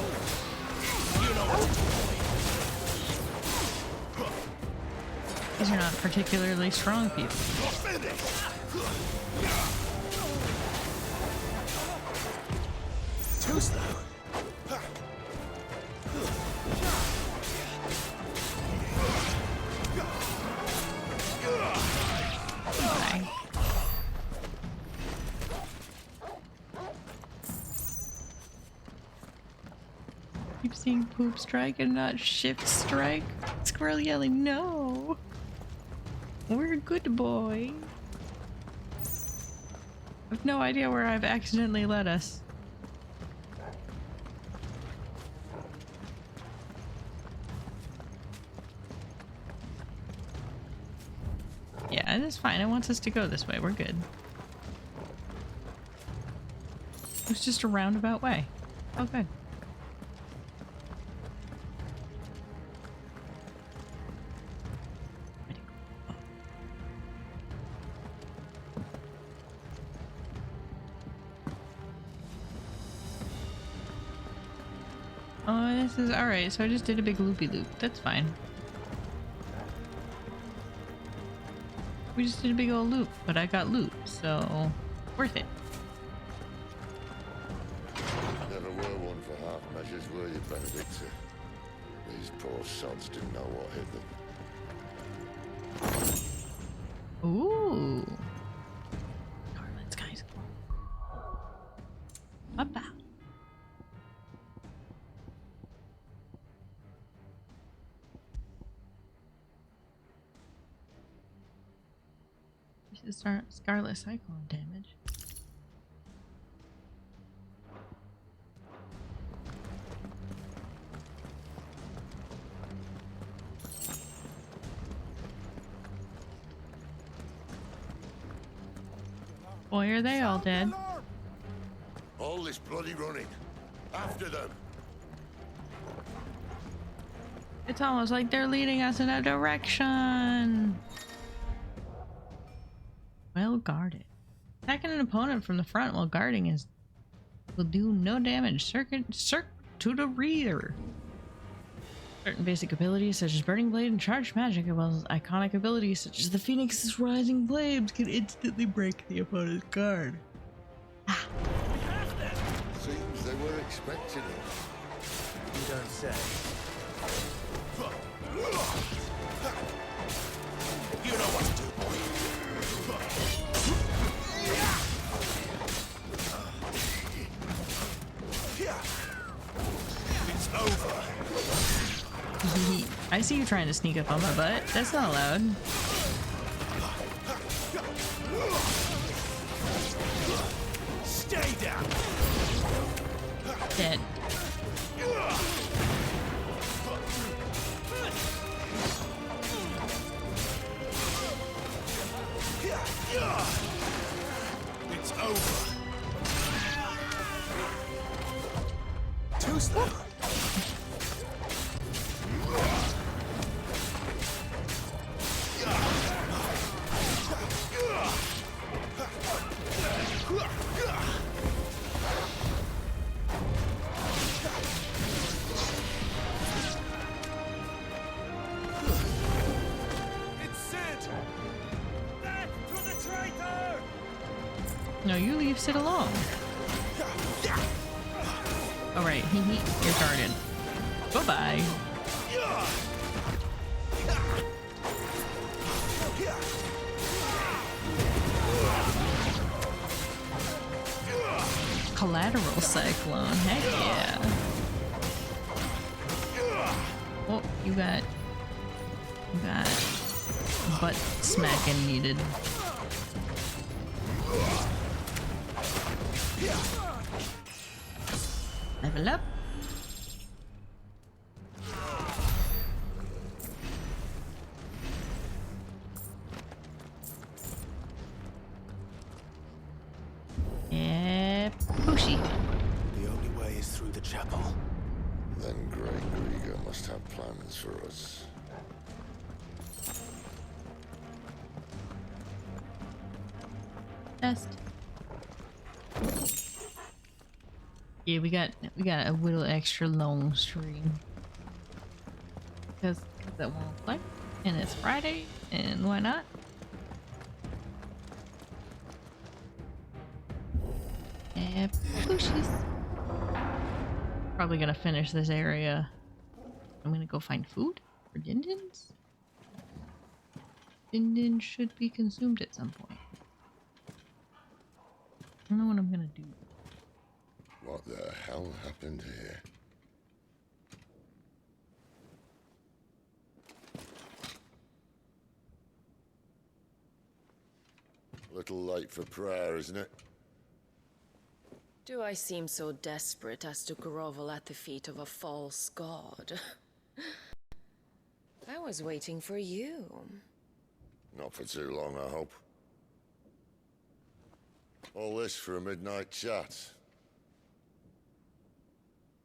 A: These are not particularly strong people.
H: Too slow.
A: Okay. Keep seeing poop strike and not shift strike. Squirrel yelling, no. We're a good boy. I have no idea where I've accidentally led us. Yeah, it is fine. It wants us to go this way. We're good. It's just a roundabout way. Oh, good. Oh, this is alright. So I just did a big loopy loop. That's fine. We just did a big old loop, but I got loot, so worth it.
B: Never were one for half measures, were you, Benedicta? These poor sods didn't know what hit them.
A: Ooh. Garlands, guys. Papa. This is Scarlet Cyclone damage. Boy, are they all dead.
B: All this bloody running. After them.
A: It's almost like they're leading us in a direction. Well guarded. Attacking an opponent from the front while guarding will do no damage. Circuit to the rear. Certain basic abilities such as Burning Blade and Charged Magic, as well as iconic abilities such as the Phoenix's Rising Flames, can instantly break the opponent's guard.
B: Seems they were expecting it.
H: You don't say.
B: You know what to do, boy.
H: It's over.
A: I see you trying to sneak up on my butt. That's not allowed.
H: Stay down.
A: Dead.
H: It's over. Too slow.
A: No, you leave Sid alone. All right, you're guarded. Bye-bye. Collateral Cyclone, heck yeah. Oh, you got butt smacking needed. Level up. Yeah, pushy.
H: The only way is through the chapel.
B: Then Grey Grieger must have plans for us.
A: Best. Yeah, we got a little extra long stream because that won't play, and it's Friday, and why not? Yeah, pushies. Probably gonna finish this area. I'm gonna go find food for Dindins. Dindin should be consumed at some point. I don't know what I'm gonna do.
B: What the hell happened here? A little late for prayer, isn't it?
N: Do I seem so desperate as to grovel at the feet of a false god? I was waiting for you.
B: Not for too long, I hope. All this for a midnight chat.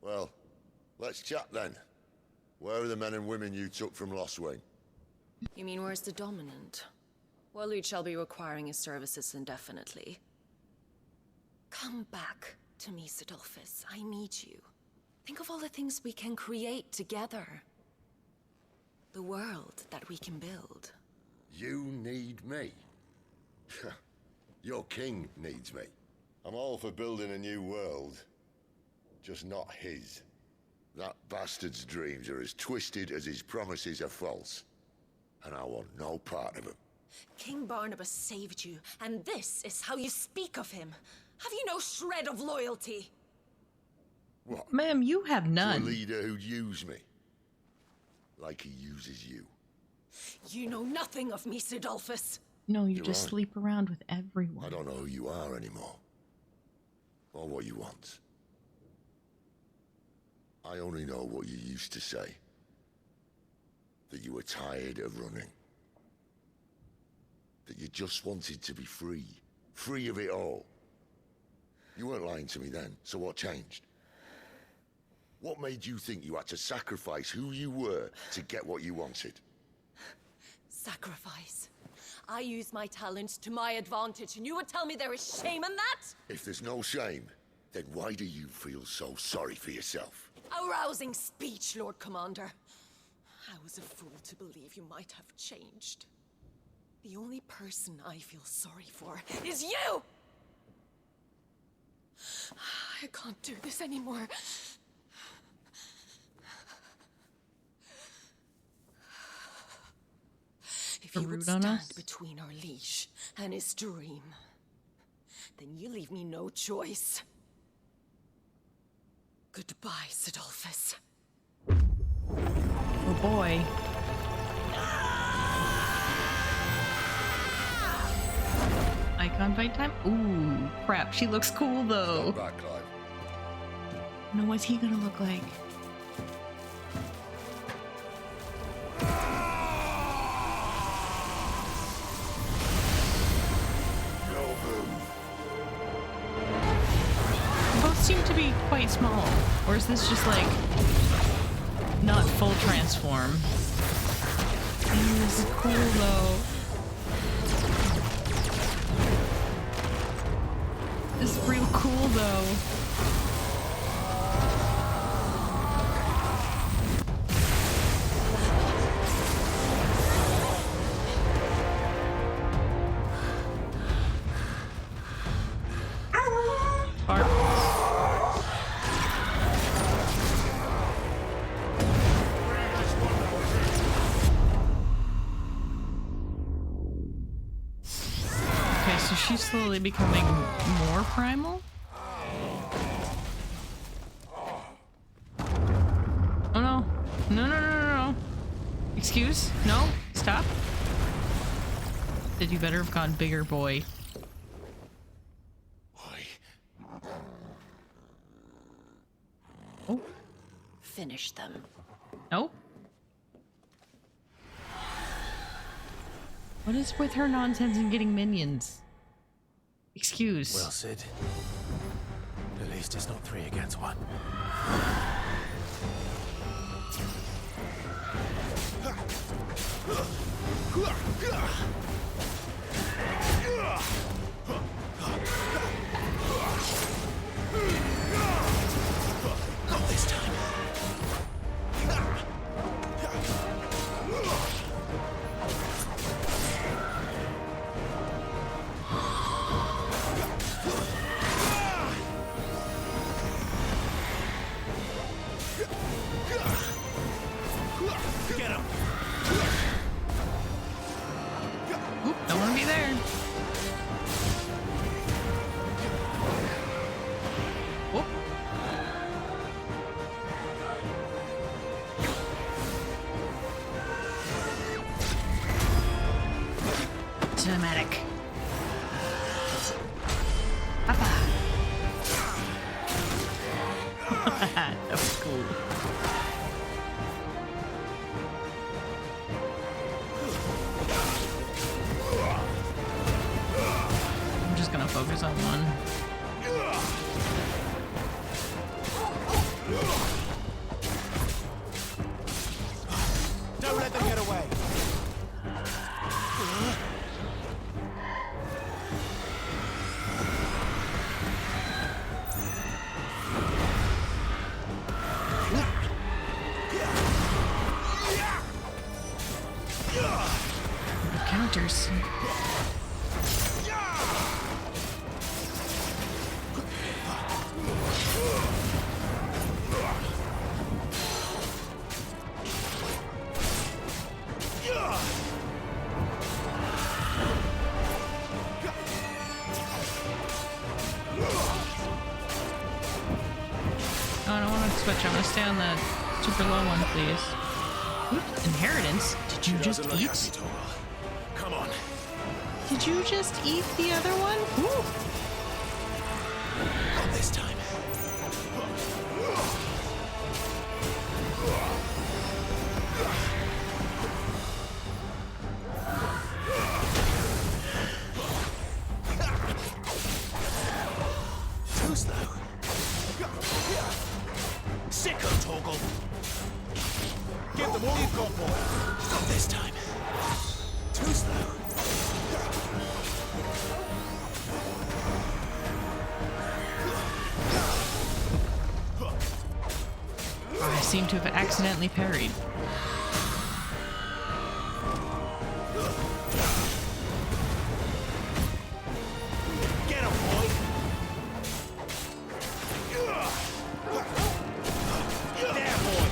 B: Well, let's chat then. Where are the men and women you took from Lost Wing?
N: You mean where's the dominant? Well, you shall be requiring his services indefinitely. Come back to me, Sidolphus. I need you. Think of all the things we can create together. The world that we can build.
B: You need me? Your king needs me. I'm all for building a new world. Just not his. That bastard's dreams are as twisted as his promises are false. And I want no part of them.
N: King Barnabas saved you, and this is how you speak of him. Have you no shred of loyalty?
B: What?
A: Ma'am, you have none.
B: To a leader who'd use me. Like he uses you.
N: You know nothing of me, Sidolphus.
A: No, you just sleep around with everyone.
B: I don't know who you are anymore. Or what you want. I only know what you used to say. That you were tired of running. That you just wanted to be free. Free of it all. You weren't lying to me then, so what changed? What made you think you had to sacrifice who you were to get what you wanted?
N: Sacrifice. I use my talents to my advantage, and you would tell me there is shame in that?
B: If there's no shame, then why do you feel so sorry for yourself?
N: A rousing speech, Lord Commander. I was a fool to believe you might have changed. The only person I feel sorry for is you! I can't do this anymore. If you would stand between our leash and his dream, then you leave me no choice. Goodbye, Sidolphus.
A: Oh boy. Icon fight time? Ooh, crap. She looks cool though.
B: Stand back, Clive.
A: No, what's he gonna look like? Both seem to be quite small. Or is this just like not full transform? Ooh, this is cool though. This is real cool though. Okay, so she's slowly becoming more primal? Oh no. No. Excuse? No? Stop. Said you better have gone bigger, boy. Oh.
N: Finish them.
A: No. What is with her nonsense and getting minions? Excuse.
C: Well, Sid. At least it's not 3 against 1.
H: Not this time.
A: That was cool. I'm just gonna focus on one.
H: Don't let them get away.
A: Counters. Oh, I don't want to switch. I'm gonna stay on the super low one, please. Oops, inheritance? Did you just eat?
H: Come on.
A: Did you just eat the other one? Ooh.
H: Not this time. Too slow. Sicko, Torgal. Give them all you've got, boy. Not this time. Too slow.
A: I seem to have accidentally parried.
H: Get him, boy. There, boy.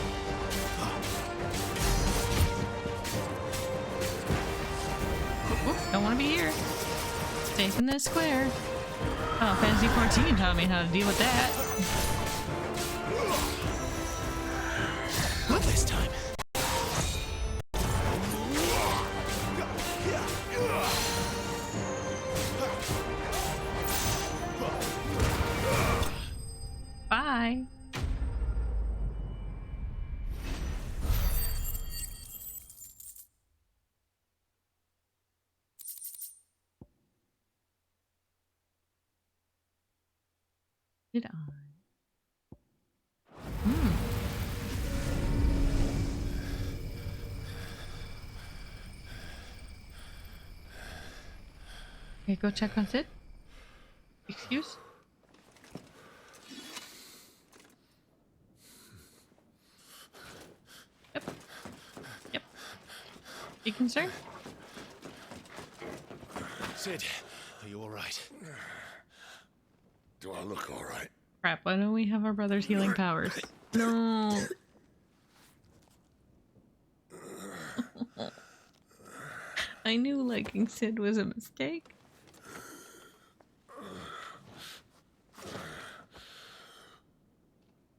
A: Oop, don't want to be here. Stay in this square. Oh, Fantasy 14 taught me how to deal with that.
H: Not this time.
A: Bye. Did I? Okay, go check on Sid. Excuse? Yep. Yep. Be concerned?
H: Sid, are you all right?
B: Do I look all right?
A: Crap, why don't we have our brother's healing powers? No. I knew liking Sid was a mistake.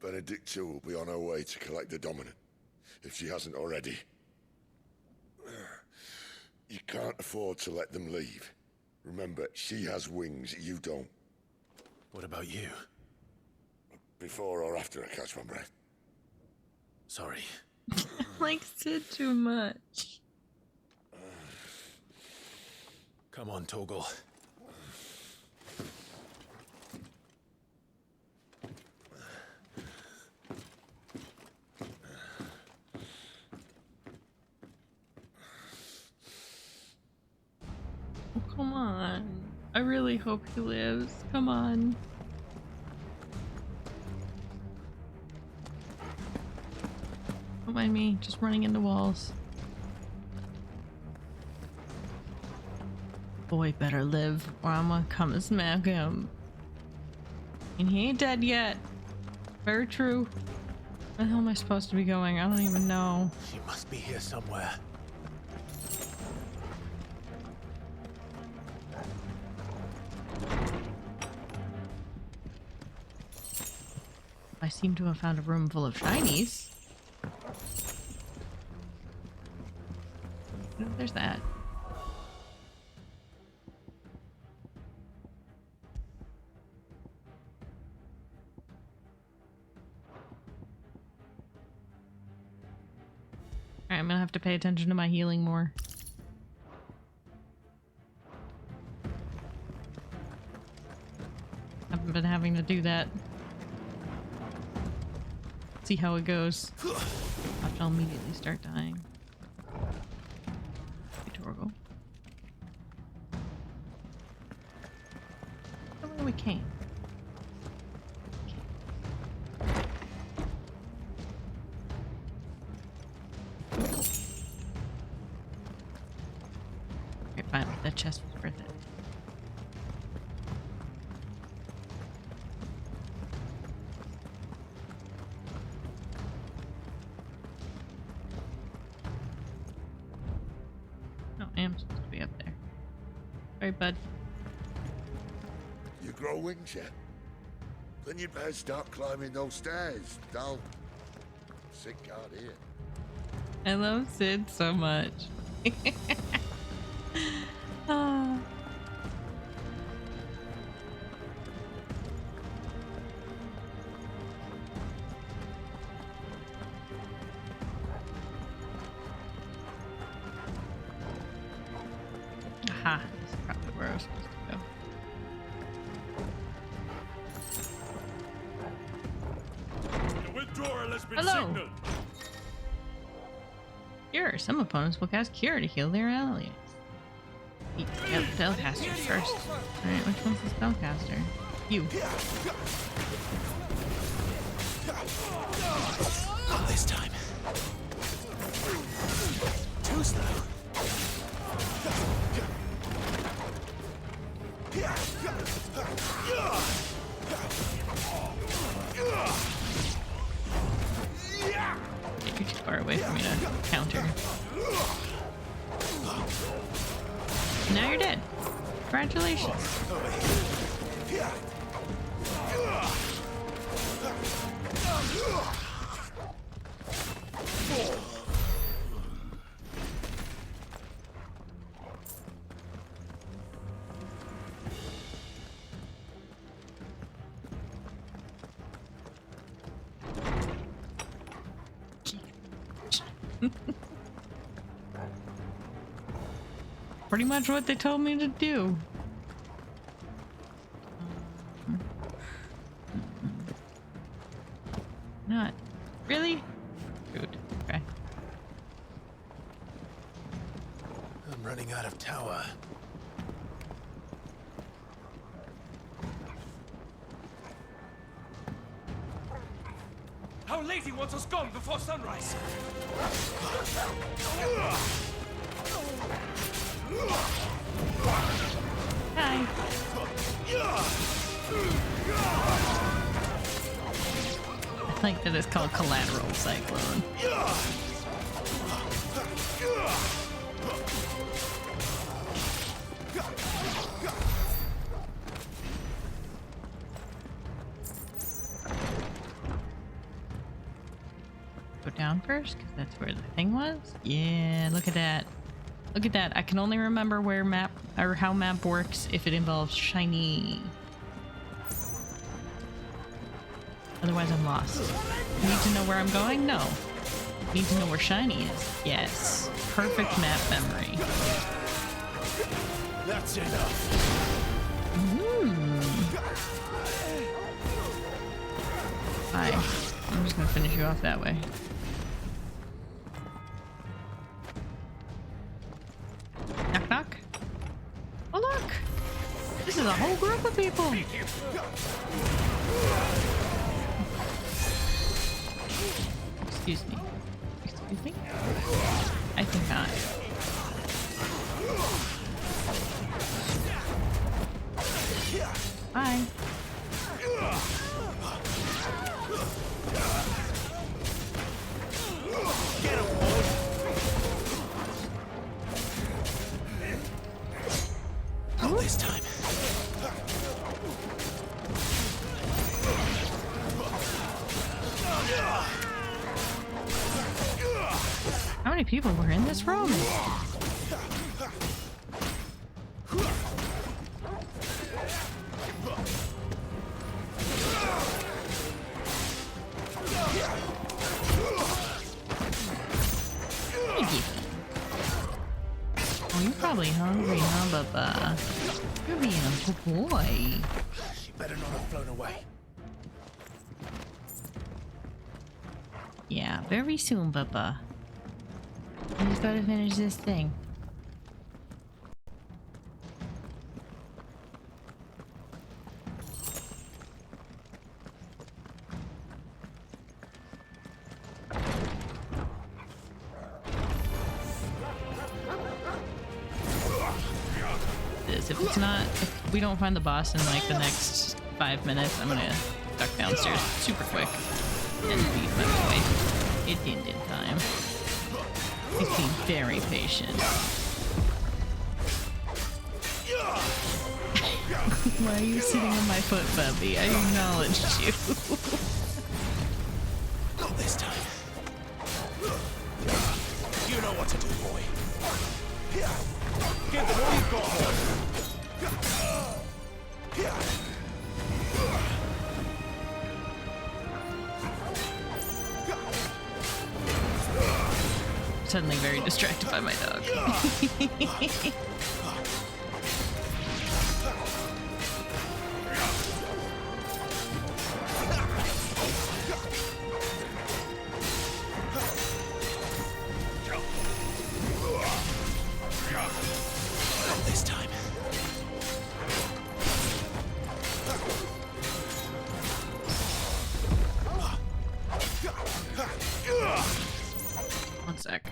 B: Benedicta will be on her way to collect the dominant, if she hasn't already. You can't afford to let them leave. Remember, she has wings, you don't.
H: What about you?
B: Before or after I catch my breath?
H: Sorry.
A: I like Sid too much.
H: Come on, Torgal.
A: Oh, come on. I really hope he lives. Come on. Don't mind me, just running into walls. Boy better live, or I'm gonna come and smack him. And he ain't dead yet. Very true. Where the hell am I supposed to be going? I don't even know.
H: She must be here somewhere.
A: I seem to have found a room full of shinies. Oh, there's that. Alright, I'm gonna have to pay attention to my healing more. Haven't been having to do that. See how it goes. I'll immediately start dying. Torgo. The way we came. Okay, finally, that chest was worth it. I am supposed to be up there. Alright, bud.
B: You grow wings yet? Then you'd better start climbing those stairs. They'll... Sick guard here.
A: I love Sid so much. Ah. Aha, this is probably where I was supposed to go.
H: The withdrawal has been
A: Hello.
H: signaled.
A: Cure. Some opponents will cast Cure to heal their allies. Beat the spellcaster first. Alright, which one's the spellcaster? You.
H: Not this time. Too slow.
A: You're too far away for me to counter. Now you're dead. Congratulations. Pretty much what they told me to do. Not really? Rude. Okay.
H: I'm running out of tower. Our lady wants us gone before sunrise.
A: Hi. I like that it's called Collateral Cyclone. Go down first, because that's where the thing was? Yeah, look at that. Look at that. I can only remember where map or how map works if it involves shiny. Otherwise I'm lost. Need to know where I'm going? No. Need to know where shiny is? Yes. Perfect map memory.
H: That's enough.
A: Hi. I'm just gonna finish you off that way. Knock knock. Oh look! This is a whole group of people! Excuse me. Excuse me? I think not. Hi.
H: Get him, boy. Not this time.
A: How many people were in this room? probably hungry, huh, Bubba? You're being a good boy.
H: She better not have flown away.
A: Yeah, very soon, Bubba. I just gotta finish this thing. If it's not, if we don't find the boss in like the next 5 minutes, I'm gonna duck downstairs super quick and leave my way. It did in time. He's being very patient. Why are you sitting on my foot, Bubby? I acknowledged you.
H: Not this time. You know what to do, boy. Give them all you've got, boy.
A: Suddenly very distracted by my dog.
H: Not this time.
A: One sec.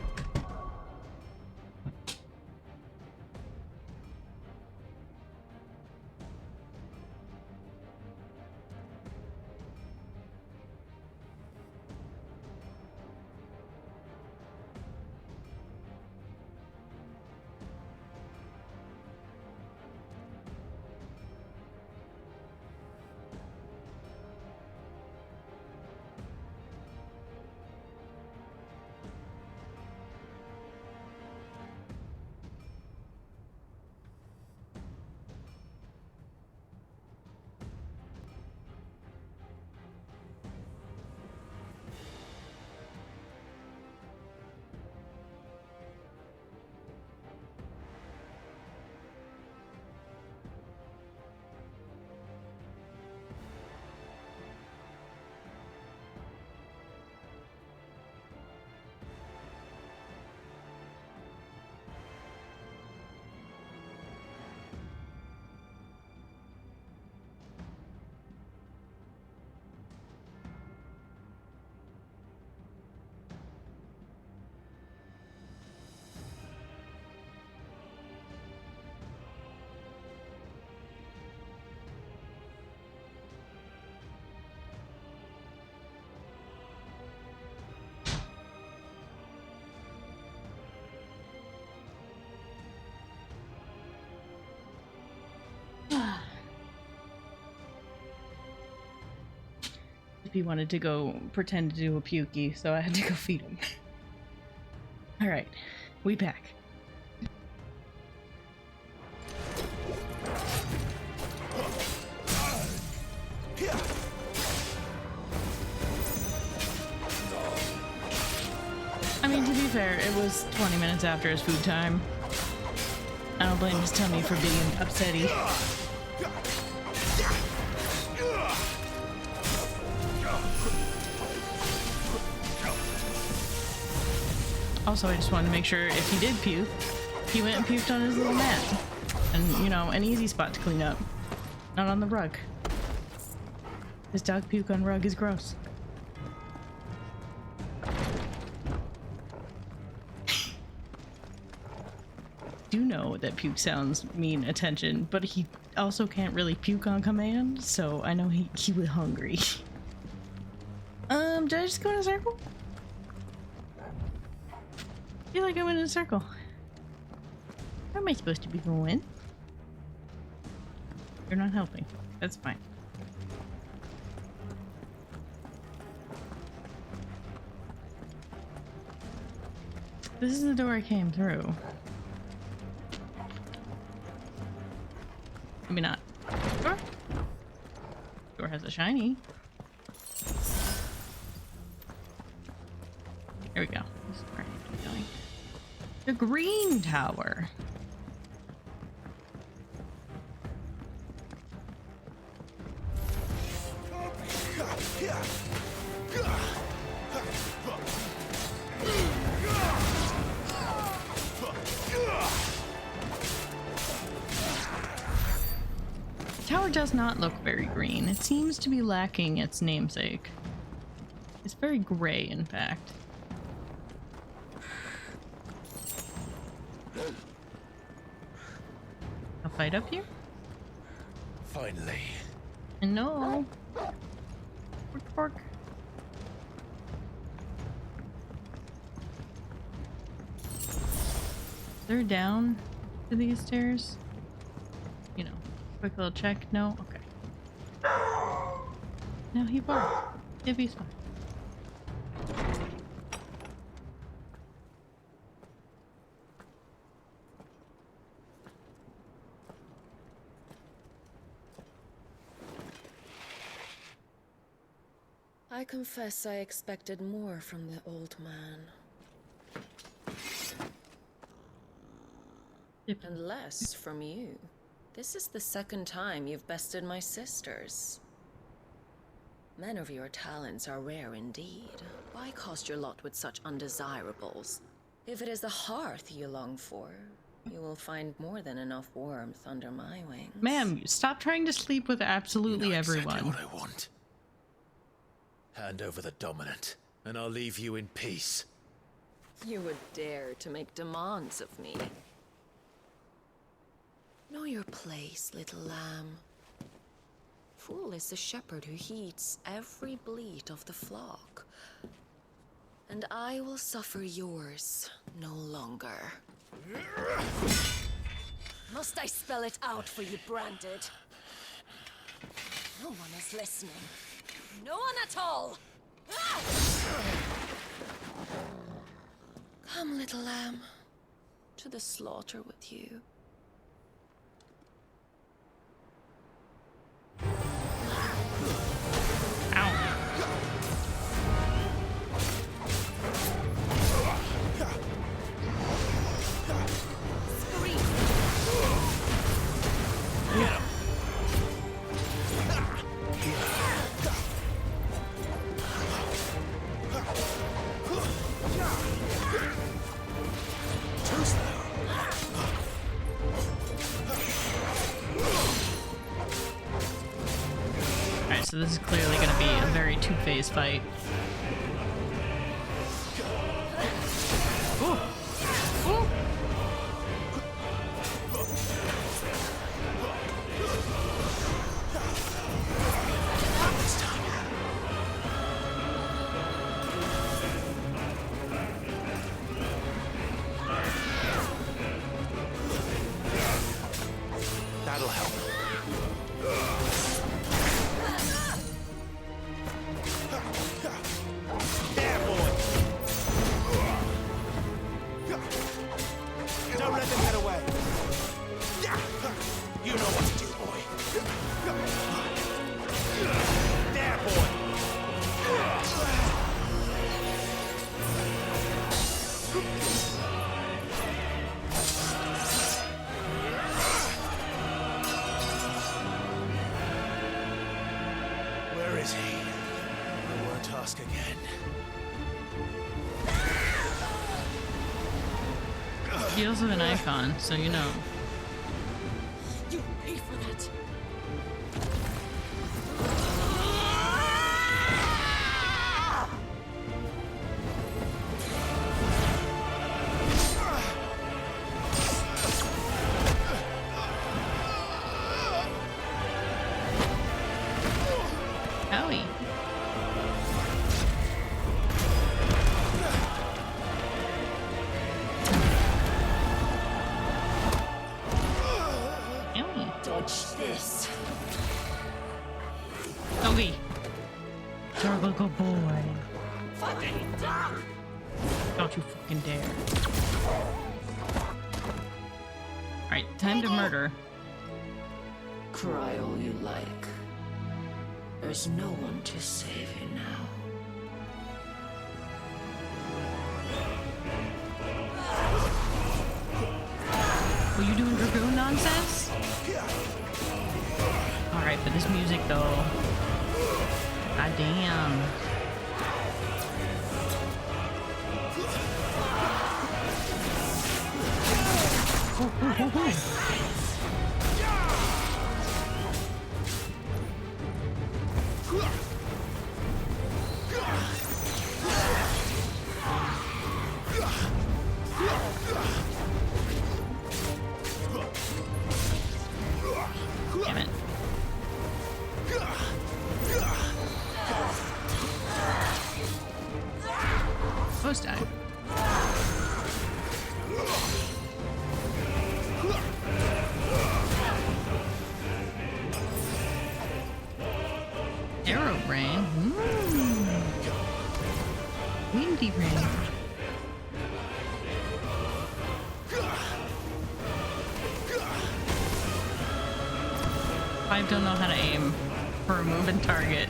A: He wanted to go pretend to do a pukey, so I had to go feed him. Alright, we back. I mean, to be fair, it was 20 minutes after his food time. I don't blame his tummy for being upsetty. Also, I just wanted to make sure if he did puke, he went and puked on his little mat. And, you know, an easy spot to clean up. Not on the rug. His dog puke on rug is gross. Do know that puke sounds mean attention, but he also can't really puke on command, so I know he was hungry. Did I just go in a circle? I feel like I went in a circle. Where am I supposed to be going? You're not helping. That's fine. This is the door I came through. Maybe not. Door? Door has a shiny. Here we go. This is where I need to be going. The green tower. The tower does not look very green. It seems to be lacking its namesake. It's very gray, in fact. A fight up here?
H: Finally.
A: No. Pork. They're down to these stairs. You know, quick little check. No? Okay. No, he barked. Gibby's fine.
N: I confess I expected more from the old man. And less from you. This is the second time you've bested my sisters. Men of your talents are rare indeed. Why cast your lot with such undesirables? If it is the hearth you long for, you will find more than enough warmth under my wings.
A: Ma'am, stop trying to sleep with absolutely everyone.
H: Exactly what I want. Hand over the dominant, and I'll leave you in peace.
N: You would dare to make demands of me. Know your place, little lamb. Fool is the shepherd who heeds every bleat of the flock. And I will suffer yours no longer.
I: Must I spell it out for you, Branded? No one is listening. No one at all! Ah!
N: Come, little lamb, to the slaughter with you.
A: Alright, so this is clearly going to be a very two-phase fight. Ooh. Ooh.
H: That'll help. There, boy! Don't let them get away! You know what to do, boy! There, boy! Where is he? I won't ask again.
A: He also an icon, so you know.
I: You pay for that!
A: Howie.
I: Dodge this!
A: Doggy. Terrible good boy.
I: Fucking dog!
A: Don't you fucking dare. Alright, time to murder.
N: Cry all you like. There's no one to save you now.
A: Were you doing Dragoon nonsense? Alright, but this music though. God damn. Damn it. Supposed to die. Arrow brain. Windy brain. I don't know how to aim for a moving target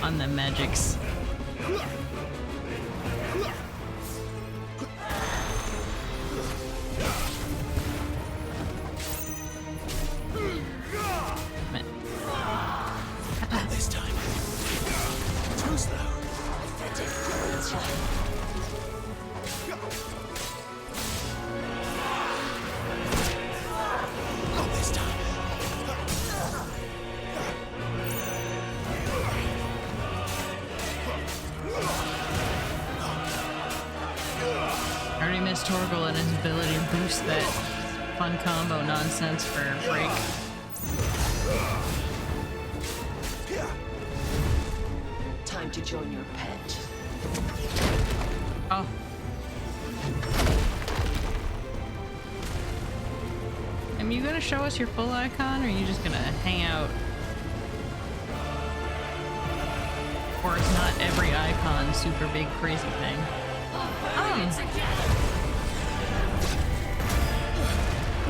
A: on the magics.
H: Not this time. Too slow. Not this time.
A: I already missed Torgal and his ability to boost that fun combo nonsense for break.
N: Time to join your pet.
A: Oh. Am you gonna show us your full icon, or are you just gonna hang out? Or is not every icon super big crazy thing? Oh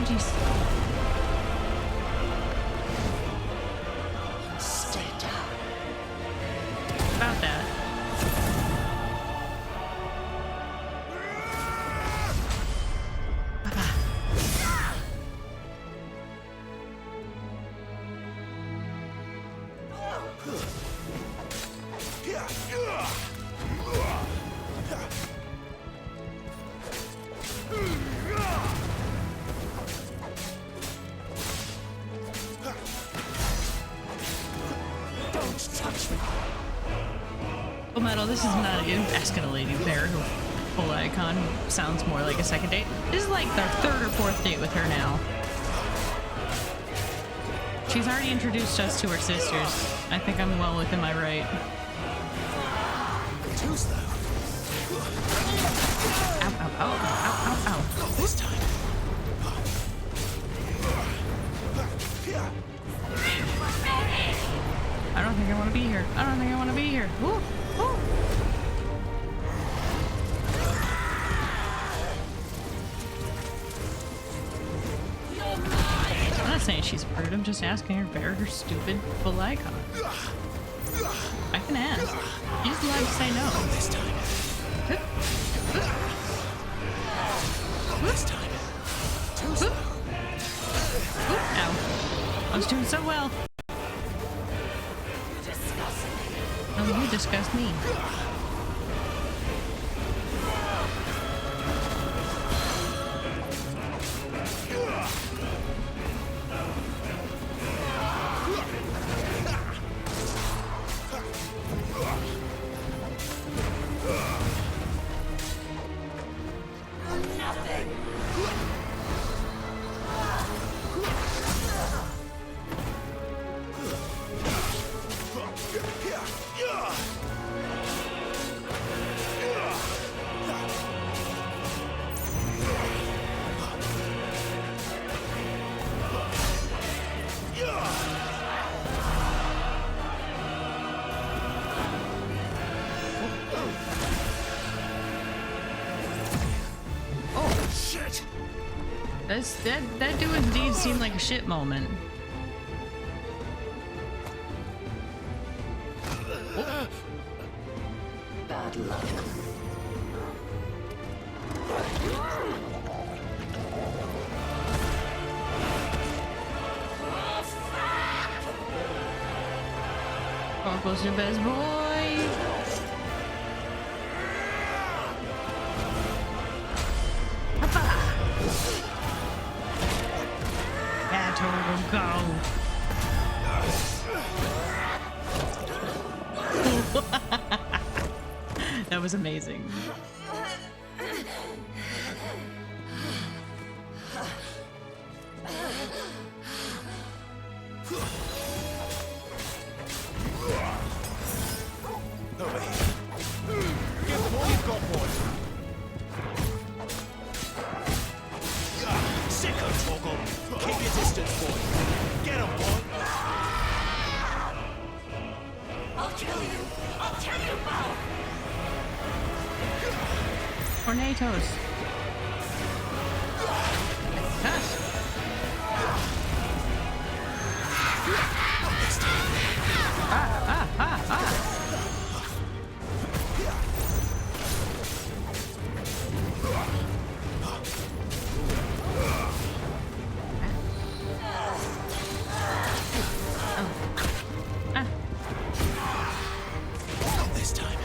A: jeez.
N: Stay down.
A: About that.
H: Don't touch me.
A: Full Metal, this is not asking a lady there who full icon sounds more like a second date. This is like their third or fourth date with her now. She's already introduced us to her sisters. I think I'm well within my right.
H: Too slow.
A: Ow, ow, ow, ow, ow, ow.
H: Not this time.
A: I don't think I want to be here. I don't think I want to be here. Woo, woo. I'm not saying she's rude. I'm just asking her for her stupid full icon. I can ask. You just allowed to say no.
H: This time. This time. Too slow.
A: Ow. I was doing so well. Oh, you disgust me. That do indeed seem like a shit moment. Oh.
N: Bad luck.
A: Oh, Torgal's your best boy. Yeah, Torgal, go. That was amazing.
H: Over here. Give them all you've got, boys. Sicko, Torgal. Keep your distance, boy. Get him, boy.
I: I'll kill you! I'll kill you both!
A: Tornadoes. Gosh.
H: Not this time.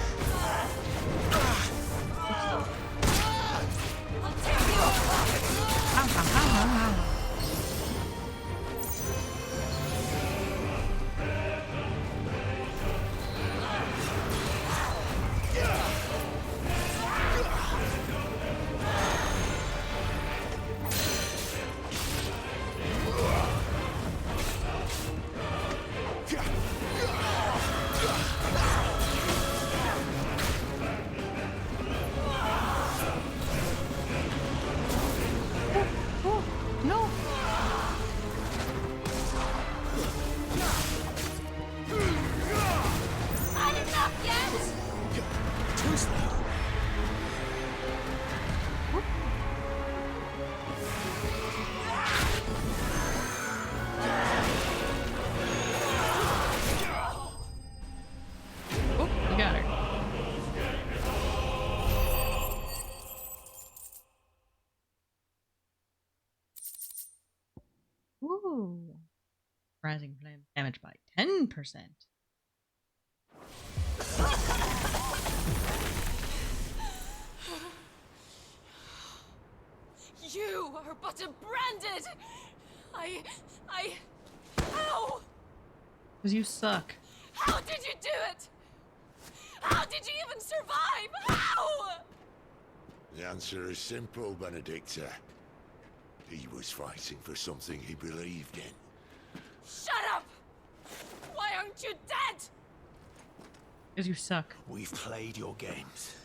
A: No.
I: Not enough yet!
H: Too slow.
A: Oh, you got her. Ooh. Rising flame damage by 10%.
I: You are but a branded! How?
A: Because you suck.
I: How did you do it? How did you even survive? How?
B: The answer is simple, Benedicta. He was fighting for something he believed in.
I: Shut up! Why aren't you dead?
A: Because you suck.
H: We've played your games.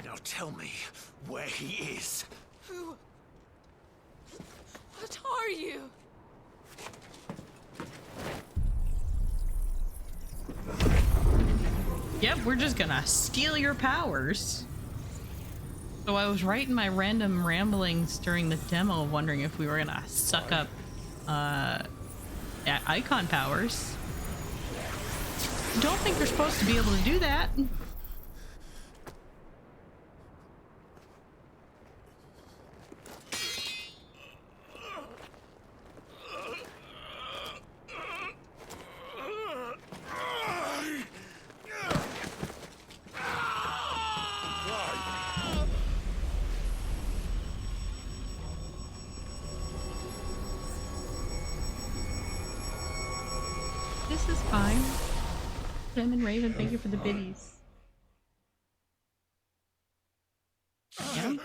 H: Now tell me where he is.
I: Who? What are you?
A: Yep, we're just gonna steal your powers. So I was right in my random ramblings during the demo wondering if we were gonna suck up icon powers. Don't think you're supposed to be able to do that. This is fine. Tim and Raven, thank you for the biddies. Yeah.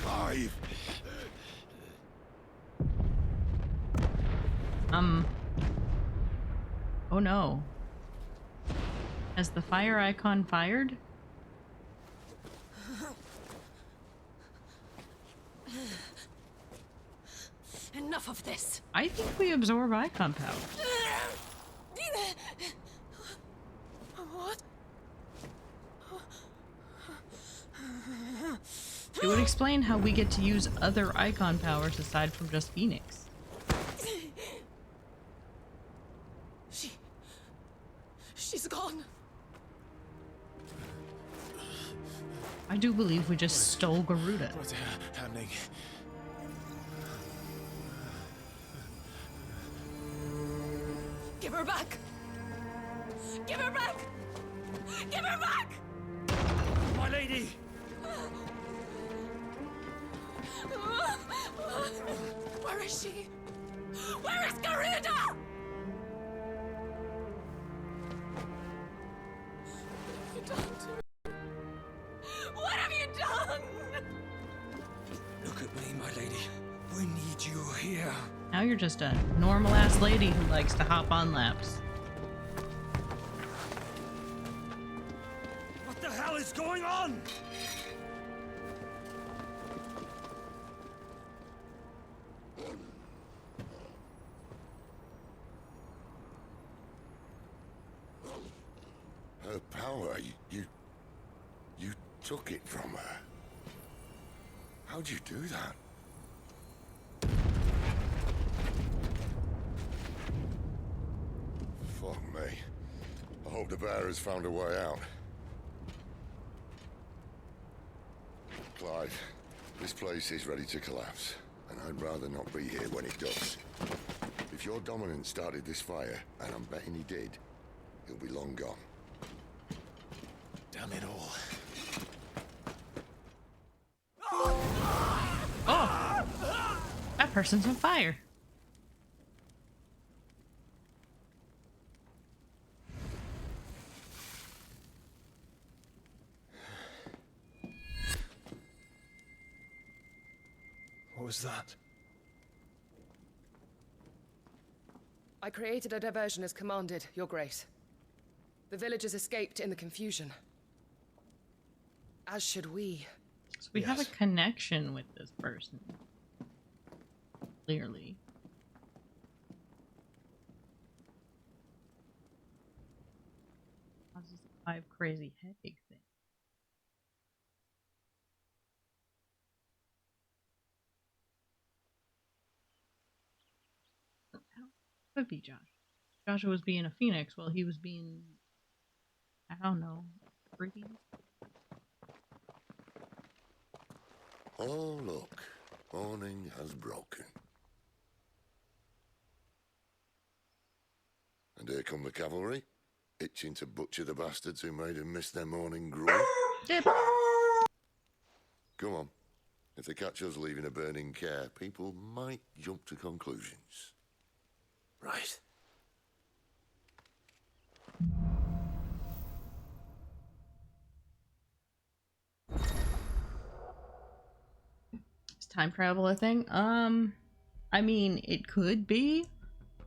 B: Clive!
A: Oh no. Has the fire icon fired?
I: Enough of this.
A: I think we absorb icon power.
I: What?
A: It would explain how we get to use other icon powers aside from just Phoenix.
I: She's gone.
A: I do believe we just stole Garuda.
H: What's happening?
I: Give her back. Give her back!
H: My lady!
I: Where is she? Where is Garuda? What have you done to me? What have you done?
F: Look at me, my lady. We need you here.
A: Now you're just a normal ass lady who likes to hop on laps.
H: What the hell is going on?
B: Her power, you took it from her. How'd you do that? Fuck me. I hope the bear has found a way out. Clive, this place is ready to collapse, and I'd rather not be here when it does. If your dominant started this fire, and I'm betting he did, he'll be long gone.
H: Damn it all.
A: Oh! That person's on fire.
H: What was that?
V: I created a diversion as commanded, Your Grace. The villagers escaped in the confusion. As should we.
A: So we have a connection with this person. Clearly. Causes a 5 crazy headache thing. Could be Josh. Joshua was being a phoenix while he was being, I don't know, freaky.
B: Oh, look. Morning has broken. And here come the cavalry, itching to butcher the bastards who made them miss their morning gruel.
A: Dip.
B: Come on. If they catch us leaving a burning care, people might jump to conclusions.
C: Right.
A: Is time travel a thing? I mean, it could be.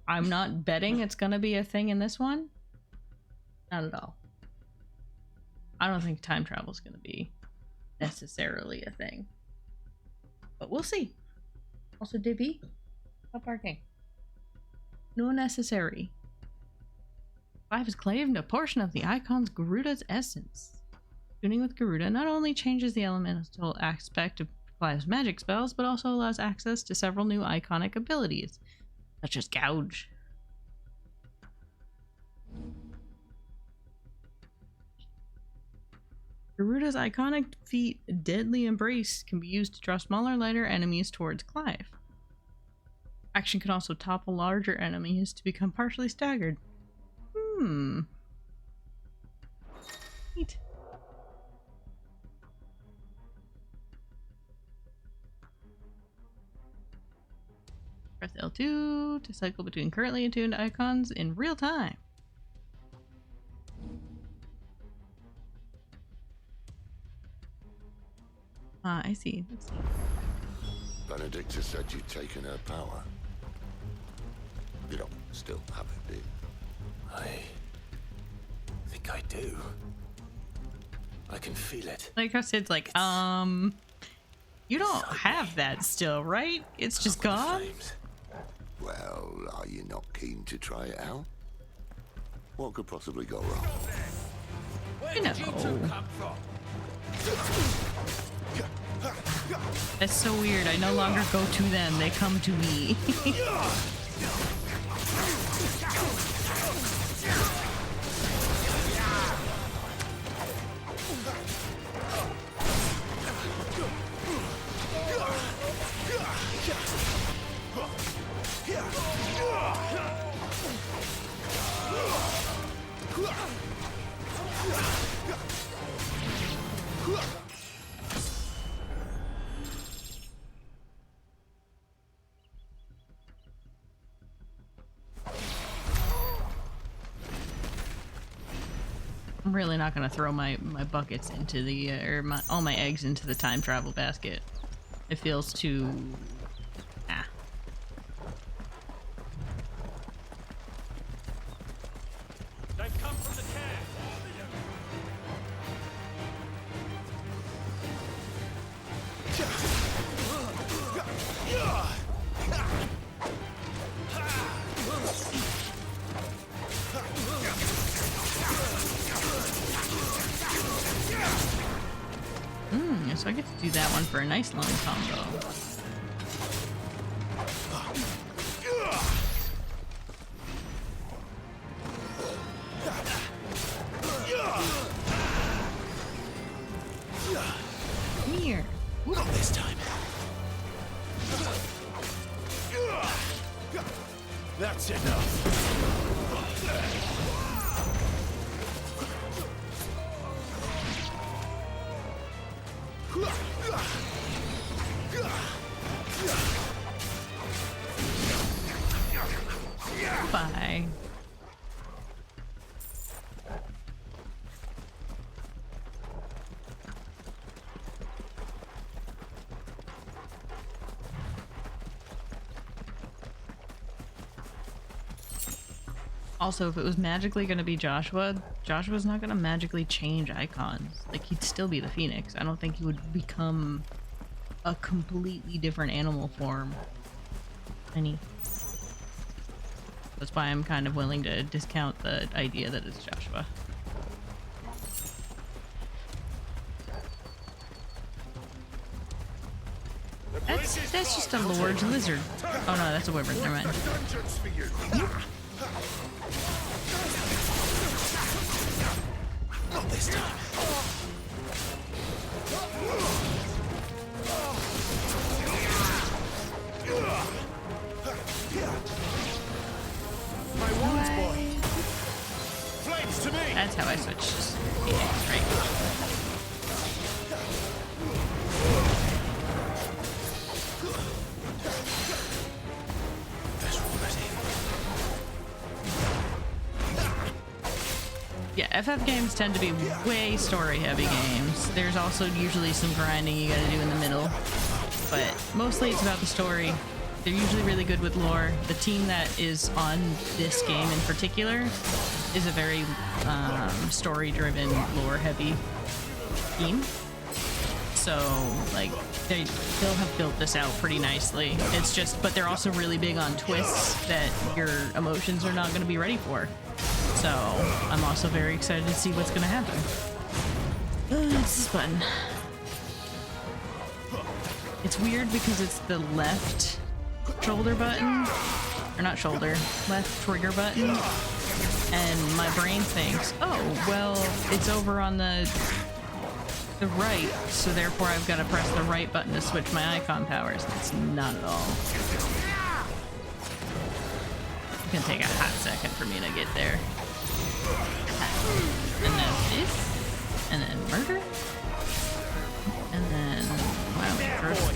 A: I'm not betting it's gonna be a thing in this one. Not at all. I don't think time travel is gonna be necessarily a thing. But we'll see. Also, Dippy, no parking. No necessary. 5 has claimed a portion of the icon's Garuda's essence. Tuning with Garuda not only changes the elemental aspect of Clive's magic spells, but also allows access to several new iconic abilities, such as Gouge. Garuda's iconic feat, Deadly Embrace, can be used to draw smaller, lighter enemies towards Clive. Action can also topple larger enemies to become partially staggered. Neat. Press L2 to cycle between currently attuned icons in real time. Ah, I see. Let's see.
B: Benedicta said you'd taken her power. You don't still have it, do you?
C: I think I do. I can feel it.
A: Like how Sid's like, you don't have that still, right? It's just gone?
B: Well, are you not keen to try it out? What could possibly go wrong?
H: Where
A: did you two
H: come from?
A: That's so weird. I no longer go to them. They come to me. I'm really not gonna throw my buckets into the all my eggs into the time travel basket. It feels too
H: They come from the cairn.
A: So I get to do that one for a nice long combo. Come here.
H: Not this time. That's enough.
A: Bye. Also, if it was magically going to be Joshua, Joshua's not going to magically change icons. Like, he'd still be the Phoenix. I don't think he would become a completely different animal form. That's why I'm kind of willing to discount the idea that it's Joshua. That's just a large lizard. Oh no, that's a wyvern. Never mind.
H: Not this time. My wounds, boy. Flames to me.
A: That's how I switched. Yeah, right. Yeah, FF games tend to be way story-heavy games. There's also usually some grinding you gotta do in the middle, but mostly it's about the story. They're usually really good with lore. The team that is on this game in particular is a very story-driven, lore-heavy team. So, like, they'll have built this out pretty nicely. It's just, but they're also really big on twists that your emotions are not going to be ready for. So, I'm also very excited to see what's going to happen. It's this button. It's weird because it's the left shoulder button, or not shoulder, left trigger button, and my brain thinks, oh, well, it's over on the right, so therefore I've got to press the right button to switch my icon powers. It's not at all. It's gonna take a hot second for me to get there. And then this, and then murder, and then wow, first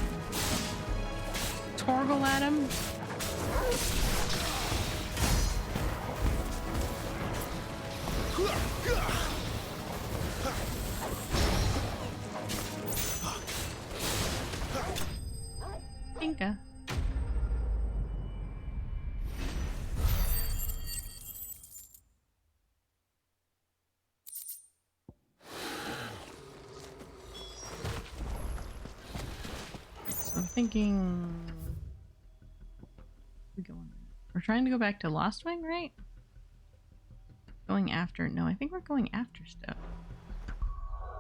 A: Torgal at him. Inca. So I'm thinking we're trying to go back to Lost Wing, right? Going after, no, I think we're going after stuff.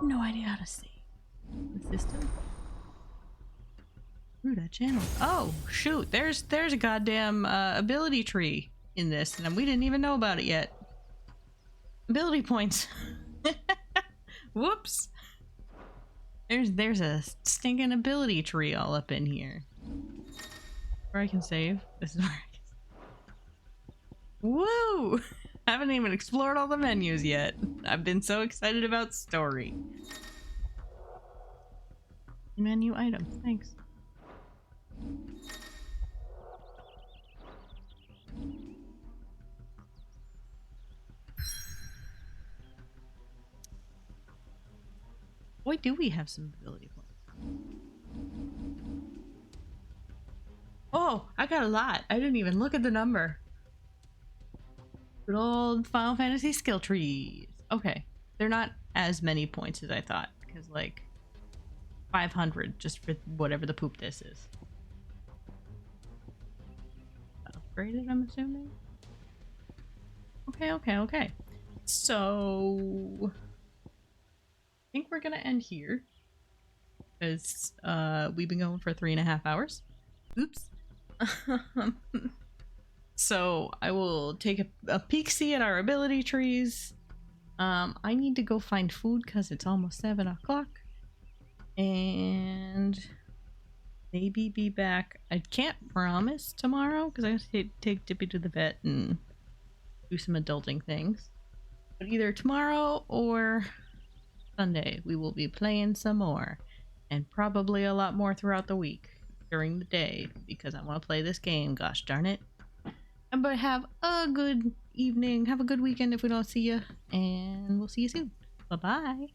A: No idea how to see the system. Ooh, that channel. Oh, shoot. There's a goddamn ability tree in this, and we didn't even know about it yet. Ability points. Whoops. There's a stinking ability tree all up in here. Where I can save. This is where I can. Woo! I haven't even explored all the menus yet. I've been so excited about story. Menu items, thanks. Why do we have some ability points? Oh, I got a lot. I didn't even look at the number. Good old Final Fantasy skill trees. Okay, they're not as many points as I thought, because like 500 just for whatever the poop this is. Upgraded, I'm assuming. Okay. So I think we're gonna end here because we've been going for 3.5 hours. Oops. So I will take a peek-see at our ability trees. I need to go find food because it's almost 7 o'clock. And maybe be back. I can't promise tomorrow because I have to take Dippy to the vet and do some adulting things. But either tomorrow or Sunday we will be playing some more. And probably a lot more throughout the week during the day because I want to play this game, gosh darn it. But have a good evening. Have a good weekend if we don't see you. And we'll see you soon. Bye-bye.